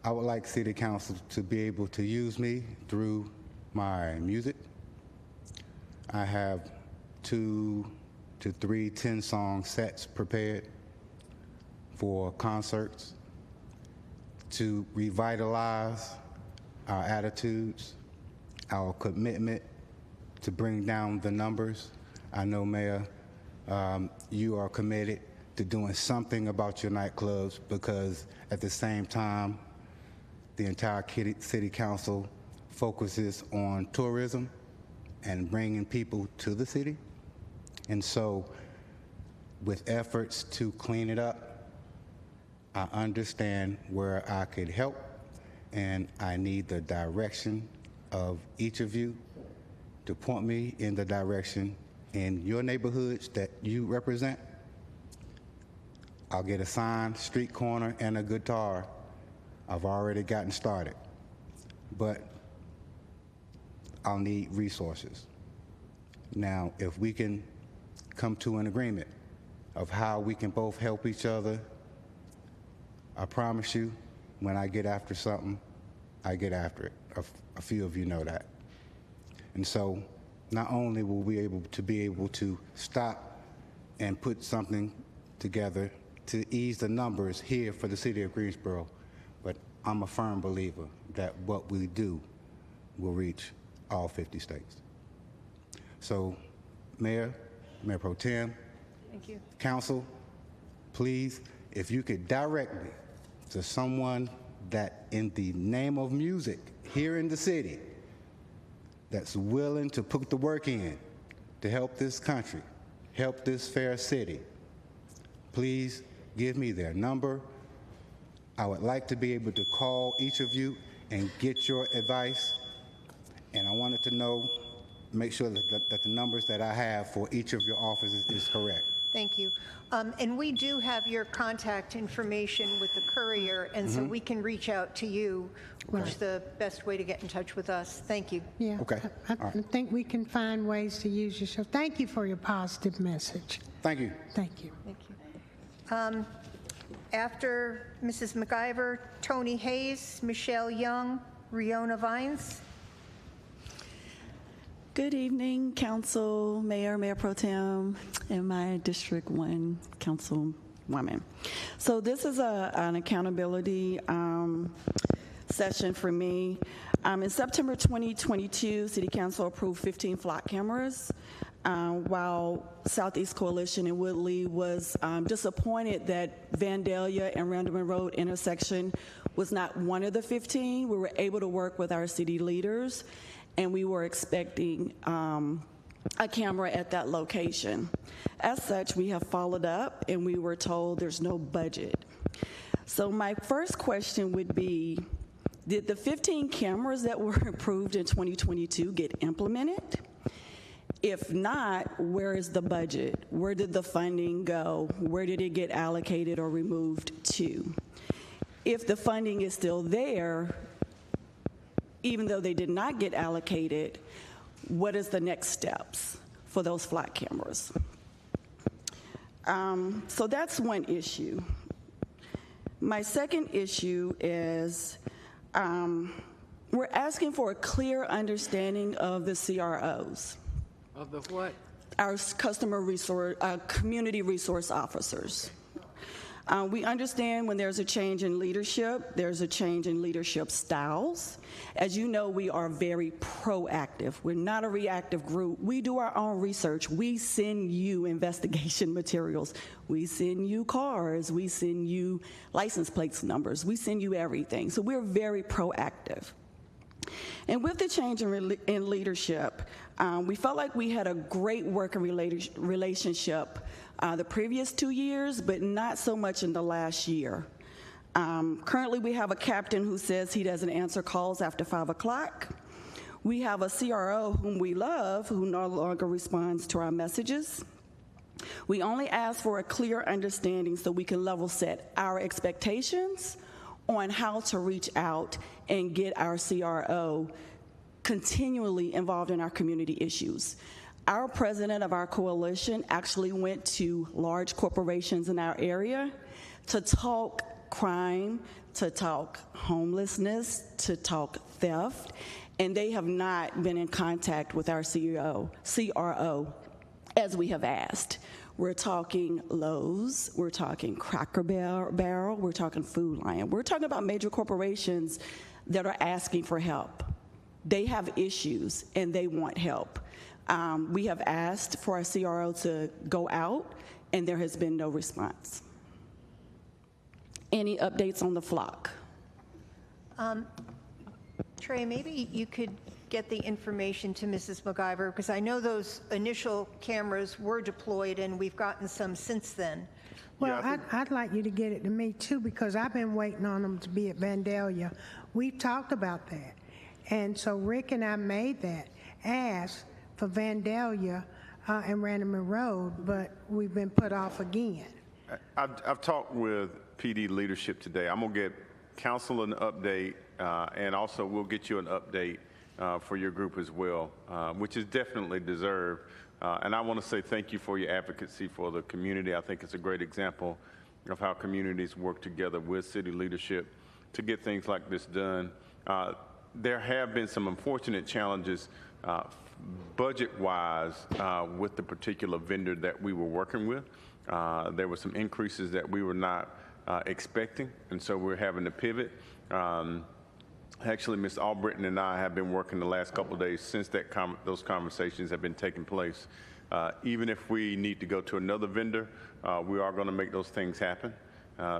I would like City Council to be able to use me through my music. I have 2 to 3 10-song sets prepared for concerts to revitalize our attitudes, our commitment to bring down the numbers. I know, Mayor, you are committed to doing something about your nightclubs, because at the same time, the entire city council focuses on tourism and bringing people to the city. And so with efforts to clean it up, I understand where I could help, and I need the direction of each of you to point me in the direction in your neighborhoods that you represent. I'll get a sign, street corner, and a guitar. I've already gotten started, but I'll need resources. Now, if we can come to an agreement of how we can both help each other, I promise you, when I get after something, I get after it. A few of you know that. And so not only will we be able to stop and put something together to ease the numbers here for the city of Greensboro, but I'm a firm believer that what we do will reach all 50 states. So, Mayor Pro Tem, Thank you. Council, please, if you could direct me to someone that in the name of music here in the city that's willing to put the work in to help this country, help this fair city, please give me their number. I would like to be able to call each of you and get your advice. And I wanted to know, make sure that the numbers that I have for each of your offices is correct. Thank you. And we do have your contact information with the courier, and so we can reach out to you, which is the best way to get in touch with us. Thank you. Yeah. Okay. I think we can find ways to use your show. Thank you for your positive message. Thank you. Thank you. Thank you. After Mrs. McIver, Tony Hayes, Michelle Young, Riona Vines. Good evening, Council, Mayor Pro Tem, and my District 1 Councilwoman. So this is an accountability session for me. In September 2022, City Council approved 15 flock cameras, while Southeast Coalition in Woodley was disappointed that Vandalia and Randleman Road intersection was not one of the 15. We were able to work with our city leaders, and we were expecting a camera at that location. As such, we have followed up, and we were told there's no budget. So my first question would be, did the 15 cameras that were approved in 2022 get implemented? If not, where is the budget? Where did the funding go? Where did it get allocated or removed to? If the funding is still there, even though they did not get allocated, what is the next steps for those flock cameras? So that's one issue. My second issue is we're asking for a clear understanding of the CROs. Of the what? Our community resource officers. We understand when there's a change in leadership, there's a change in leadership styles. As you know, we are very proactive. We're not a reactive group. We do our own research. We send you investigation materials. We send you cars. We send you license plate numbers. We send you everything. So we're very proactive. And with the change in leadership, we felt like we had a great working relationship the previous 2 years, but not so much in the last year. Currently, we have a captain who says he doesn't answer calls after 5 o'clock. We have a CRO whom we love who no longer responds to our messages. We only ask for a clear understanding so we can level set our expectations on how to reach out and get our CRO continually involved in our community issues. Our president of our coalition actually went to large corporations in our area to talk crime, to talk homelessness, to talk theft, and they have not been in contact with our CRO as we have asked. We're talking Lowe's, we're talking Cracker Barrel, we're talking Food Lion. We're talking about major corporations that are asking for help. They have issues and they want help. We have asked for our CRO to go out, and there has been no response. Any updates on the flock? Trey, maybe you could get the information to Mrs. MacGyver, because I know those initial cameras were deployed and we've gotten some since then. Well, I'd like you to get it to me too, because I've been waiting on them to be at Vandalia. We've talked about that. And so Rick and I made that ask for Vandalia and Randaman Road, but we've been put off again. I've talked with PD leadership today. I'm going to get council an update, and also we'll get you an update for your group as well, which is definitely deserved. And I want to say thank you for your advocacy for the community. I think it's a great example of how communities work together with city leadership to get things like this done. There have been some unfortunate challenges budget-wise with the particular vendor that we were working with. There were some increases that we were not expecting, and so we're having to pivot. Actually, Ms. Albritton and I have been working the last couple of days since those conversations have been taking place. Even if we need to go to another vendor, we are going to make those things happen.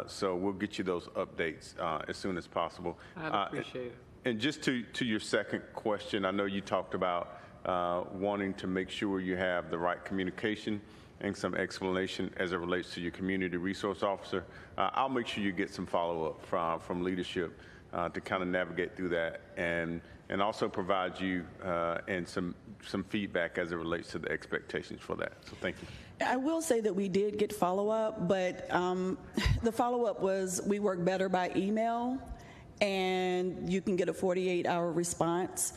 So we'll get you those updates as soon as possible. I'd appreciate it. And just to your second question, I know you talked about wanting to make sure you have the right communication and some explanation as it relates to your community resource officer. I'll make sure you get some follow-up from leadership to kind of navigate through that, and also provide you and some feedback as it relates to the expectations for that. So thank you. I will say that we did get follow-up, but the follow-up was we work better by email, and you can get a 48-hour response.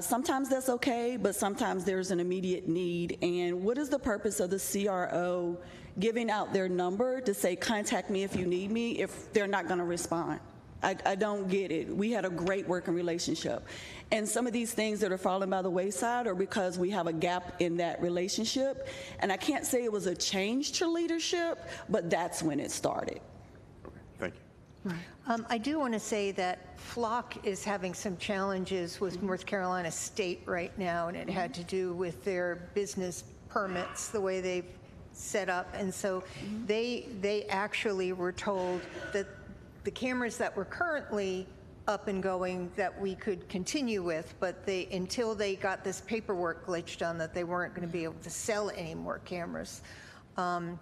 Sometimes that's okay, but sometimes there's an immediate need. And what is the purpose of the CRO giving out their number to say, contact me if you need me, if they're not going to respond? I don't get it. We had a great working relationship. And some of these things that are falling by the wayside are because we have a gap in that relationship. And I can't say it was a change to leadership, but that's when it started. Thank you. I do want to say that Flock is having some challenges with North Carolina State right now, and it had to do with their business permits, the way they've set up. And so they actually were told that the cameras that were currently up and going that we could continue with, but until they got this paperwork glitched on, that they weren't going to be able to sell any more cameras. I'm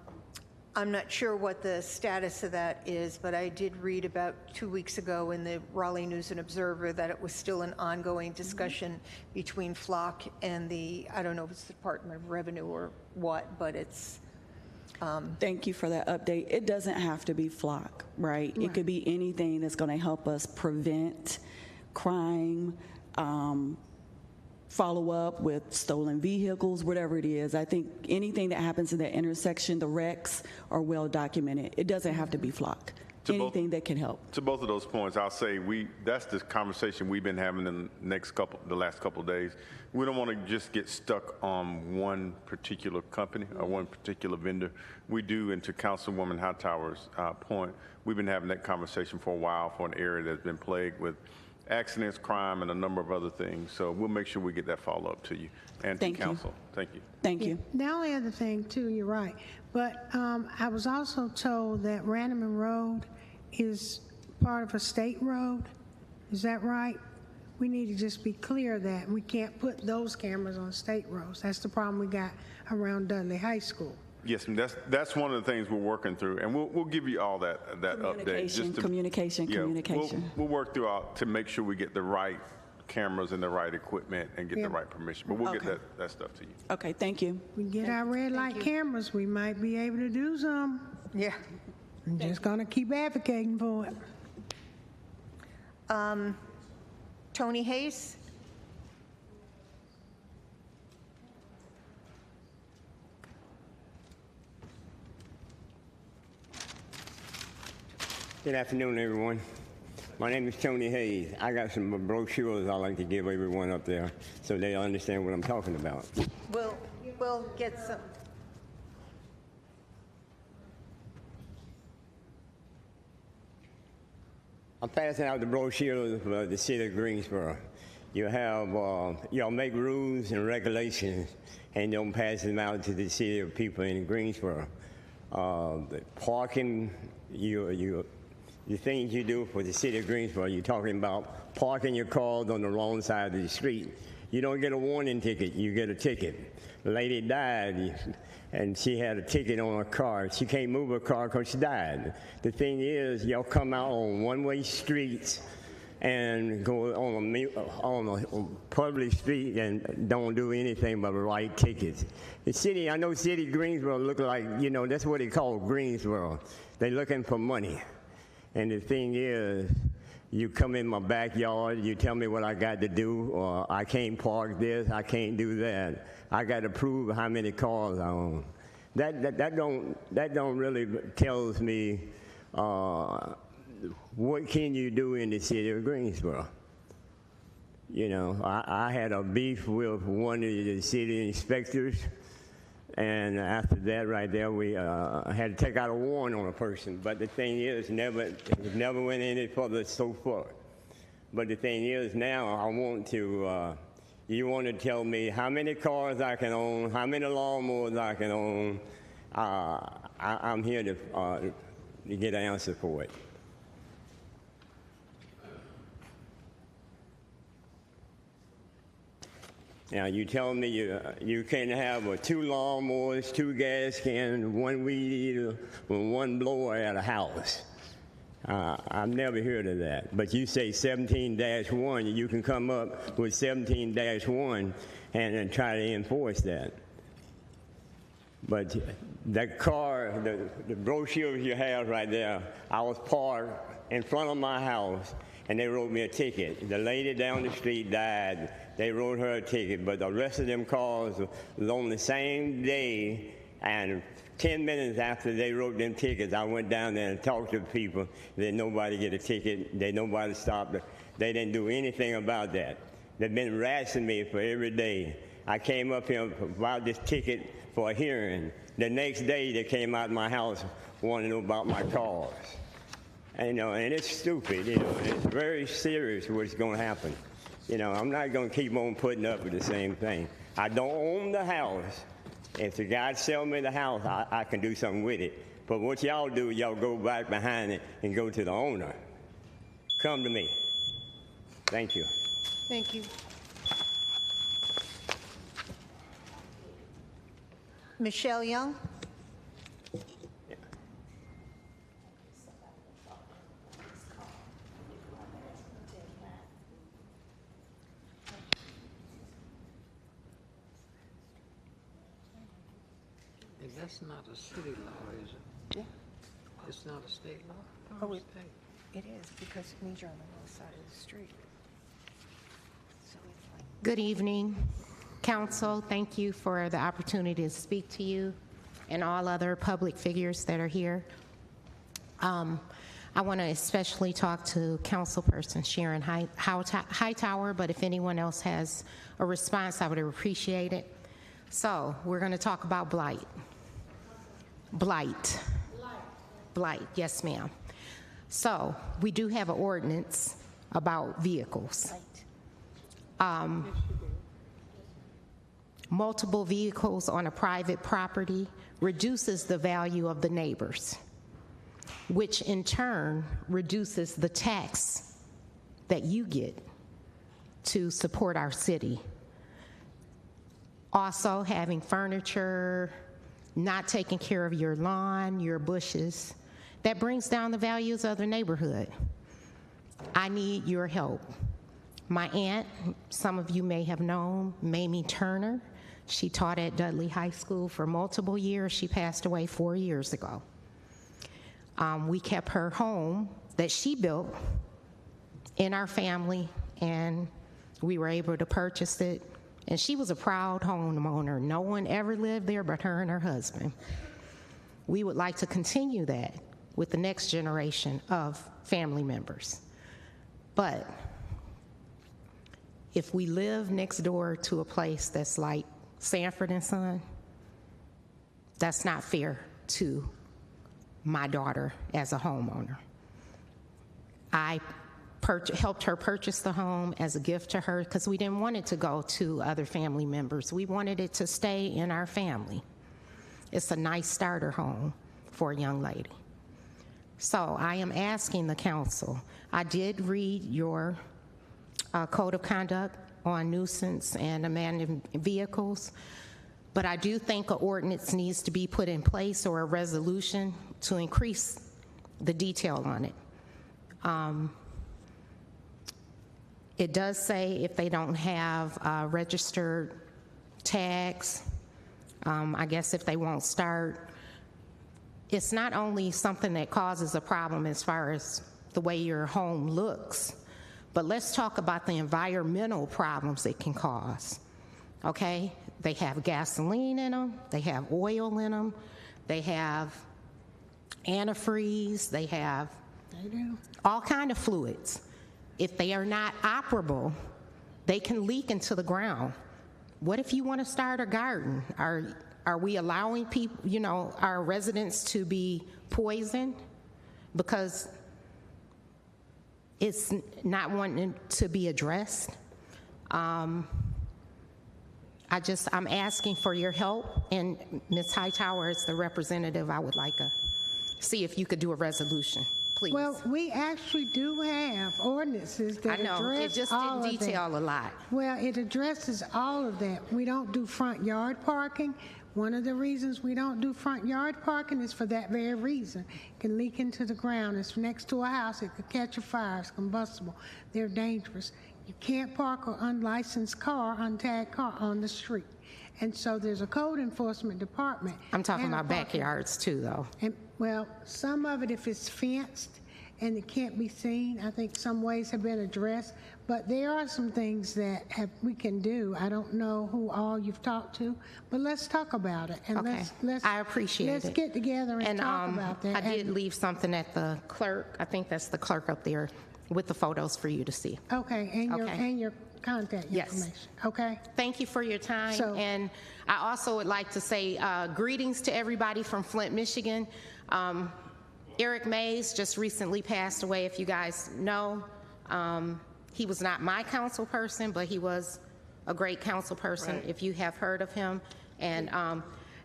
not sure what the status of that is, but I did read about 2 weeks ago in the Raleigh News and Observer that it was still an ongoing discussion between Flock and I don't know if it's the Department of Revenue or what, but it's... Thank you for that update. It doesn't have to be Flock, right? It could be anything that's going to help us prevent crime, follow up with stolen vehicles, whatever it is. I think anything that happens in that intersection, the wrecks are well documented. It doesn't have to be Flock. Anything that can help. To both of those points, I'll say that's the conversation we've been having in the last couple of days. We don't want to just get stuck on one particular company or one particular vendor. We do, and to Councilwoman Hightower's point, we've been having that conversation for a while for an area that's been plagued with accidents, crime, and a number of other things. So we'll make sure we get that follow-up to you and to council. Thank you. Thank you. The only other thing, too, you're right, but I was also told that Randaman Road is part of a state road. Is that right? We need to just be clear that we can't put those cameras on state roads. That's the problem we got around Dudley High School. Yes, and that's one of the things we're working through, and we'll give you all that update. Communication. We'll work through to make sure we get the right cameras and the right equipment and get the right permission. But we'll get that stuff to you. Okay, thank you. We get our red light cameras, we might be able to do some. Yeah. I'm just going to keep advocating for it. Tony Hayes? Good afternoon, everyone. My name is Tony Hayes. I got some brochures I'd like to give everyone up there so they understand what I'm talking about. We'll get some. I'm passing out the brochures for the City of Greensboro. You have, y'all make rules and regulations and don't pass them out to the city of people in Greensboro. The parking, the things you do for the City of Greensboro, you're talking about parking your cars on the wrong side of the street. You don't get a warning ticket, you get a ticket. The lady died, and she had a ticket on her car. She can't move her car because she died. The thing is, y'all come out on one-way streets and go on a public street and don't do anything but write tickets. The city, I know City of Greensboro look like, that's what they call Greensboro. They're looking for money. And the thing is, you come in my backyard, you tell me what I got to do, or I can't park this, I can't do that. I got to prove how many cars I own. That don't really tells me what can you do in the City of Greensboro. I had a beef with one of the city inspectors, and after that right there, we had to take out a warrant on a person. But the thing is, it never went any further so far. But the thing is now, I want to, you want to tell me how many cars I can own, how many lawnmowers I can own. I'm here to get an answer for it. Now, you tell me you can have 2 lawnmowers, 2 gas cans, 1 weed eater, and 1 blower at a house. I've never heard of that. But you say 17-1, you can come up with 17-1 and try to enforce that. But that car, the brochure you have right there, I was parked in front of my house, and they wrote me a ticket. The lady down the street died. They wrote her a ticket, but the rest of them cars was on the same day, and 10 minutes after they wrote them tickets, I went down there and talked to the people. Then nobody get a ticket. Nobody stopped it. They didn't do anything about that. They've been harassing me for every day. I came up here about this ticket for a hearing. The next day, they came out of my house wanting to know about my cars. And it's stupid. It's very serious what's going to happen. I'm not going to keep on putting up with the same thing. I don't own the house. If the guy sell me the house, I can do something with it. But what y'all do, y'all go back behind it and go to the owner. Come to me. Thank you. Thank you. Michelle Young. That's not a city law, is it? Yeah. It's not a state law? Oh, it is, because it means you're on the wrong side of the street. So it's like... Good evening, Council. Thank you for the opportunity to speak to you and all other public figures that are here. I want to especially talk to Councilperson Sharon Hightower, but if anyone else has a response, I would appreciate it. So we're going to talk about blight. Blight, yes ma'am. So we do have an ordinance about vehicles. Multiple vehicles on a private property reduces the value of the neighbors, which in turn reduces the tax that you get to support our city. Also, having furniture, not taking care of your lawn, your bushes, that brings down the values of the neighborhood. I need your help. My aunt, some of you may have known, Mamie Turner. She taught at Dudley High School for multiple years. She passed away 4 years ago. We kept her home that she built in our family, and we were able to purchase it. And she was a proud homeowner. No one ever lived there but her and her husband. We would like to continue that with the next generation of family members. But if we live next door to a place that's like Sanford and Son, that's not fair to my daughter as a homeowner. I helped her purchase the home as a gift to her because we didn't want it to go to other family members. We wanted it to stay in our family. It's a nice starter home for a young lady. So I am asking the council, I did read your code of conduct on nuisance and abandoned vehicles, but I do think an ordinance needs to be put in place or a resolution to increase the detail on it. It does say if they don't have registered tags, I guess if they won't start, it's not only something that causes a problem as far as the way your home looks, but let's talk about the environmental problems it can cause, okay? They have gasoline in them, they have oil in them, they have antifreeze, they have all kind of fluids. If they are not operable, they can leak into the ground. What if you want to start a garden? Are we allowing people, you know, our residents to be poisoned because it's not wanting to be addressed? I'm asking for your help, and Ms. Hightower, as the representative, I would like to see if you could do a resolution, please. Well, we actually do have ordinances that I know, address it just all didn't of that. detail a lot. Well, it addresses all of that. We don't do front yard parking. One of the reasons we don't do front yard parking is for that very reason. It can leak into the ground. It's next to a house. It could catch a fire. It's combustible. They're dangerous. You can't park an unlicensed car, untagged car on the street. And so there's a code enforcement department. I'm talking and a about parking- backyards too, though. And, well, some of it, if it's fenced and it can't be seen, I think some ways have been addressed. But there are some things that we can do. I don't know who all you've talked to, but let's talk about it. And Okay, let's I appreciate it. Let's get together and talk about that. I did leave something at the clerk. I think that's the clerk up there with the photos for you to see. Okay, and your contact Yes. information. Okay. Thank you for your time. So- And I also would like to say greetings to everybody from Flint, Michigan. Eric Mays just recently passed away, if you guys know. He was not my council person, but he was a great council person, Right. if you have heard of him. And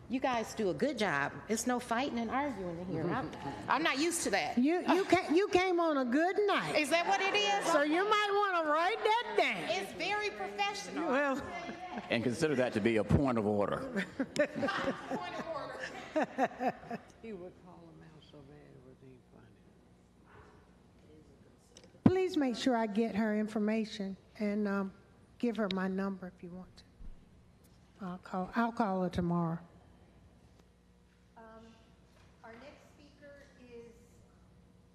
you guys do a good job. It's no fighting and arguing in here. I'm not used to that. You came on a good night. Is that what it is? So you might want to write that down. It's very professional. Well, And consider that to be a point of order. He would call him out so bad it was even funny. please make sure I get her information and give her my number if you want to. I'll call her tomorrow. Our next speaker is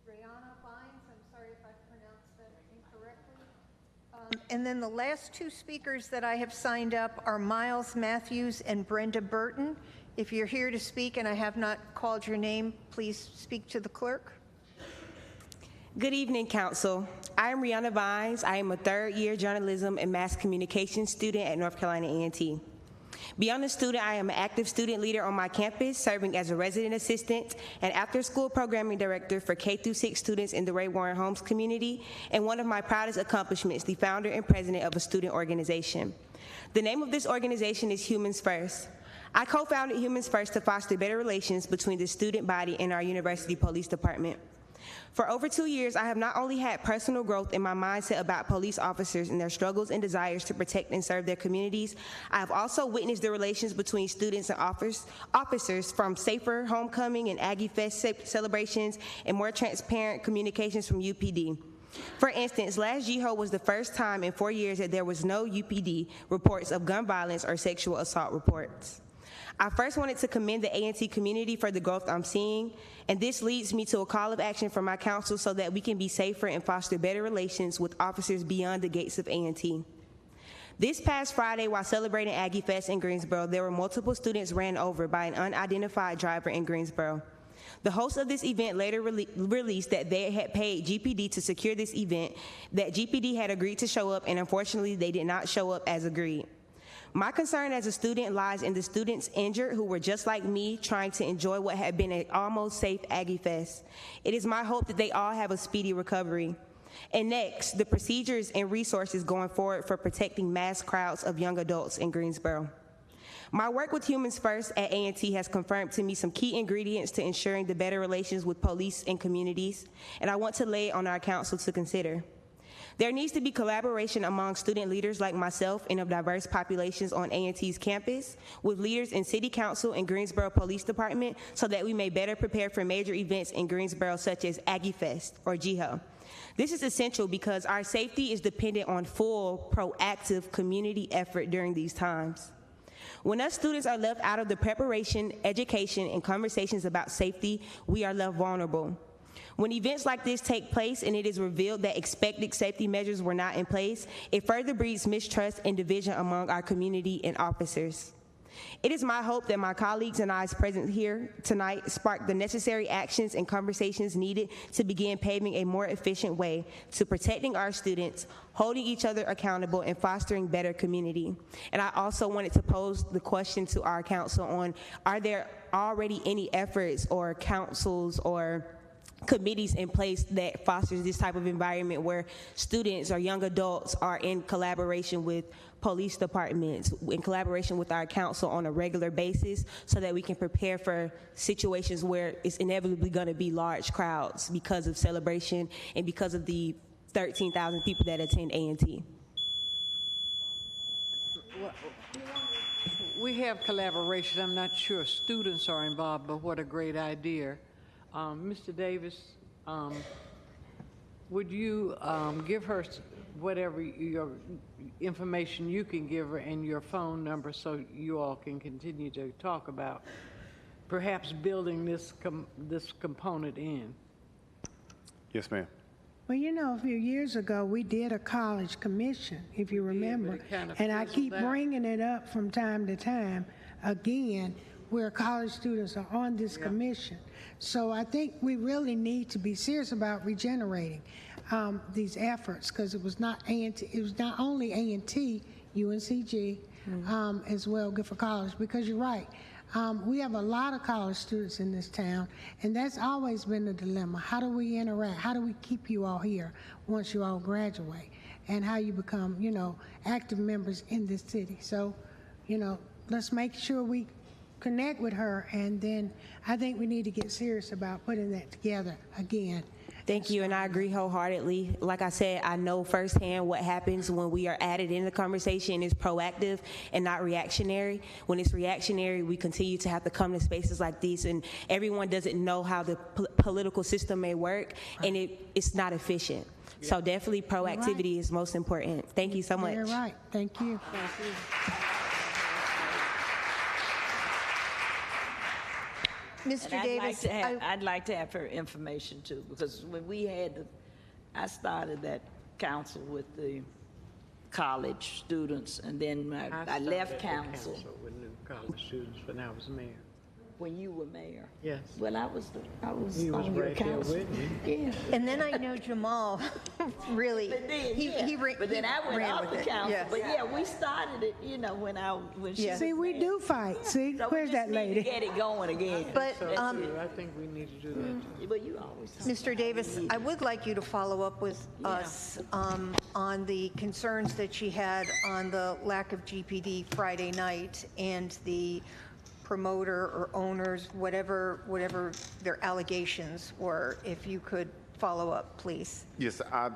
Brianna Vines. I'm sorry if I pronounced that incorrectly. And then the last two speakers that I have signed up are Miles Matthews and Brenda Burton. If you're here to speak and I have not called your name, please speak to the clerk. Good evening, Council. I am Rihanna Vines. I am a third-year journalism and mass communication student at North Carolina A&T. Beyond a student, I am an active student leader on my campus, serving as a resident assistant and after-school programming director for K-6 students in the Ray Warren Homes community, and one of my proudest accomplishments, the founder and president of a student organization. The name of this organization is Humans First. I co-founded Humans First to foster better relations between the student body and our university police department. For over 2 years, I have not only had personal growth in my mindset about police officers and their struggles and desires to protect and serve their communities, I have also witnessed the relations between students and officers, from safer homecoming and Aggie Fest celebrations and more transparent communications from UPD. For instance, last GHO was the first time in 4 years that there was no UPD reports of gun violence or sexual assault reports. I first wanted to commend the A&T community for the growth I'm seeing, and this leads me to a call of action from my council so that we can be safer and foster better relations with officers beyond the gates of A&T. This past Friday, while celebrating Aggie Fest in Greensboro, there were multiple students ran over by an unidentified driver in Greensboro. The host of this event later released that they had paid GPD to secure this event, that GPD had agreed to show up, and unfortunately they did not show up as agreed. My concern as a student lies in the students injured who were just like me, trying to enjoy what had been an almost safe Aggie Fest. It is my hope that they all have a speedy recovery. And next, the procedures and resources going forward for protecting mass crowds of young adults in Greensboro. My work with Humans First at A&T has confirmed to me some key ingredients to ensuring the better relations with police and communities, and I want to lay it on our council to consider. There needs to be collaboration among student leaders like myself and of diverse populations on A&T's campus with leaders in City Council and Greensboro Police Department so that we may better prepare for major events in Greensboro such as Aggie Fest or GHO. This is essential because our safety is dependent on full, proactive community effort during these times. When us students are left out of the preparation, education, and conversations about safety, we are left vulnerable. When events like this take place and it is revealed that expected safety measures were not in place, it further breeds mistrust and division among our community and officers. It is my hope that my colleagues and I present here tonight spark the necessary actions and conversations needed to begin paving a more efficient way to protecting our students, holding each other accountable, and fostering better community. And I also wanted to pose the question to our council on, are there already any efforts or councils or committees in place that fosters this type of environment where students or young adults are in collaboration with police departments, in collaboration with our council on a regular basis so that we can prepare for situations where it's inevitably going to be large crowds because of celebration and because of the 13,000 people that attend A&T. Well, we have collaboration. I'm not sure students are involved, but what a great idea. Mr. Davis, would you give her whatever your information you can give her and your phone number so you all can continue to talk about perhaps building this component in? Yes, ma'am. Well, you know, a few years ago, we did a college commission, if you remember. And I keep bringing it up from time to time again, where college students are on this commission. So I think we really need to be serious about regenerating these efforts, because it was not A&T, it was not only A&T, UNCG, as well, Gifford College, because you're right. We have a lot of college students in this town, and that's always been the dilemma. How do we interact? How do we keep you all here once you all graduate? And how you become, you know, active members in this city. So, you know, let's make sure we connect with her, and then I think we need to get serious about putting that together again. Thank you, and I agree wholeheartedly. Like I said, I know firsthand what happens when we are added in the conversation is proactive and not reactionary. When it's reactionary, we continue to have to come to spaces like these, and everyone doesn't know how the political system may work, and it's not efficient. Yeah. So definitely proactivity is most important. Thank you so much. You're right. Thank you. Thank you. Mr. Davis, I'd like to have her information too, because when we had, I started that council with the college students, and then I left council. With new college students when I was mayor. When you were mayor? Yes. Well, I was you on your right council. There with me. Yeah. And then I know Jamal, really. But then I went off the council. Yes. But yeah, we started it, you know, when she was See, we do fight. Yeah. See, so where's that lady? To get it going again. But I think we need to do that too. But you always Mr. Davis, I would like you to follow up with us on the concerns that she had on the lack of GPD Friday night and the promoter or owners, whatever their allegations were, if you could follow up, please. Yes, I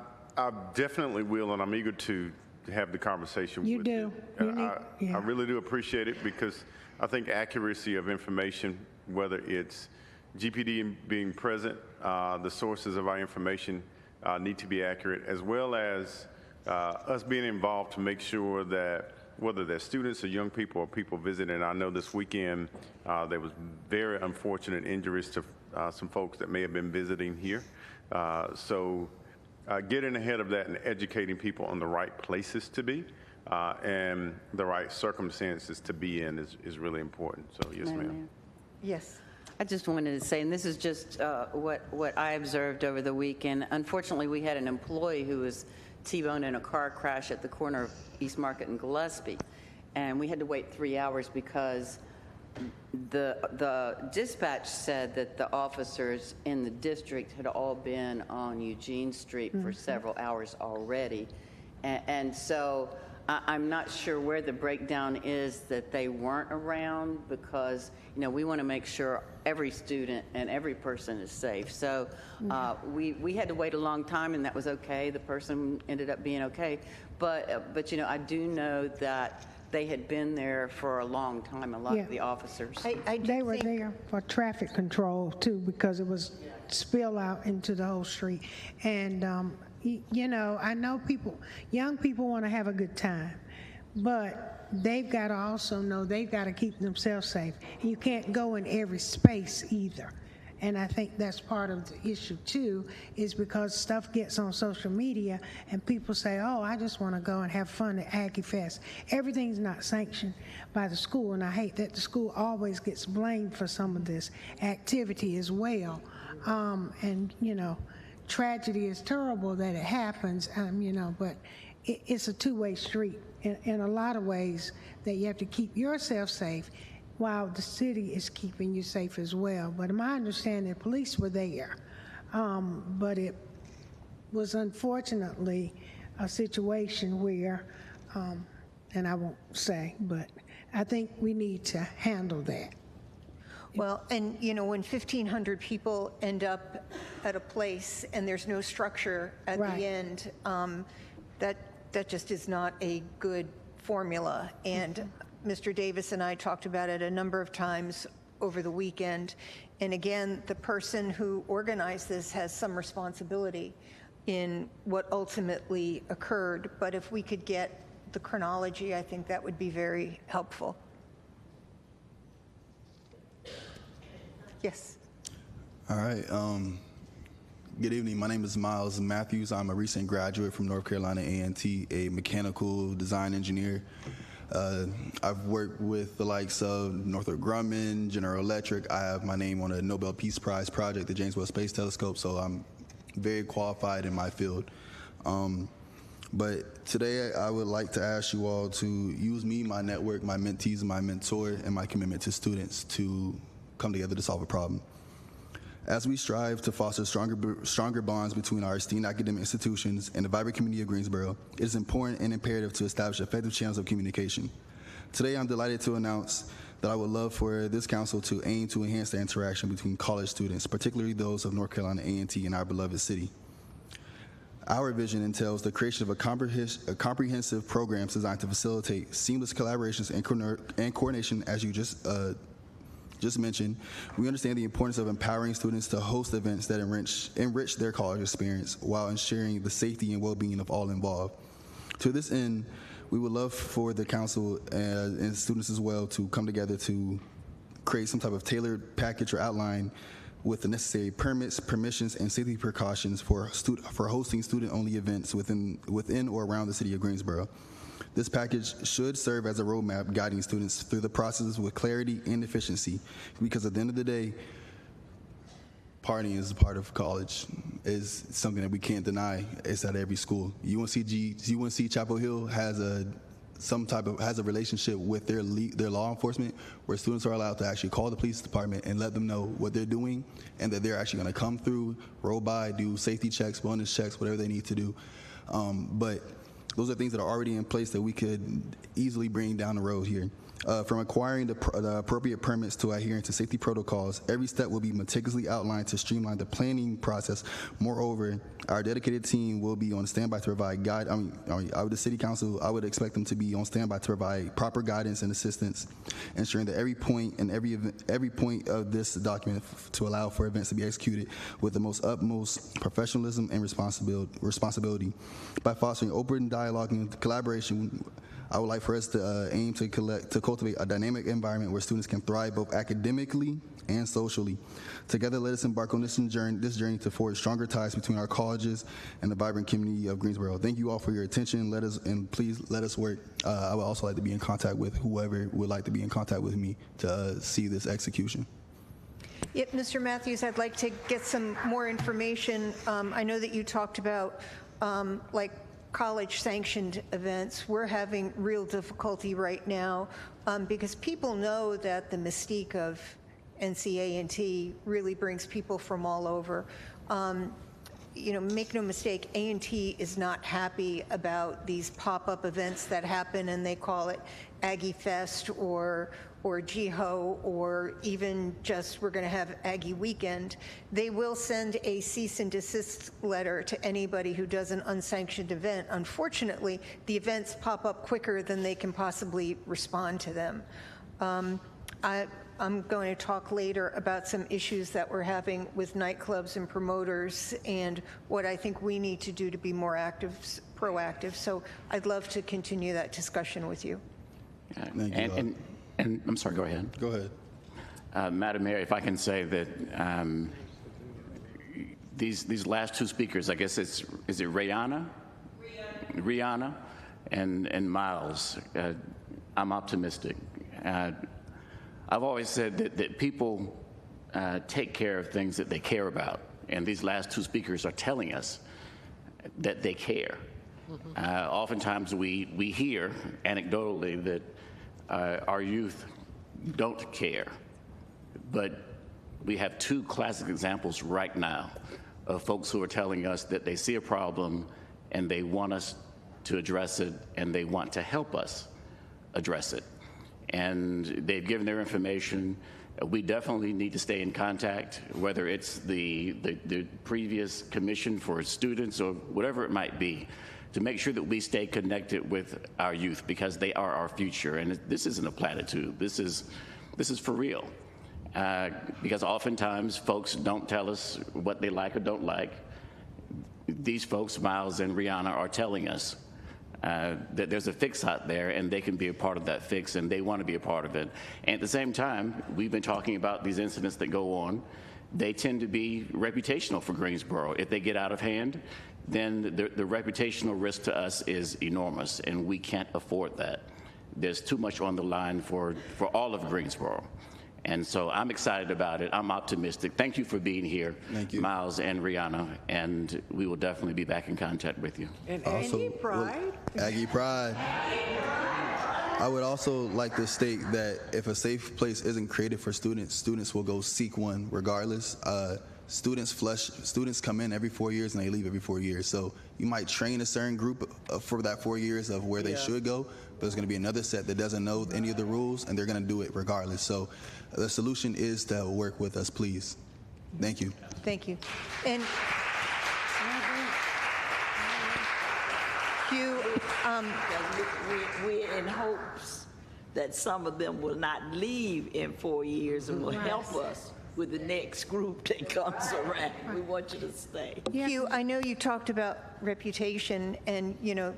definitely will, and I'm eager to have the conversation with you. Do. I really do appreciate it, because I think accuracy of information, whether it's GPD being present, the sources of our information need to be accurate, as well as us being involved to make sure that whether they're students or young people or people visiting. I know this weekend there was very unfortunate injuries to some folks that may have been visiting here. So getting ahead of that and educating people on the right places to be and the right circumstances to be in is really important. So yes, ma'am. Yes. I just wanted to say, and this is just what I observed over the weekend. Unfortunately, we had an employee who was T-boned in a car crash at the corner of East Market and Gillespie, and we had to wait 3 hours because the dispatch said that the officers in the district had all been on Eugene Street for several hours already. And so I'm not sure where the breakdown is that they weren't around, because, you know, we want to make sure every student and every person is safe. So we had to wait a long time, and that was okay. The person ended up being okay. But you know, I do know that they had been there for a long time, a lot of the officers. They were there for traffic control too, because it was spill out into the whole street. And you know, I know young people want to have a good time, but they've got to also know they've got to keep themselves safe. And you can't go in every space either. And I think that's part of the issue too, is because stuff gets on social media and people say, oh, I just want to go and have fun at Aggie Fest. Everything's not sanctioned by the school, and I hate that the school always gets blamed for some of this activity as well. And, you know, tragedy is terrible that it happens, you know, but it's a two-way street in a lot of ways, that you have to keep yourself safe while the city is keeping you safe as well. But my understanding, the police were there, but it was unfortunately a situation where, and I won't say, but I think we need to handle that. Well, and you know, when 1,500 people end up at a place and there's no structure at the end, that just is not a good formula. And Mr. Davis and I talked about it a number of times over the weekend. And again, the person who organized this has some responsibility in what ultimately occurred. But if we could get the chronology, I think that would be very helpful. Yes. All right. Good evening. My name is Miles Matthews. I'm a recent graduate from North Carolina A&T, a mechanical design engineer. I've worked with the likes of Northrop Grumman, General Electric. I have my name on a Nobel Peace Prize project, the James Webb Space Telescope, so I'm very qualified in my field. But today I would like to ask you all to use me, my network, my mentees, my mentor, and my commitment to students to come together to solve a problem. As we strive to foster stronger bonds between our esteemed academic institutions and the vibrant community of Greensboro, it is important and imperative to establish effective channels of communication. Today, I'm delighted to announce that I would love for this council to aim to enhance the interaction between college students, particularly those of North Carolina A&T and our beloved city. Our vision entails the creation of a comprehensive program designed to facilitate seamless collaborations and coordination, as you just mentioned. We understand the importance of empowering students to host events that enrich their college experience while ensuring the safety and well-being of all involved. To this end, we would love for the council and students as well to come together to create some type of tailored package or outline with the necessary permits, permissions, and safety precautions for hosting student-only events within or around the city of Greensboro. This package should serve as a roadmap guiding students through the process with clarity and efficiency, because at the end of the day, partying is a part of college. Is something that we can't deny. It's at every school. UNC Chapel Hill has a relationship with their law enforcement, where students are allowed to actually call the police department and let them know what they're doing, and that they're actually going to come through, roll by, do safety checks, wellness checks, whatever they need to do. But those are things that are already in place that we could easily bring down the road here. From acquiring the appropriate permits to adhering to safety protocols, every step will be meticulously outlined to streamline the planning process. Moreover, our dedicated team will be on standby to provide the city council, I would expect them to be on standby to provide proper guidance and assistance, ensuring that every point of this document to allow for events to be executed with the utmost professionalism and responsibility. By fostering open dialogue and collaboration, I would like for us to aim to cultivate a dynamic environment where students can thrive both academically and socially. Together, let us embark on this journey to forge stronger ties between our colleges and the vibrant community of Greensboro. Thank you all for your attention. Please let us work. I would also like to be in contact with whoever would like to be in contact with me to see this execution. Yep, Mr. Matthews, I'd like to get some more information. I know that you talked about like college-sanctioned events. We're having real difficulty right now because people know that the mystique of NCA&T really brings people from all over. You know, make no mistake, A&T is not happy about these pop-up events that happen, and they call it Aggie Fest or GHO, or even just we're going to have Aggie Weekend. They will send a cease and desist letter to anybody who does an unsanctioned event. Unfortunately, the events pop up quicker than they can possibly respond to them. I'm going to talk later about some issues that we're having with nightclubs and promoters and what I think we need to do to be more proactive. So I'd love to continue that discussion with you. Thank you. And I'm sorry, go ahead. Go ahead. Madam Mayor, if I can say that these last two speakers, I guess is it Rihanna? Rihanna and Miles. I'm optimistic. I've always said that people take care of things that they care about, and these last two speakers are telling us that they care. Oftentimes we hear anecdotally that our youth don't care, but we have two classic examples right now of folks who are telling us that they see a problem and they want us to address it and they want to help us address it. And they've given their information. We definitely need to stay in contact, whether it's the previous commission for students or whatever it might be, to make sure that we stay connected with our youth, because they are our future. And this isn't a platitude. This is for real. Because oftentimes folks don't tell us what they like or don't like. These folks, Miles and Rihanna, are telling us that there's a fix out there and they can be a part of that fix and they want to be a part of it. And at the same time, we've been talking about these incidents that go on. They tend to be reputational for Greensboro. If they get out of hand, then the reputational risk to us is enormous, and we can't afford that. There's too much on the line for all of Greensboro. And so I'm excited about it. I'm optimistic. Thank you for being here, Miles and Rihanna, and we will definitely be back in contact with you. And Also, Aggie Pride. Aggie Pride. I would also like to state that if a safe place isn't created for students, students will go seek one regardless. Students come in every 4 years and they leave every 4 years. So you might train a certain group for that 4 years of where they should go, but there's going to be another set that doesn't know any of the rules, and they're going to do it regardless. So the solution is to work with us, please. Thank you. Thank you. And Hugh, we're in hopes that some of them will not leave in 4 years and will help us with the next group that comes around. We want you to stay. Hugh, I know you talked about reputation, and you know,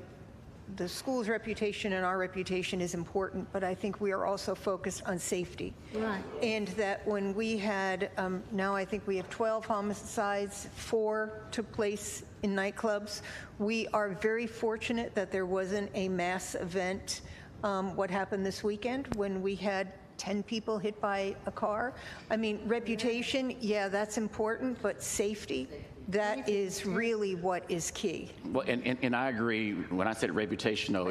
the school's reputation and our reputation is important, but I think we are also focused on safety. Right. And that when we had, now I think we have 12 homicides, 4 took place in nightclubs. We are very fortunate that there wasn't a mass event, what happened this weekend when we had 10 people hit by a car. I mean, reputation, yeah, that's important, but safety, that is really what is key. Well, and I agree. When I said reputational,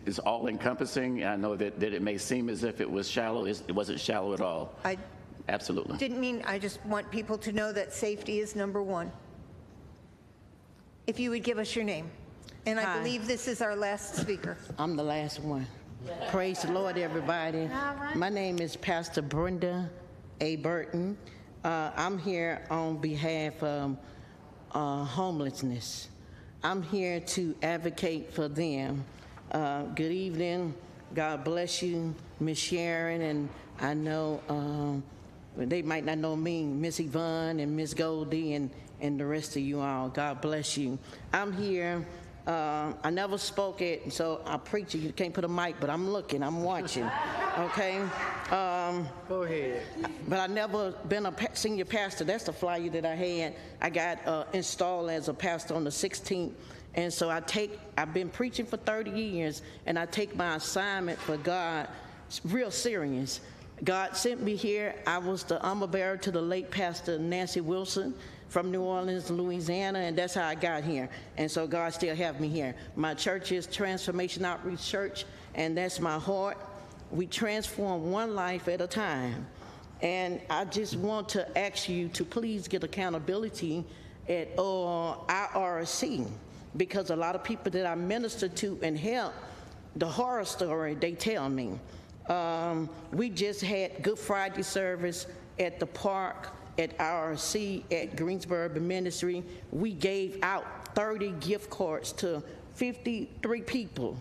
it's all encompassing. I know that it may seem as if it was shallow. It wasn't shallow at all. Absolutely. Didn't mean, I just want people to know that safety is number one. If you would give us your name. And I believe this is our last speaker. I'm the last one. Praise the Lord, everybody. My name is Pastor Brenda A. Burton. I'm here on behalf of homelessness. I'm here to advocate for them. Good evening. God bless you, Miss Sharon, and I know they might not know me, Miss Yvonne and Miss Goldie and the rest of you all. God bless you. I'm here. I never spoke it, so I preach it. You can't put a mic, but I'm looking, I'm watching, okay? Go ahead. But I never been a senior pastor. That's the flyer that I had. I got installed as a pastor on the 16th, and so I've been preaching for 30 years, and I take my assignment for God real serious. God sent me here. I was the armor bearer to the late Pastor Nancy Wilson from New Orleans, Louisiana, and that's how I got here. And so God still have me here. My church is Transformation Outreach Church, and that's my heart. We transform one life at a time. And I just want to ask you to please get accountability at IRC, because a lot of people that I minister to and help, the horror story they tell me. We just had Good Friday service at the park at IRC at Greensboro Urban Ministry. We gave out 30 gift cards to 53 people.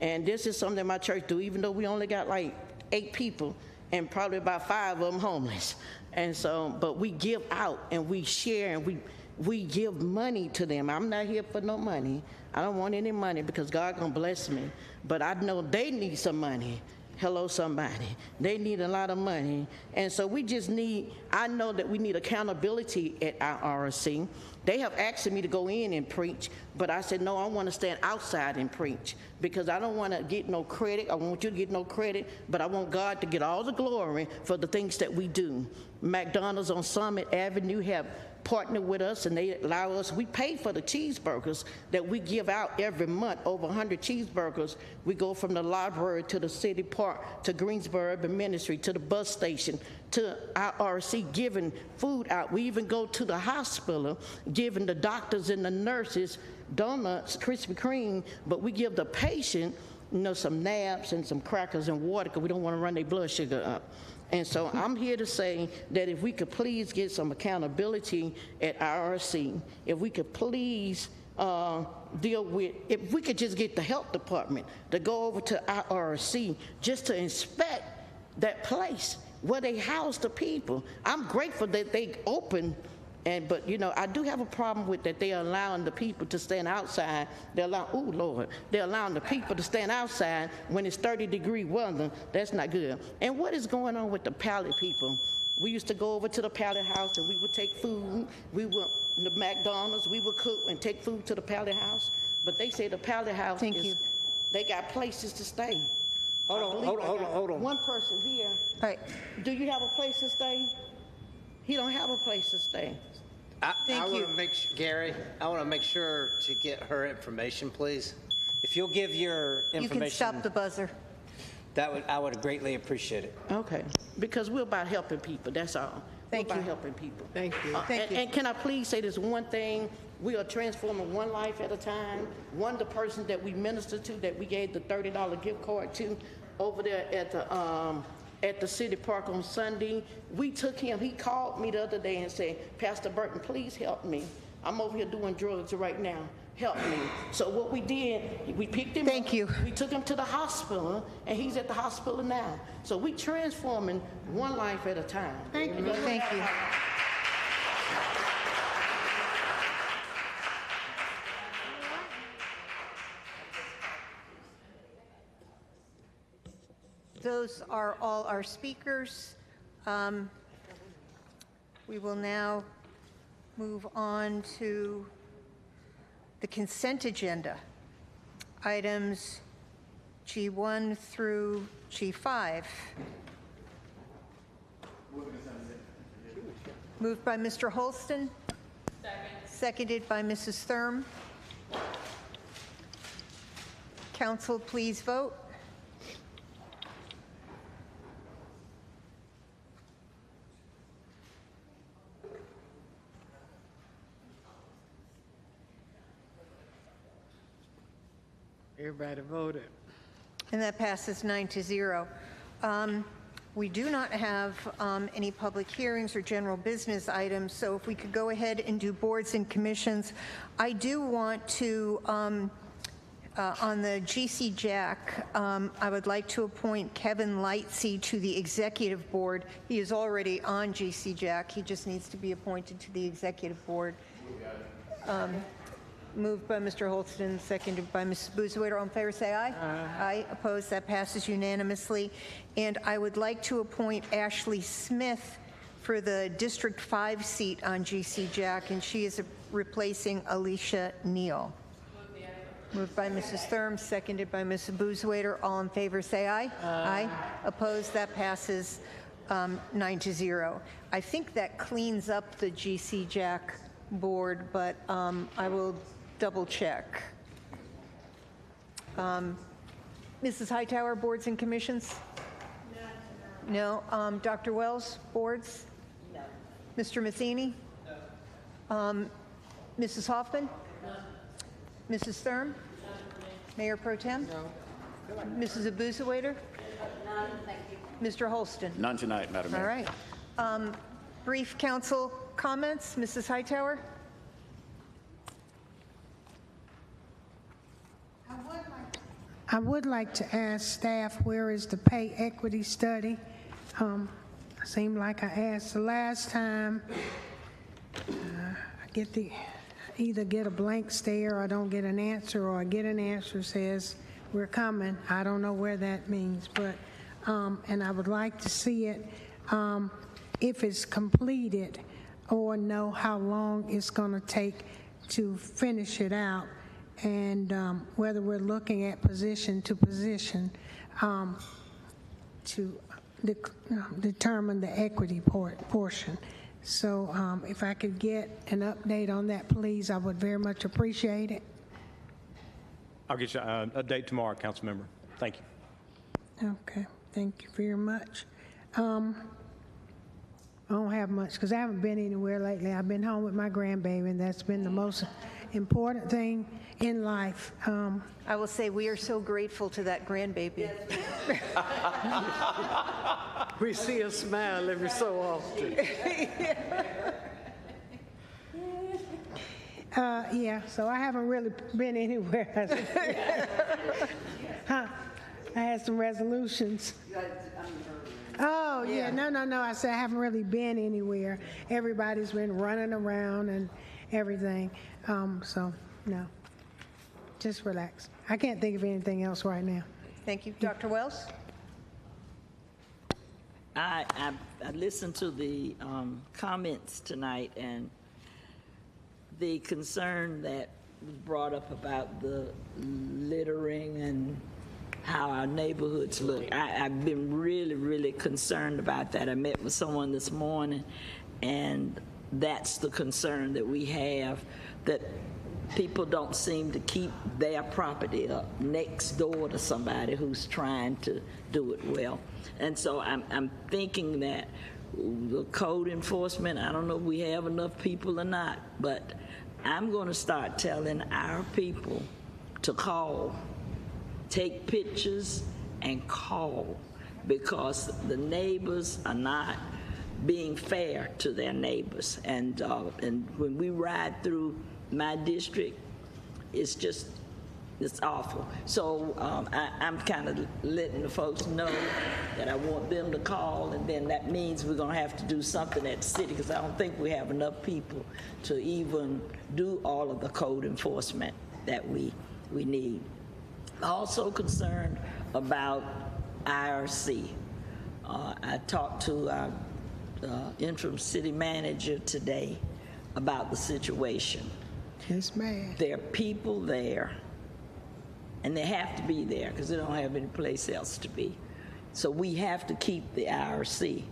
And this is something that my church do, even though we only got like 8 people and probably about 5 of them homeless. And so, but we give out and we share and we give money to them. I'm not here for no money. I don't want any money because God gonna bless me. But I know they need some money. Hello, somebody. They need a lot of money. And so we just need, I know that we need accountability at our RC. They have asked me to go in and preach, but I said, no, I want to stand outside and preach because I don't want to get no credit. I want you to get no credit, but I want God to get all the glory for the things that we do. McDonald's on Summit Avenue have partnered with us, and they allow us, we pay for the cheeseburgers that we give out every month, over 100 cheeseburgers. We go from the library to the city park, to Greensboro Urban Ministry, to the bus station, to IRC, giving food out. We even go to the hospital, giving the doctors and the nurses donuts, Krispy Kreme, but we give the patient, you know, some naps and some crackers and water because we don't want to run their blood sugar up. And so I'm here to say that if we could please get some accountability at IRC, if we could please deal with, if we could just get the health department to go over to IRC just to inspect that place where they house the people. I'm grateful that they open, but you know, I do have a problem with that they're allowing the people to stand outside. They're allowing the people to stand outside when it's 30-degree weather. That's not good. And what is going on with the pallet people? We used to go over to the pallet house and we would take food. We would, the McDonald's, we would cook and take food to the pallet house. But they say the pallet house they got places to stay. Hold on. One person here. All right. Do you have a place to stay? He don't have a place to stay. I want to make sure, Gary, I want to make sure to get her information, please. If you'll give your information. You can stop the buzzer. I would greatly appreciate it. Okay, because we're about helping people, that's all. Thank we're you. about helping people. Thank you. Thank you. And can I please say this one thing? We are transforming one life at a time. The person that we minister to, that we gave the $30 gift card to over there at the city park on Sunday, we took him, he called me the other day and said, Pastor Burton, please help me. I'm over here doing drugs right now. Help me. So what we did, we picked him up. We took him to the hospital, and he's at the hospital now. So we transforming one life at a time. Thank you. Thank you. Those are all our speakers. We will now move on to the consent agenda. Items G1 through G5. Moved by Mr. Holston. Seconded by Mrs. Thurm. Council, please vote. Everybody voted. And that passes 9-0. We do not have any public hearings or general business items, so if we could go ahead and do boards and commissions. I do want to, on the GC Jack, I would like to appoint Kevin Lightsey to the executive board. He is already on GC Jack. He just needs to be appointed to the executive board. Moved by Mr. Holston, seconded by Mrs. Boozawaiter. All in favor, say aye. Aye. Opposed? That passes unanimously. And I would like to appoint Ashley Smith for the District 5 seat on GC Jack, and she is replacing Alicia Neal. Moved by Mrs. Thurm, seconded by Mrs. Boozwaiter. All in favor, say aye. Aye. Opposed? That passes 9-0. I think that cleans up the GC Jack board, but I will double check. Mrs. Hightower, boards and commissions? No. Dr. Wells, boards? No. Mr. Matheny? No. Mrs. Hoffman? No. Mrs. Thurm? Mayor Pro Tem? No. Mrs. Abuzawaiter? None, thank you. Mr. Holston? None tonight, Madam Mayor. All right. Brief council comments. Mrs. Hightower? I would like to ask staff, where is the pay equity study? Seemed like I asked the last time. I either get a blank stare, or I don't get an answer, or I get an answer says we're coming. I don't know where that means, but and I would like to see it if it's completed, or know how long it's going to take to finish it out, and whether we're looking at position to position to determine the equity portion. So if I could get an update on that, please, I would very much appreciate it. I'll get you an update tomorrow, council member. Thank you. Okay, thank you very much. I don't have much because I haven't been anywhere lately. I've been home with my grandbaby, and that's been the most important thing in life. I will say we are so grateful to that grandbaby. We see a smile every so often. Yeah, so I haven't really been anywhere. I had some resolutions. Oh, yeah, no. I said I haven't really been anywhere. Everybody's been running around and everything. So, no, just relax. I can't think of anything else right now. Thank you. Dr. Wells? I listened to the comments tonight, and the concern that was brought up about the littering and how our neighborhoods look. I've been really, really concerned about that. I met with someone this morning, and that's the concern that we have, that people don't seem to keep their property up next door to somebody who's trying to do it well. And so I'm thinking that the code enforcement, I don't know if we have enough people or not, but I'm going to start telling our people to call, take pictures and call, because the neighbors are not being fair to their neighbors. And when we ride through my district, it's awful. So I'm kind of letting the folks know that I want them to call, and then that means we're going to have to do something at the city, because I don't think we have enough people to even do all of the code enforcement that we need. Also concerned about IRC. I talked to our interim city manager today about the situation. Yes, ma'am. There are people there, and they have to be there because they don't have any place else to be. So we have to keep the IRC,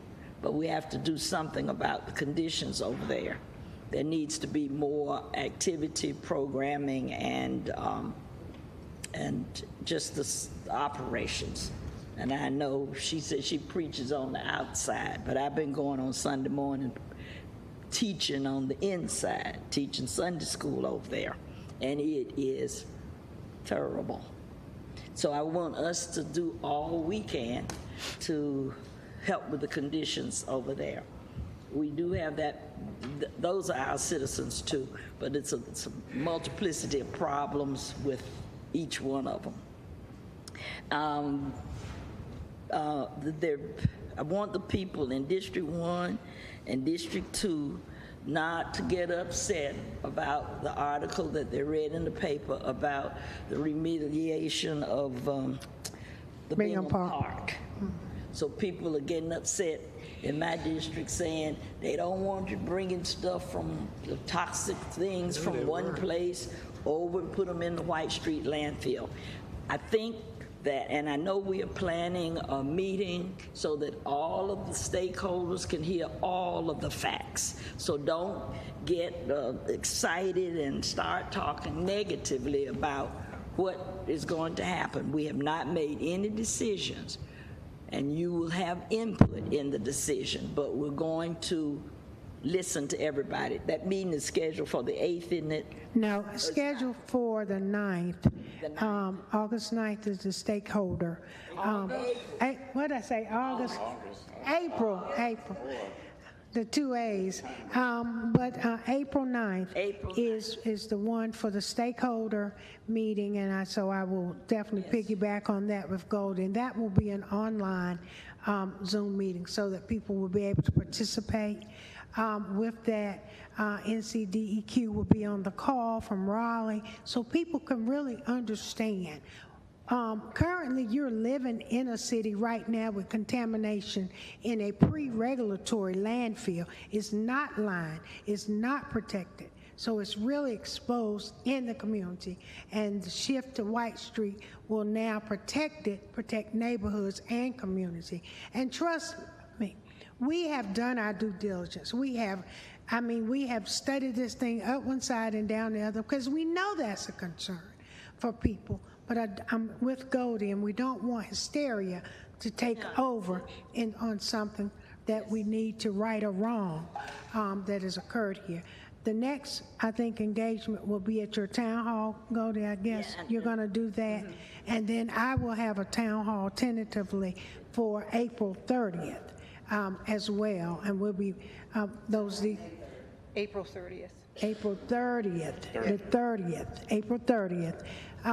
but we have to do something about the conditions over there. There needs to be more activity, programming, and just the operations. And I know she said she preaches on the outside, but I've been going on Sunday morning teaching on the inside, teaching Sunday school over there, and it is terrible. So I want us to do all we can to help with the conditions over there. We do have that, those are our citizens too, but it's a multiplicity of problems with each one of them. I want the people in District 1 and District 2 not to get upset about the article that they read in the paper about the remediation of the Bingham Park. So people are getting upset in my district saying they don't want you bringing stuff from the toxic things from one place over and put them in the White Street landfill. I think that, and I know we are planning a meeting so that all of the stakeholders can hear all of the facts. So don't get excited and start talking negatively about what is going to happen. We have not made any decisions, and you will have input in the decision, but we're going to listen to everybody. That meeting is scheduled for the 8th, isn't it? No, scheduled for the 9th. August 9th is the stakeholder. What did I say? August? April. The 2 A's. But April 9th is the one for the stakeholder meeting, and so I will definitely piggyback on that with Goldie. And that will be an online Zoom meeting so that people will be able to participate. With that, NCDEQ will be on the call from Raleigh so people can really understand. Currently, you're living in a city right now with contamination in a pre-regulatory landfill. It's not lined, it's not protected. So it's really exposed in the community. And the shift to White Street will now protect neighborhoods and community. And trust me, we have done our due diligence. We have studied this thing up one side and down the other because we know that's a concern for people. But I'm with Goldie, and we don't want hysteria to take over on something that we need to right a wrong that has occurred here. The next, I think, engagement will be at your town hall, Goldie, I guess. You're going to do that. And then I will have a town hall tentatively for April 30th as well. And we'll be, April 30th. April 30th, the 30th, April 30th. The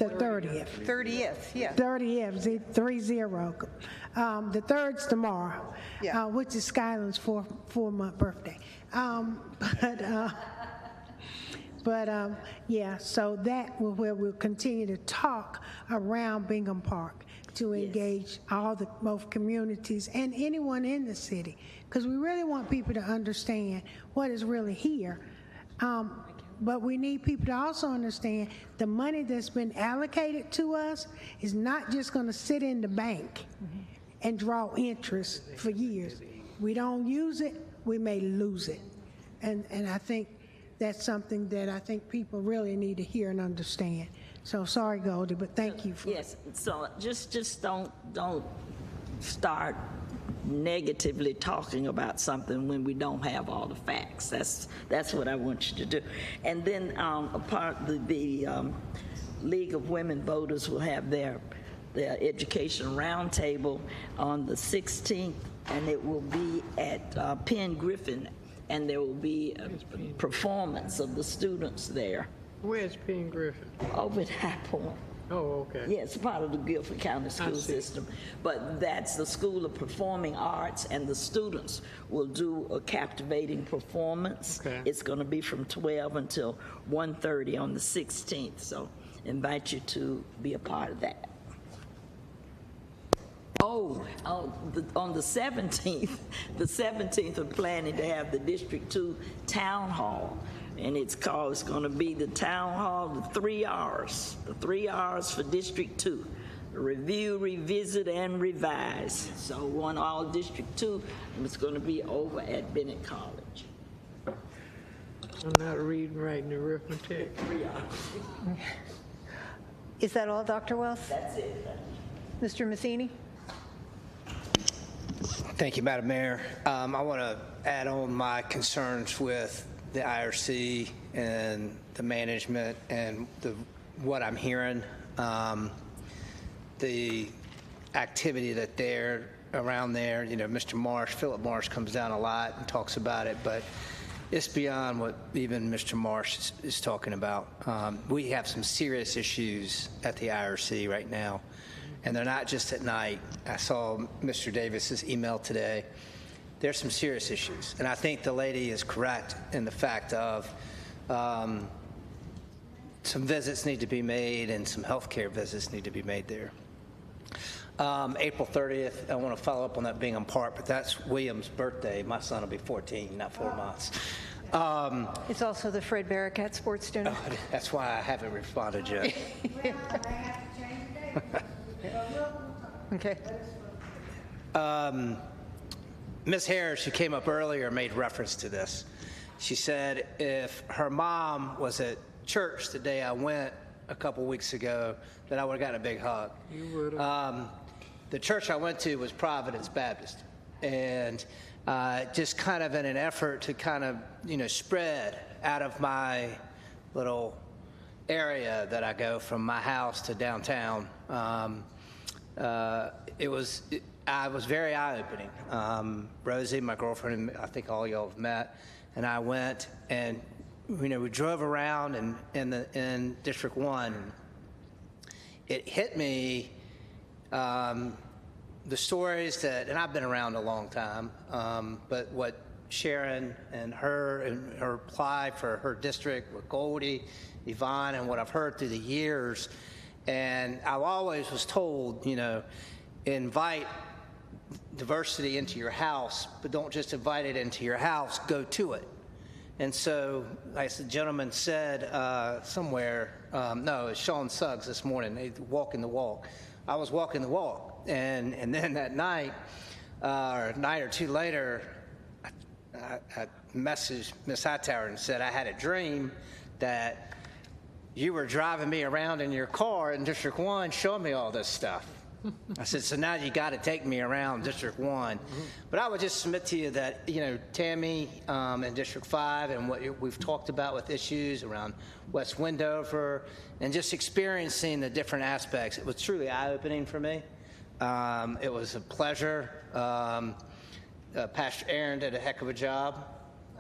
30th. 30th, yeah. 30th, 30. The 3rd's tomorrow, which is Skyland's four-month birthday. So that will where we'll continue to talk around Bingham Park to engage both communities and anyone in the city, because we really want people to understand what is really here. But we need people to also understand the money that's been allocated to us is not just going to sit in the bank and draw interest for years. We don't use it, we may lose it. And I think that's something that I think people really need to hear and understand. So sorry, Goldie, but thank you for Yes, so just don't start negatively talking about something when we don't have all the facts. That's what I want you to do. And then the League of Women Voters will have their education roundtable on the 16th, and it will be at Penn Griffin, and there will be a performance of the students there. Where's Penn Griffin? Over at High Point. Oh, okay. Yeah, it's part of the Guilford County school system. But that's the School of Performing Arts, and the students will do a captivating performance. Okay. It's going to be from 12 until 1:30 on the 16th. So invite you to be a part of that. On the 17th, we're planning to have the District 2 Town Hall. And it's going to be the Town Hall, the 3 R's. The 3 R's for District 2. Review, revisit, and revise. So one all District 2, and it's going to be over at Bennett College. I'm not reading, writing, arithmetic. 3 R's. Is that all, Dr. Wells? That's it. Mr. Matheny? Thank you, Madam Mayor. I want to add on my concerns with the IRC and the management and what I'm hearing. The activity that they're around there, Mr. Marsh, Philip Marsh comes down a lot and talks about it, but it's beyond what even Mr. Marsh is talking about. We have some serious issues at the IRC right now, and they're not just at night. I saw Mr. Davis's email today. There's some serious issues, and I think the lady is correct in the fact of some visits need to be made and some healthcare visits need to be made there. April 30th. I want to follow up on that Bingham Park, but that's William's birthday. My son will be 14, not 4 months. It's also the Fred Barricat Sports Dinner. That's why I haven't responded yet. Okay. Ms. Harris, who came up earlier, made reference to this. She said if her mom was at church the day I went a couple weeks ago, that I would have gotten a big hug. You would have. The church I went to was Providence Baptist, and just kind of in an effort to kind of, spread out of my little area that I go from my house to downtown, I was very eye-opening. Rosie, my girlfriend, I think all y'all have met, and I went and, we drove around in District 1. It hit me, the stories that, and I've been around a long time, but what Sharon and her apply for her district with Goldie, Yvonne, and what I've heard through the years. And I always was told, invite diversity into your house, but don't just invite it into your house, go to it. And so, as the gentleman said somewhere, no, it's Sean Suggs this morning, walking the walk. I was walking the walk. And then that night, or a night or two later, I messaged Ms. Hightower and said I had a dream that you were driving me around in your car in District 1 showing me all this stuff. I said, so now you got to take me around District 1. But I would just submit to you that, Tammy in District 5 and what we've talked about with issues around West Wendover and just experiencing the different aspects, it was truly eye-opening for me. It was a pleasure. Pastor Aaron did a heck of a job.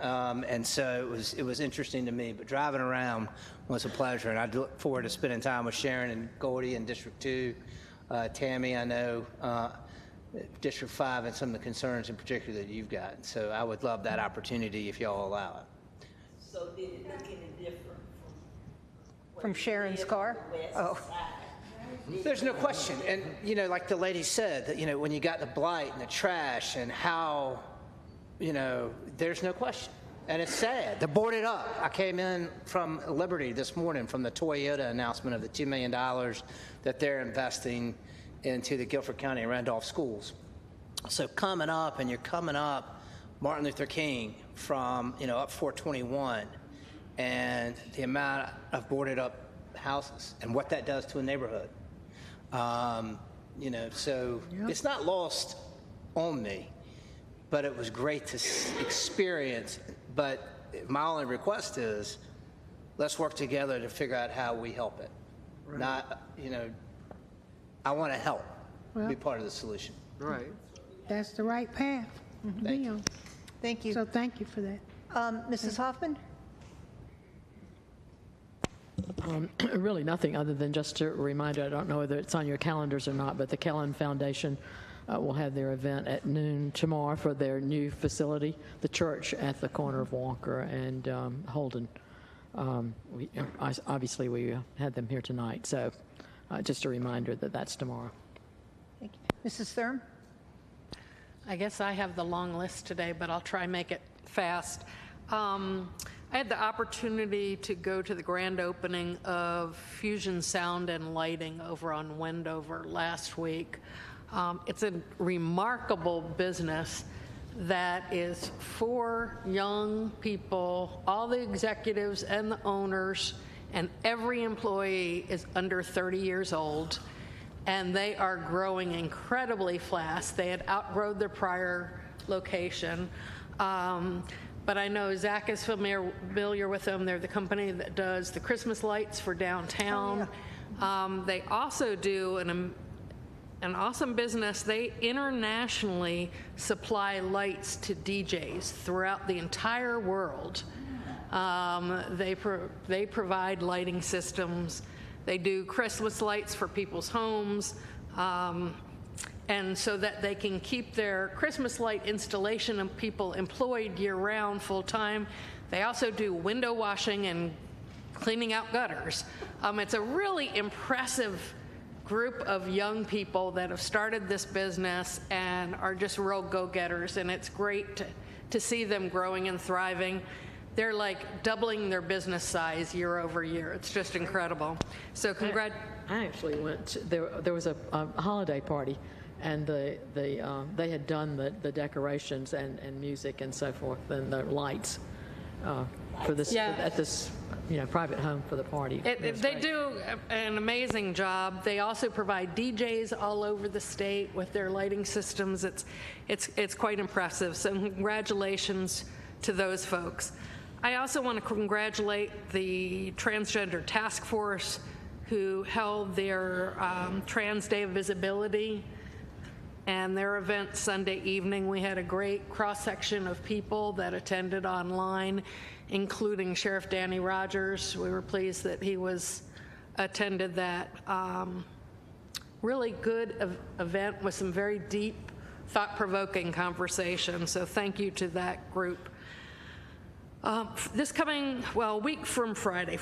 And so it was interesting to me, but driving around was a pleasure. And I look forward to spending time with Sharon and Goldie in District 2. Tammy, I know District 5 and some of the concerns in particular that you've got. So I would love that opportunity if y'all allow it. So did it look any different from Sharon's car? Oh. There's no question. And, like the lady said, that, when you got the blight and the trash and how, there's no question. And it's sad. They're boarded up. I came in from Liberty this morning from the Toyota announcement of the $2 million that they're investing into the Guilford County and Randolph schools. So coming up, and you're coming up Martin Luther King from, up 421, and the amount of boarded up houses and what that does to a neighborhood. So it's not lost on me, but it was great to experience. But my only request is, let's work together to figure out how we help it. Right. Not, I want to help, be part of the solution. Right. That's the right path. Thank you. Thank you. So thank you for that. Mrs. Hoffman? Really nothing other than just a reminder. I don't know whether it's on your calendars or not, but the Kellen Foundation will have their event at noon tomorrow for their new facility, the church at the corner of Walker and Holden. Obviously, we had them here tonight, so just a reminder that that's tomorrow. Thank you. Mrs. Thurm? I guess I have the long list today, but I'll try and make it fast. I had the opportunity to go to the grand opening of Fusion Sound and Lighting over on Wendover last week. It's a remarkable business that is for young people, all the executives and the owners, and every employee is under 30 years old, and they are growing incredibly fast. They had outgrown their prior location. But I know Zach is familiar with them. They're the company that does the Christmas lights for downtown. Oh, yeah. They also do an awesome business. They internationally supply lights to DJs throughout the entire world. They provide lighting systems. They do Christmas lights for people's homes. And so that they can keep their Christmas light installation and people employed year-round, full-time. They also do window washing and cleaning out gutters. It's a really impressive group of young people that have started this business and are just real go-getters, and it's great to see them growing and thriving. They're like doubling their business size year over year. It's just incredible. So I actually went to, there was a holiday party, and they had done the decorations and music and so forth, and the lights for this at this private home for the party. They do an amazing job. They also provide DJs all over the state with their lighting systems. It's quite impressive. So congratulations to those folks. I also want to congratulate the Transgender Task Force, who held their Trans Day of Visibility and their event Sunday evening. We had a great cross-section of people that attended online, including Sheriff Danny Rogers. We were pleased that he attended that really good event with some very deep, thought-provoking conversation. So thank you to that group. This coming, week from Friday,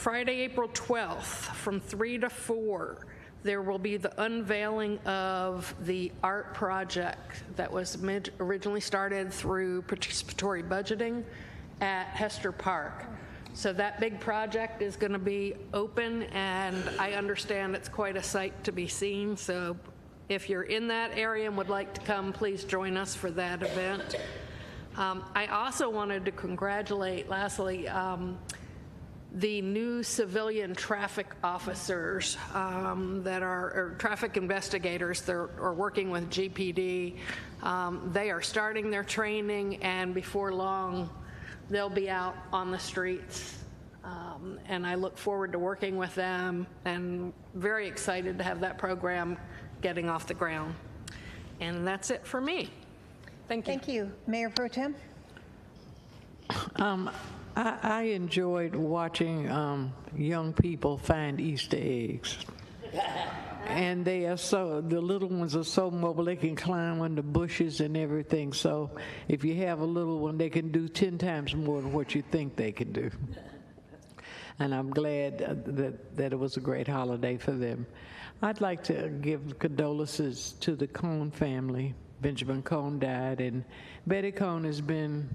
April 12th, from 3 to 4, there will be the unveiling of the art project that was originally started through participatory budgeting at Hester Park. So that big project is going to be open, and I understand it's quite a sight to be seen. So if you're in that area and would like to come, please join us for that event. I also wanted to congratulate, lastly, the new civilian traffic officers that are traffic investigators that are working with GPD. They are starting their training, and before long, they'll be out on the streets. And I look forward to working with them, and very excited to have that program getting off the ground. And that's it for me. Thank you. Thank you. Mayor Pro Tem? I enjoyed watching young people find Easter eggs. And they are the little ones are so mobile, they can climb on the bushes and everything. So if you have a little one, they can do 10 times more than what you think they can do. And I'm glad that it was a great holiday for them. I'd like to give condolences to the Cone family. Benjamin Cone died, and Betty Cone has been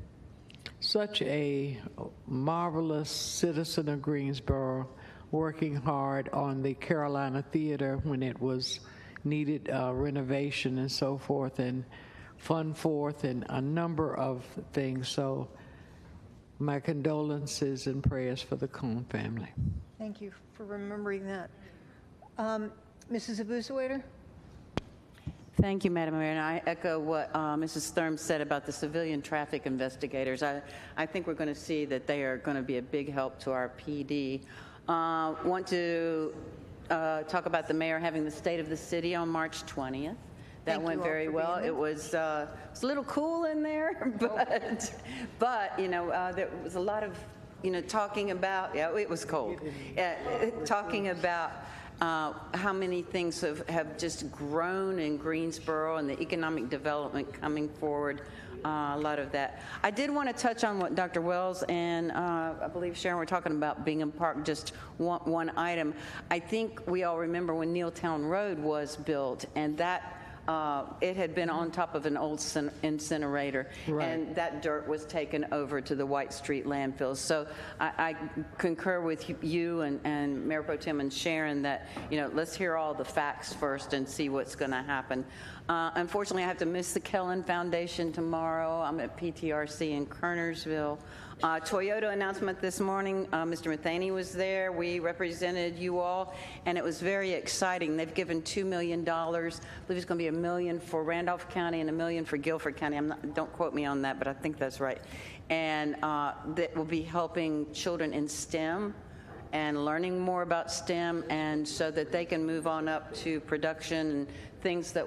such a marvelous citizen of Greensboro, working hard on the Carolina Theater when it was needed renovation and so forth, and Fun Forth, and a number of things. So my condolences and prayers for the Cone family. Thank you for remembering that. Mrs. Abusawader? Thank you, Madam Mayor, and I echo what Mrs. Thurm said about the civilian traffic investigators. I think we're going to see that they are going to be a big help to our PD. Want to talk about the mayor having the State of the City on March 20th. That went very well. It was a little cool in there, but there was a lot of talking about. Yeah, it was cold. Talking about. How many things have just grown in Greensboro and the economic development coming forward, a lot of that. I did want to touch on what Dr. Wells and I believe Sharon were talking about Bingham Park, just one item. I think we all remember when Nealtown Road was built, and that it had been on top of an old incinerator, right, and that dirt was taken over to the White Street landfill. So I concur with you and Mayor Pro Tem and Sharon that, let's hear all the facts first and see what's going to happen. Unfortunately, I have to miss the Kellen Foundation tomorrow. I'm at PTRC in Kernersville. Toyota announcement this morning, Mr. Matheny was there. We represented you all, and it was very exciting. They've given $2 million. I believe it's going to be $1 million for Randolph County and $1 million for Guilford County. Don't quote me on that, but I think that's right. And that will be helping children in STEM and learning more about STEM, and so that they can move on up to production and things that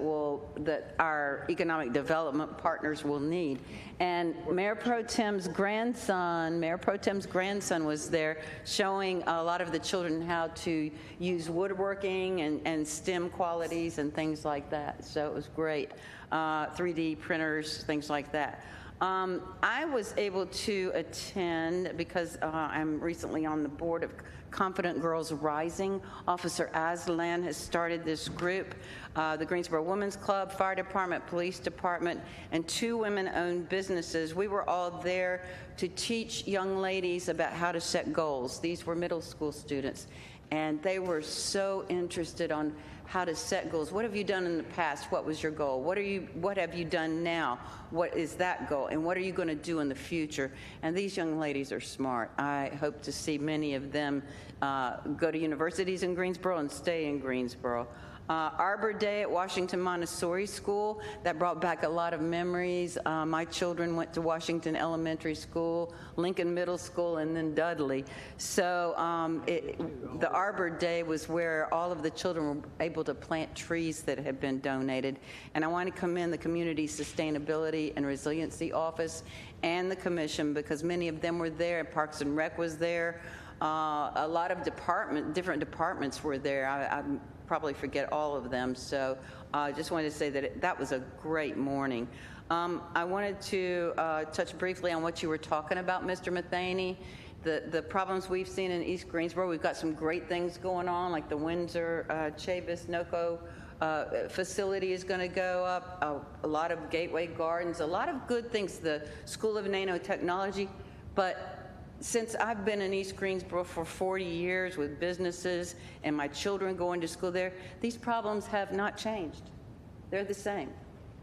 our economic development partners will need. And Mayor Pro Tem's grandson was there showing a lot of the children how to use woodworking and STEM qualities and things like that. So it was great. 3D printers, things like that. I was able to attend because I'm recently on the board of Confident Girls Rising. Officer Aslan has started this group. The Greensboro Women's Club, Fire Department, Police Department, and 2 women-owned businesses. We were all there to teach young ladies about how to set goals. These were middle school students, and they were so interested on how to set goals. What have you done in the past? What was your goal? What have you done now? What is that goal? And what are you going to do in the future? And these young ladies are smart. I hope to see many of them go to universities in Greensboro and stay in Greensboro. Arbor Day at Washington Montessori School, that brought back a lot of memories. My children went to Washington Elementary School, Lincoln Middle School, and then Dudley. So the Arbor Day was where all of the children were able to plant trees that had been donated. And I want to commend the Community Sustainability and Resiliency Office and the Commission, because many of them were there. Parks and Rec was there. A lot of different departments were there. I probably forget all of them, so I just wanted to say that that was a great morning. I wanted to touch briefly on what you were talking about, Mr. Matheny. The problems we've seen in East Greensboro, we've got some great things going on, like the Windsor Chavis NOCO facility is going to go up, a lot of Gateway Gardens, a lot of good things, the School of Nanotechnology, but since I've been in East Greensboro for 40 years with businesses and my children going to school there, these problems have not changed. They're the same.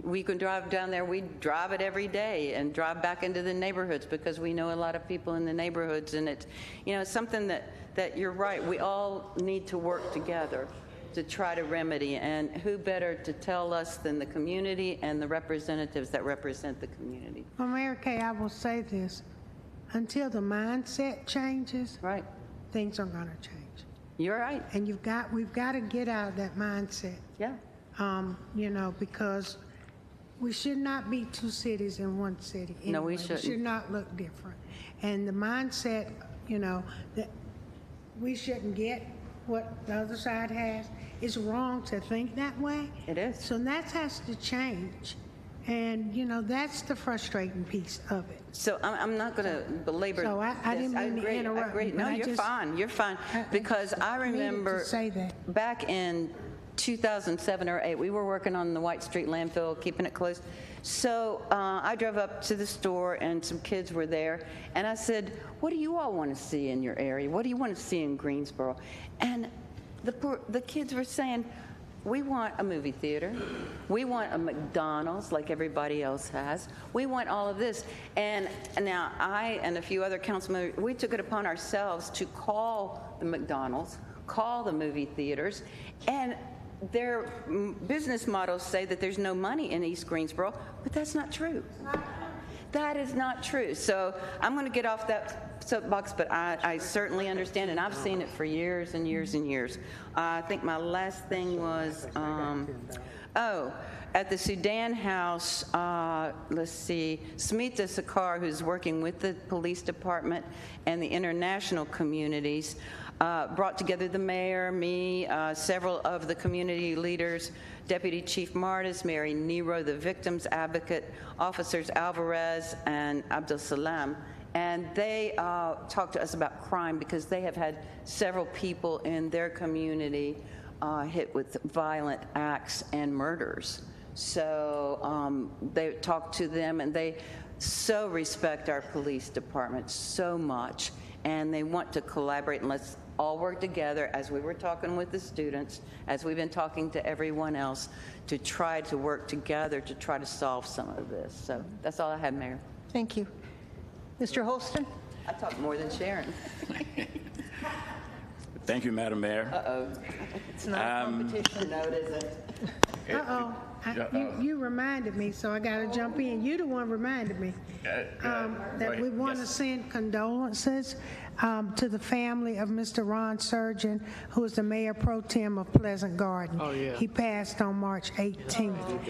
We can drive down there, we drive it every day and drive back into the neighborhoods because we know a lot of people in the neighborhoods, and it's, it's something that you're right, we all need to work together to try to remedy, and who better to tell us than the community and the representatives that represent the community. Well, Mary Kay, I will say this. Until the mindset changes, right, things are going to change. You're right. And we've got to get out of that mindset. Yeah. Because we should not be 2 cities in 1 city. Anyway. No, we shouldn't. We should not look different. And the mindset, that we shouldn't get what the other side has, it's wrong to think that way. It is. So that has to change. And, that's the frustrating piece of it. So I'm not going to belabor So I didn't mean to interrupt. I agree. you, No, but you're fine. You're fine. Because I remember to say that. back in 2007 or 8, we were working on the White Street landfill, keeping it closed. So I drove up to the store, and some kids were there. And I said, what do you all want to see in your area? What do you want to see in Greensboro? And the kids were saying, we want a movie theater. We want a McDonald's like everybody else has. We want all of this. And now I and a few other council members, we took it upon ourselves to call the McDonald's, call the movie theaters, and their business models say that there's no money in East Greensboro, but that's not true. That is not true. So I'm going to get off that soapbox, but I certainly understand, and I've seen it for years and years and years. I think my last thing was, at the Sudan House, let's see, Smita Sakar, who's working with the police department and the international communities, brought together the mayor, me, several of the community leaders, Deputy Chief Martis, Mary Nero, the victims advocate, officers Alvarez and Abdul Salam. And they talked to us about crime because they have had several people in their community hit with violent acts and murders. So they talked to them, and they so respect our police department so much, and they want to collaborate, and let's all work together, as we were talking with the students, as we've been talking to everyone else, to try to work together to try to solve some of this. So that's all I had, Mayor. Thank you. Mr. Holston? I talk more than Sharon. Thank you, Madam Mayor. Uh-oh. It's not a competition note, is it? Uh-oh. You reminded me, so I got to jump in. You the one reminded me that we want to send condolences to the family of Mr. Ron Surgeon, who is the mayor pro tem of Pleasant Garden. Oh, yeah. He passed on March 18th.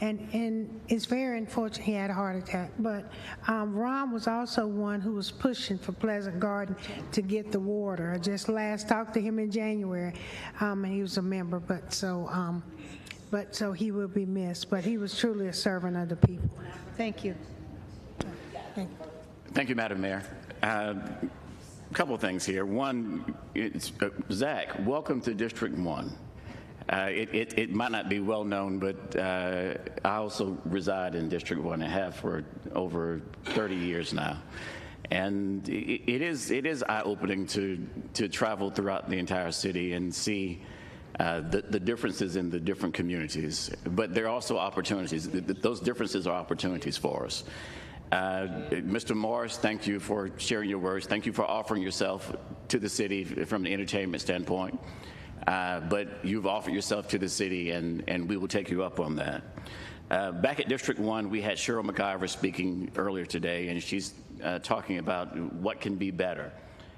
And it's very unfortunate he had a heart attack. But Ron was also one who was pushing for Pleasant Garden to get the water. I just last talked to him in January, and he was a member. But so but so he will be missed. But he was truly a servant of the people. Thank you. Thank you. Thank you, Madam Mayor. A couple of things here. One, Zach, welcome to District 1. It might not be well known, but I also reside in District 1 and have for over 30 years now. And it is eye-opening to travel throughout the entire city and see the differences in the different communities. But there are also opportunities. Those differences are opportunities for us. Mr. Morris, thank you for sharing your words. Thank you for offering yourself to the city from the entertainment standpoint. But you've offered yourself to the city, and we will take you up on that. Back at District 1, we had Cheryl McIver speaking earlier today, and she's talking about what can be better.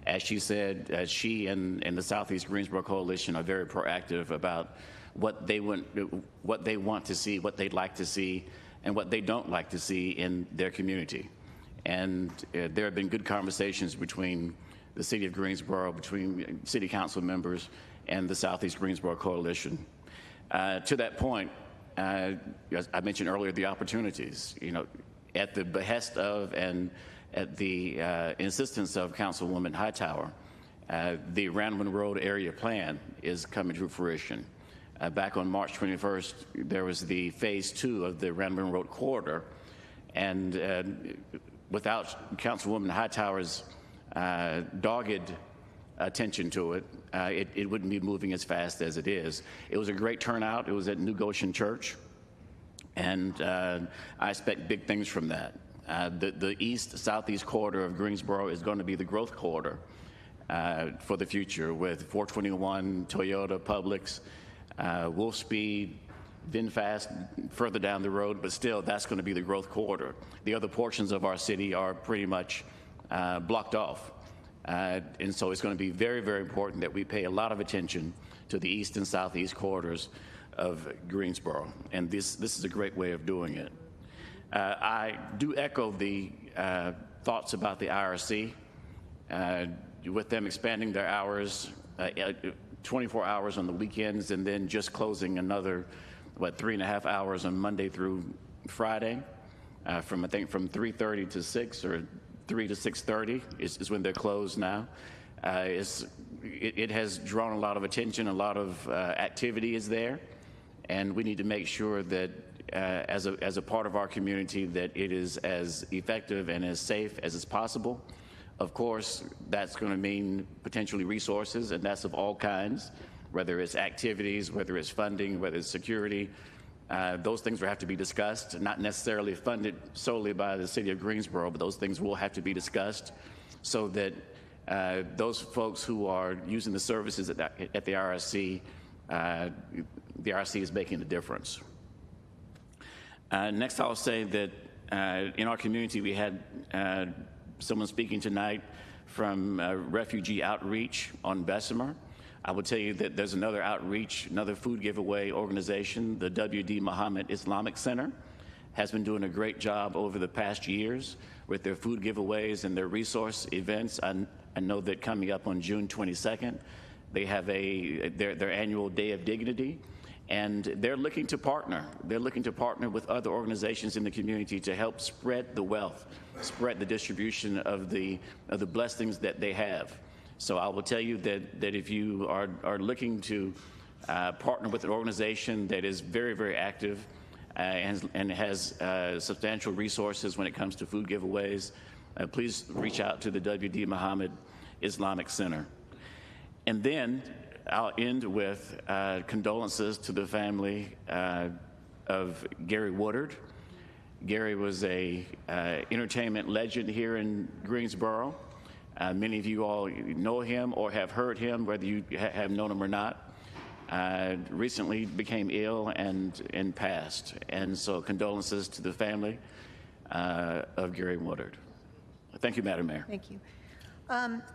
As she said, she and the Southeast Greensboro Coalition are very proactive about what they want to see, what they'd like to see, and what they don't like to see in their community. And there have been good conversations between the City of Greensboro, between City Council members, and the Southeast Greensboro Coalition. To that point, as I mentioned earlier, the opportunities, at the behest of and at the insistence of Councilwoman Hightower, the Randleman Road Area Plan is coming to fruition. Back on March 21st, there was the phase 2 of the Randleman Road corridor, and without Councilwoman Hightower's dogged attention to it, it wouldn't be moving as fast as it is. It was a great turnout. It was at New Goshen Church, and I expect big things from that. The east-southeast corridor of Greensboro is going to be the growth corridor for the future, with 421, Toyota, Publix, Wolfspeed, VinFast further down the road, but still that's going to be the growth corridor. The other portions of our city are pretty much blocked off. And so it's going to be very, very important that we pay a lot of attention to the east and southeast corridors of Greensboro. And this is a great way of doing it. I do echo the thoughts about the IRC, with them expanding their hours, 24 hours on the weekends, and then just closing another, 3.5 hours on Monday through Friday, from 3:30 to 6 or 3 to 6:30 is when they're closed now. It has drawn a lot of attention, a lot of activity is there, and we need to make sure that as a part of our community that it is as effective and as safe as is possible. Of course, that's going to mean potentially resources, and that's of all kinds, whether it's activities, whether it's funding, whether it's security. Those things will have to be discussed, not necessarily funded solely by the City of Greensboro, but those things will have to be discussed so that those folks who are using the services at the RSC, the RSC is making a difference. Next, I'll say that in our community, we had someone speaking tonight from Refugee Outreach on Bessemer. I will tell you that there's another outreach, another food giveaway organization, the W.D. Muhammad Islamic Center, has been doing a great job over the past years with their food giveaways and their resource events. I know that coming up on June 22nd, they have their annual Day of Dignity, and they're looking to partner. They're looking to partner with other organizations in the community to help spread the wealth, spread the distribution of the blessings that they have. So I will tell you that if you are looking to partner with an organization that is very, very active and has substantial resources when it comes to food giveaways, please reach out to the W.D. Muhammad Islamic Center. And then I'll end with condolences to the family of Gary Woodard. Gary was a entertainment legend here in Greensboro. Many of you all know him or have heard him, whether you have known him or not. Recently became ill and passed. And so condolences to the family of Gary Woodard. Thank you, Madam Mayor. Thank you.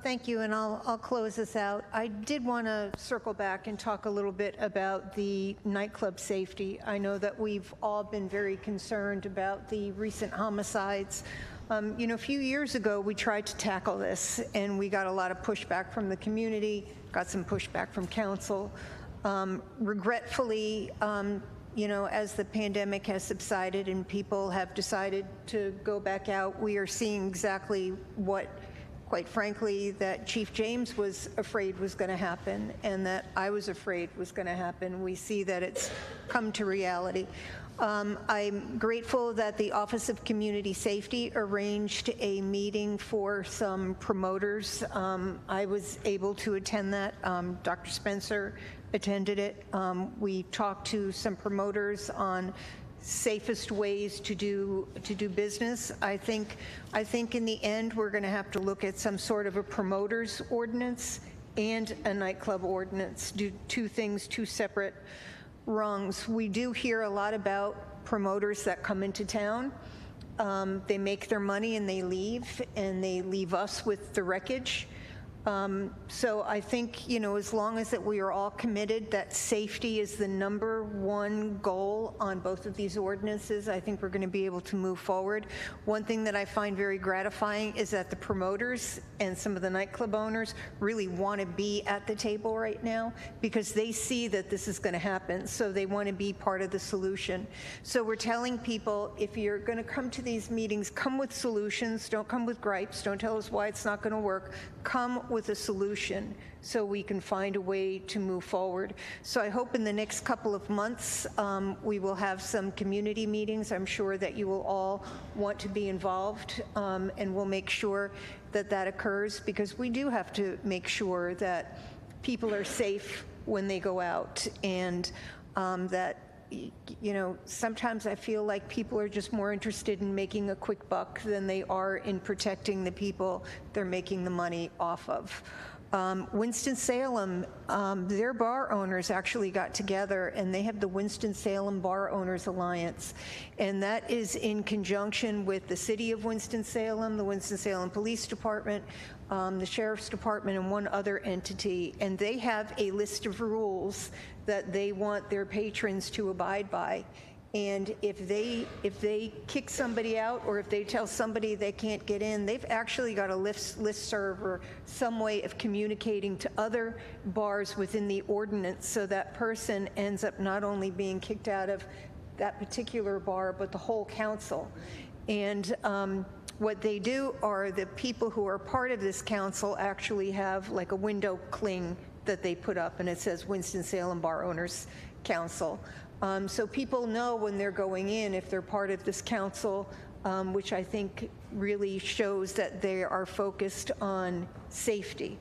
Thank you, and I'll close this out. I did want to circle back and talk a little bit about the nightclub safety. I know that we've all been very concerned about the recent homicides. A few years ago, we tried to tackle this, and we got a lot of pushback from the community, got some pushback from council. Regretfully, as the pandemic has subsided and people have decided to go back out, we are seeing exactly what, quite frankly, that Chief James was afraid was going to happen and that I was afraid was going to happen. We see that it's come to reality. I'm grateful that the Office of Community Safety arranged a meeting for some promoters. I was able to attend that. Dr. Spencer attended it. We talked to some promoters on safest ways to do business. I think in the end we're going to have to look at some sort of a promoters ordinance and a nightclub ordinance. Do two things, two separate rungs. We do hear a lot about promoters that come into town. They make their money and they leave us with the wreckage. So I think, as long as that we are all committed that safety is the number one goal on both of these ordinances, I think we're going to be able to move forward. One thing that I find very gratifying is that the promoters and some of the nightclub owners really want to be at the table right now because they see that this is going to happen, so they want to be part of the solution. So we're telling people, if you're going to come to these meetings, come with solutions, don't come with gripes, don't tell us why it's not going to work, come with a solution so we can find a way to move forward. So I hope in the next couple of months we will have some community meetings. I'm sure that you will all want to be involved, and we'll make sure that that occurs, because we do have to make sure that people are safe when they go out, and that sometimes I feel like people are just more interested in making a quick buck than they are in protecting the people they're making the money off of. Winston-Salem, their bar owners actually got together, and they have the Winston-Salem Bar Owners Alliance, and that is in conjunction with the City of Winston-Salem, the Winston-Salem Police Department, the Sheriff's Department, and one other entity, and they have a list of rules that they want their patrons to abide by. And if they kick somebody out, or if they tell somebody they can't get in, they've actually got a listserv or some way of communicating to other bars within the ordinance, so that person ends up not only being kicked out of that particular bar, but the whole council. And what they do are the people who are part of this council actually have like a window cling that they put up, and it says Winston-Salem Bar Owners Council. So people know when they're going in if they're part of this council, which I think really shows that they are focused on safety.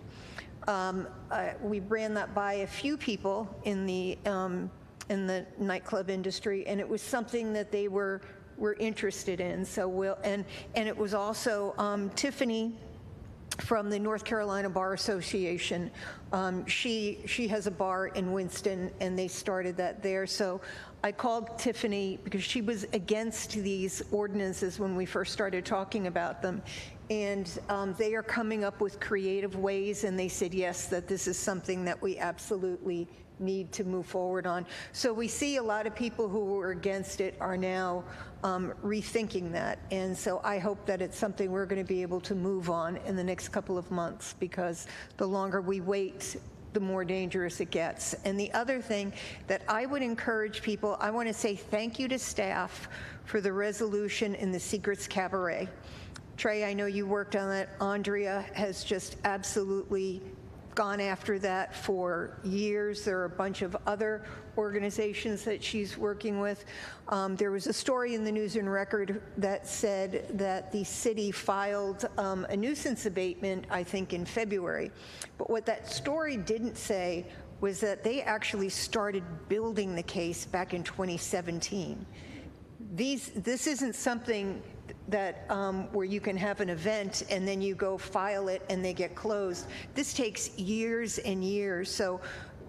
We ran that by a few people in the nightclub industry, and it was something that they were interested in. So and it was also Tiffany from the North Carolina Bar Association. She has a bar in Winston, and they started that there. So I called Tiffany because she was against these ordinances when we first started talking about them. And they are coming up with creative ways, and they said, yes, that this is something that we absolutely need to move forward on. So we see a lot of people who were against it are now rethinking that. And so I hope that it's something we're going to be able to move on in the next couple of months, because the longer we wait, the more dangerous it gets. And the other thing that I would encourage people, I want to say thank you to staff for the resolution in the Secrets Cabaret. Trey, I know you worked on that. Andrea has just absolutely gone after that for years. There are a bunch of other organizations that she's working with. There was a story in the News and Record that said that the city filed a nuisance abatement, I think, in February. But what that story didn't say was that they actually started building the case back in 2017. This isn't something that where you can have an event and then you go file it and they get closed. This takes years and years. So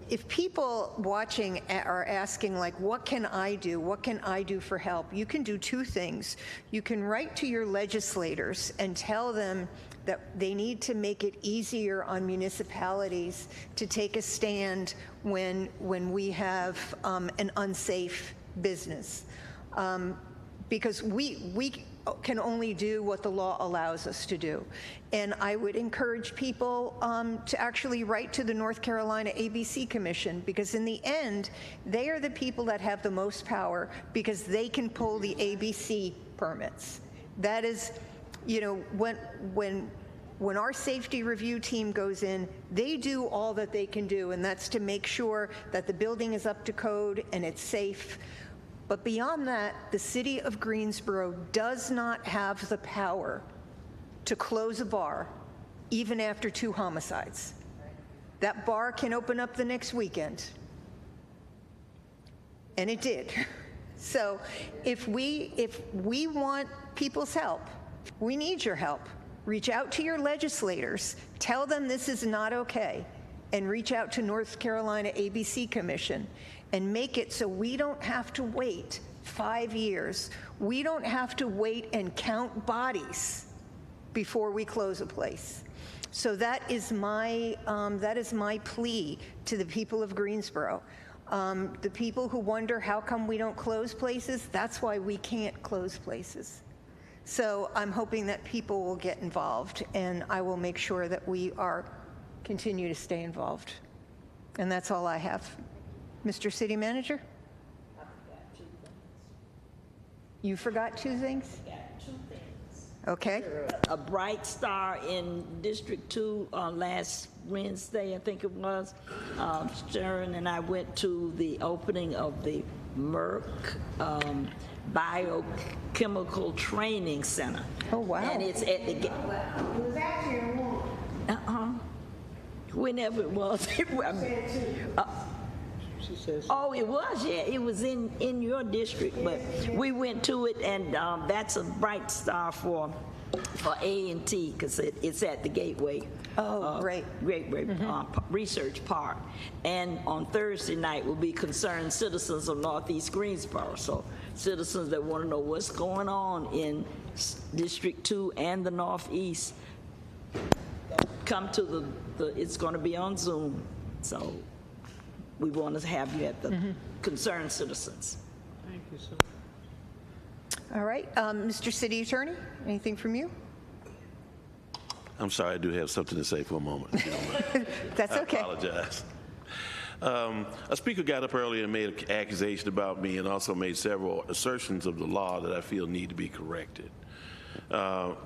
if people watching are asking, like, what can I do? What can I do for help? You can do two things. You can write to your legislators and tell them that they need to make it easier on municipalities to take a stand when we have an unsafe business. Because we can only do what the law allows us to do. And I would encourage people to actually write to the North Carolina ABC Commission, because in the end, they are the people that have the most power, because they can pull the ABC permits. That is, you know, when our safety review team goes in, they do all that they can do, and that's to make sure that the building is up to code and it's safe. But beyond that, the City of Greensboro does not have the power to close a bar even after 2 homicides. That bar can open up the next weekend. And it did. So if we want people's help, we need your help. Reach out to your legislators, tell them this is not okay, and reach out to North Carolina ABC Commission and make it so we don't have to wait 5 years. We don't have to wait and count bodies before we close a place. So that is my plea to the people of Greensboro. The people who wonder how come we don't close places, that's why we can't close places. So I'm hoping that people will get involved, and I will make sure that we continue to stay involved. And that's all I have. Mr. City Manager? I forgot 2 things. You forgot 2 things? I got 2 things. Okay. A bright star in District 2 last Wednesday, I think it was. Sharon and I went to the opening of the Merck Biochemical Training Center. Oh, wow. And it's at the gate. It was actually a woman. Whenever it was. She says. Oh, it was, yeah. It was in your district, but we went to it, and that's a bright star for A&T, because it's at the Gateway. Oh, great. Research Park. And on Thursday night will be concerned citizens of Northeast Greensboro. So citizens that want to know what's going on in District 2 and the Northeast, come to it's going to be on Zoom. So we want to have you at the concerned citizens. Thank you, sir. All right. Mr. City Attorney, anything from you? I'm sorry, I do have something to say for a moment. If you don't mind. That's okay. I apologize. A speaker got up earlier and made an accusation about me and also made several assertions of the law that I feel need to be corrected.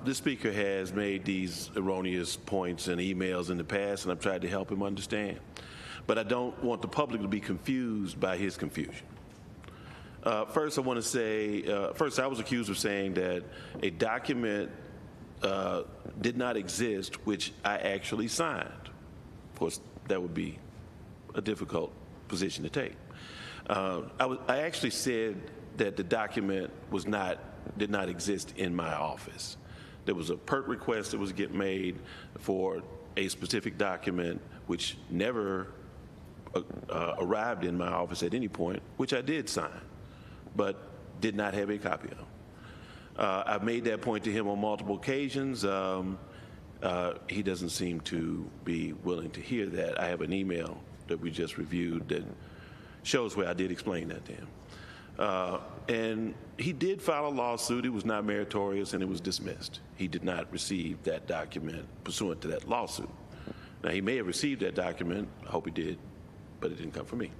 This speaker has made these erroneous points and emails in the past, and I've tried to help him understand. But I don't want the public to be confused by his confusion. First, I want to say, first, I was accused of saying that a document did not exist, which I actually signed. Of course, that would be a difficult position to take. I actually said that the document did not exist in my office. There was a PERT request that was getting made for a specific document, which never arrived in my office at any point, which I did sign, but did not have a copy of. I've made that point to him on multiple occasions. He doesn't seem to be willing to hear that. I have an email that we just reviewed that shows where I did explain that to him. And he did file a lawsuit. It was not meritorious, and it was dismissed. He did not receive that document pursuant to that lawsuit. Now, he may have received that document. I hope he did, but it didn't come from me.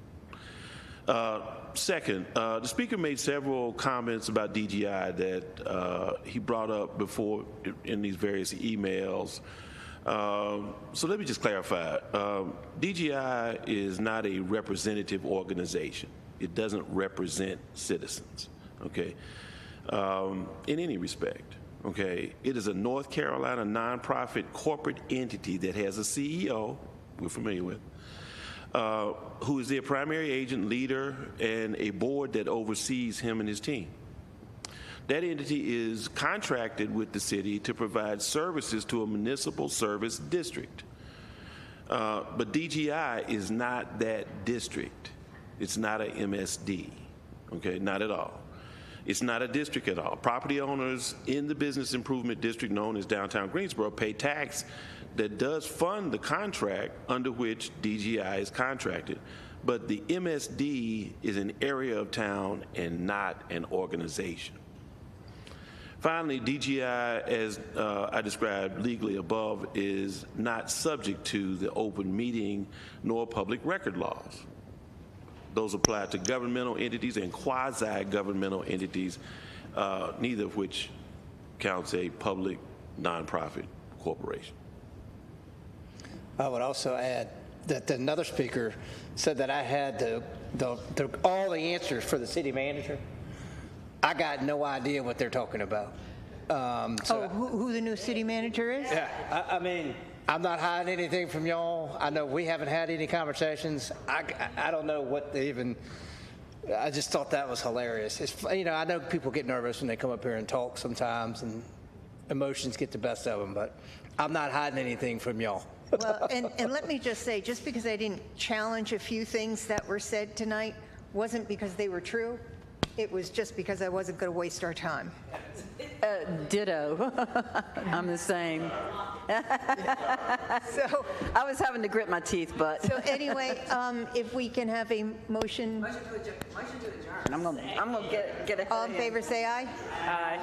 Second, the speaker made several comments about DGI that he brought up before in these various emails. So let me just clarify. DGI is not a representative organization. It doesn't represent citizens, okay, in any respect, okay? It is a North Carolina nonprofit corporate entity that has a CEO, we're familiar with, who is their primary agent, leader, and a board that oversees him and his team. That entity is contracted with the city to provide services to a municipal service district. But DGI is not that district. It's not a MSD, okay, not at all. It's not a district at all. Property owners in the business improvement district known as downtown Greensboro pay tax that does fund the contract under which DGI is contracted. But the MSD is an area of town and not an organization. Finally, DGI, as I described legally above, is not subject to the open meeting nor public record laws. Those apply to governmental entities and quasi-governmental entities, neither of which counts a public nonprofit corporation. I would also add that another speaker said that I had all the answers for the city manager. I got no idea what they're talking about. Who the new city manager is? Yeah, I mean, I'm not hiding anything from y'all. I know we haven't had any conversations. I don't know what they even. I just thought that was hilarious. It's, I know people get nervous when they come up here and talk sometimes, and emotions get the best of them. But I'm not hiding anything from y'all. Well, and let me just say, just because I didn't challenge a few things that were said tonight, wasn't because they were true. It was just because I wasn't going to waste our time. Ditto. I'm the same. So I was having to grit my teeth, but. So anyway, if we can have a motion. Motion to adjourn. I'm gonna get ahead. All in favor, say aye. Aye.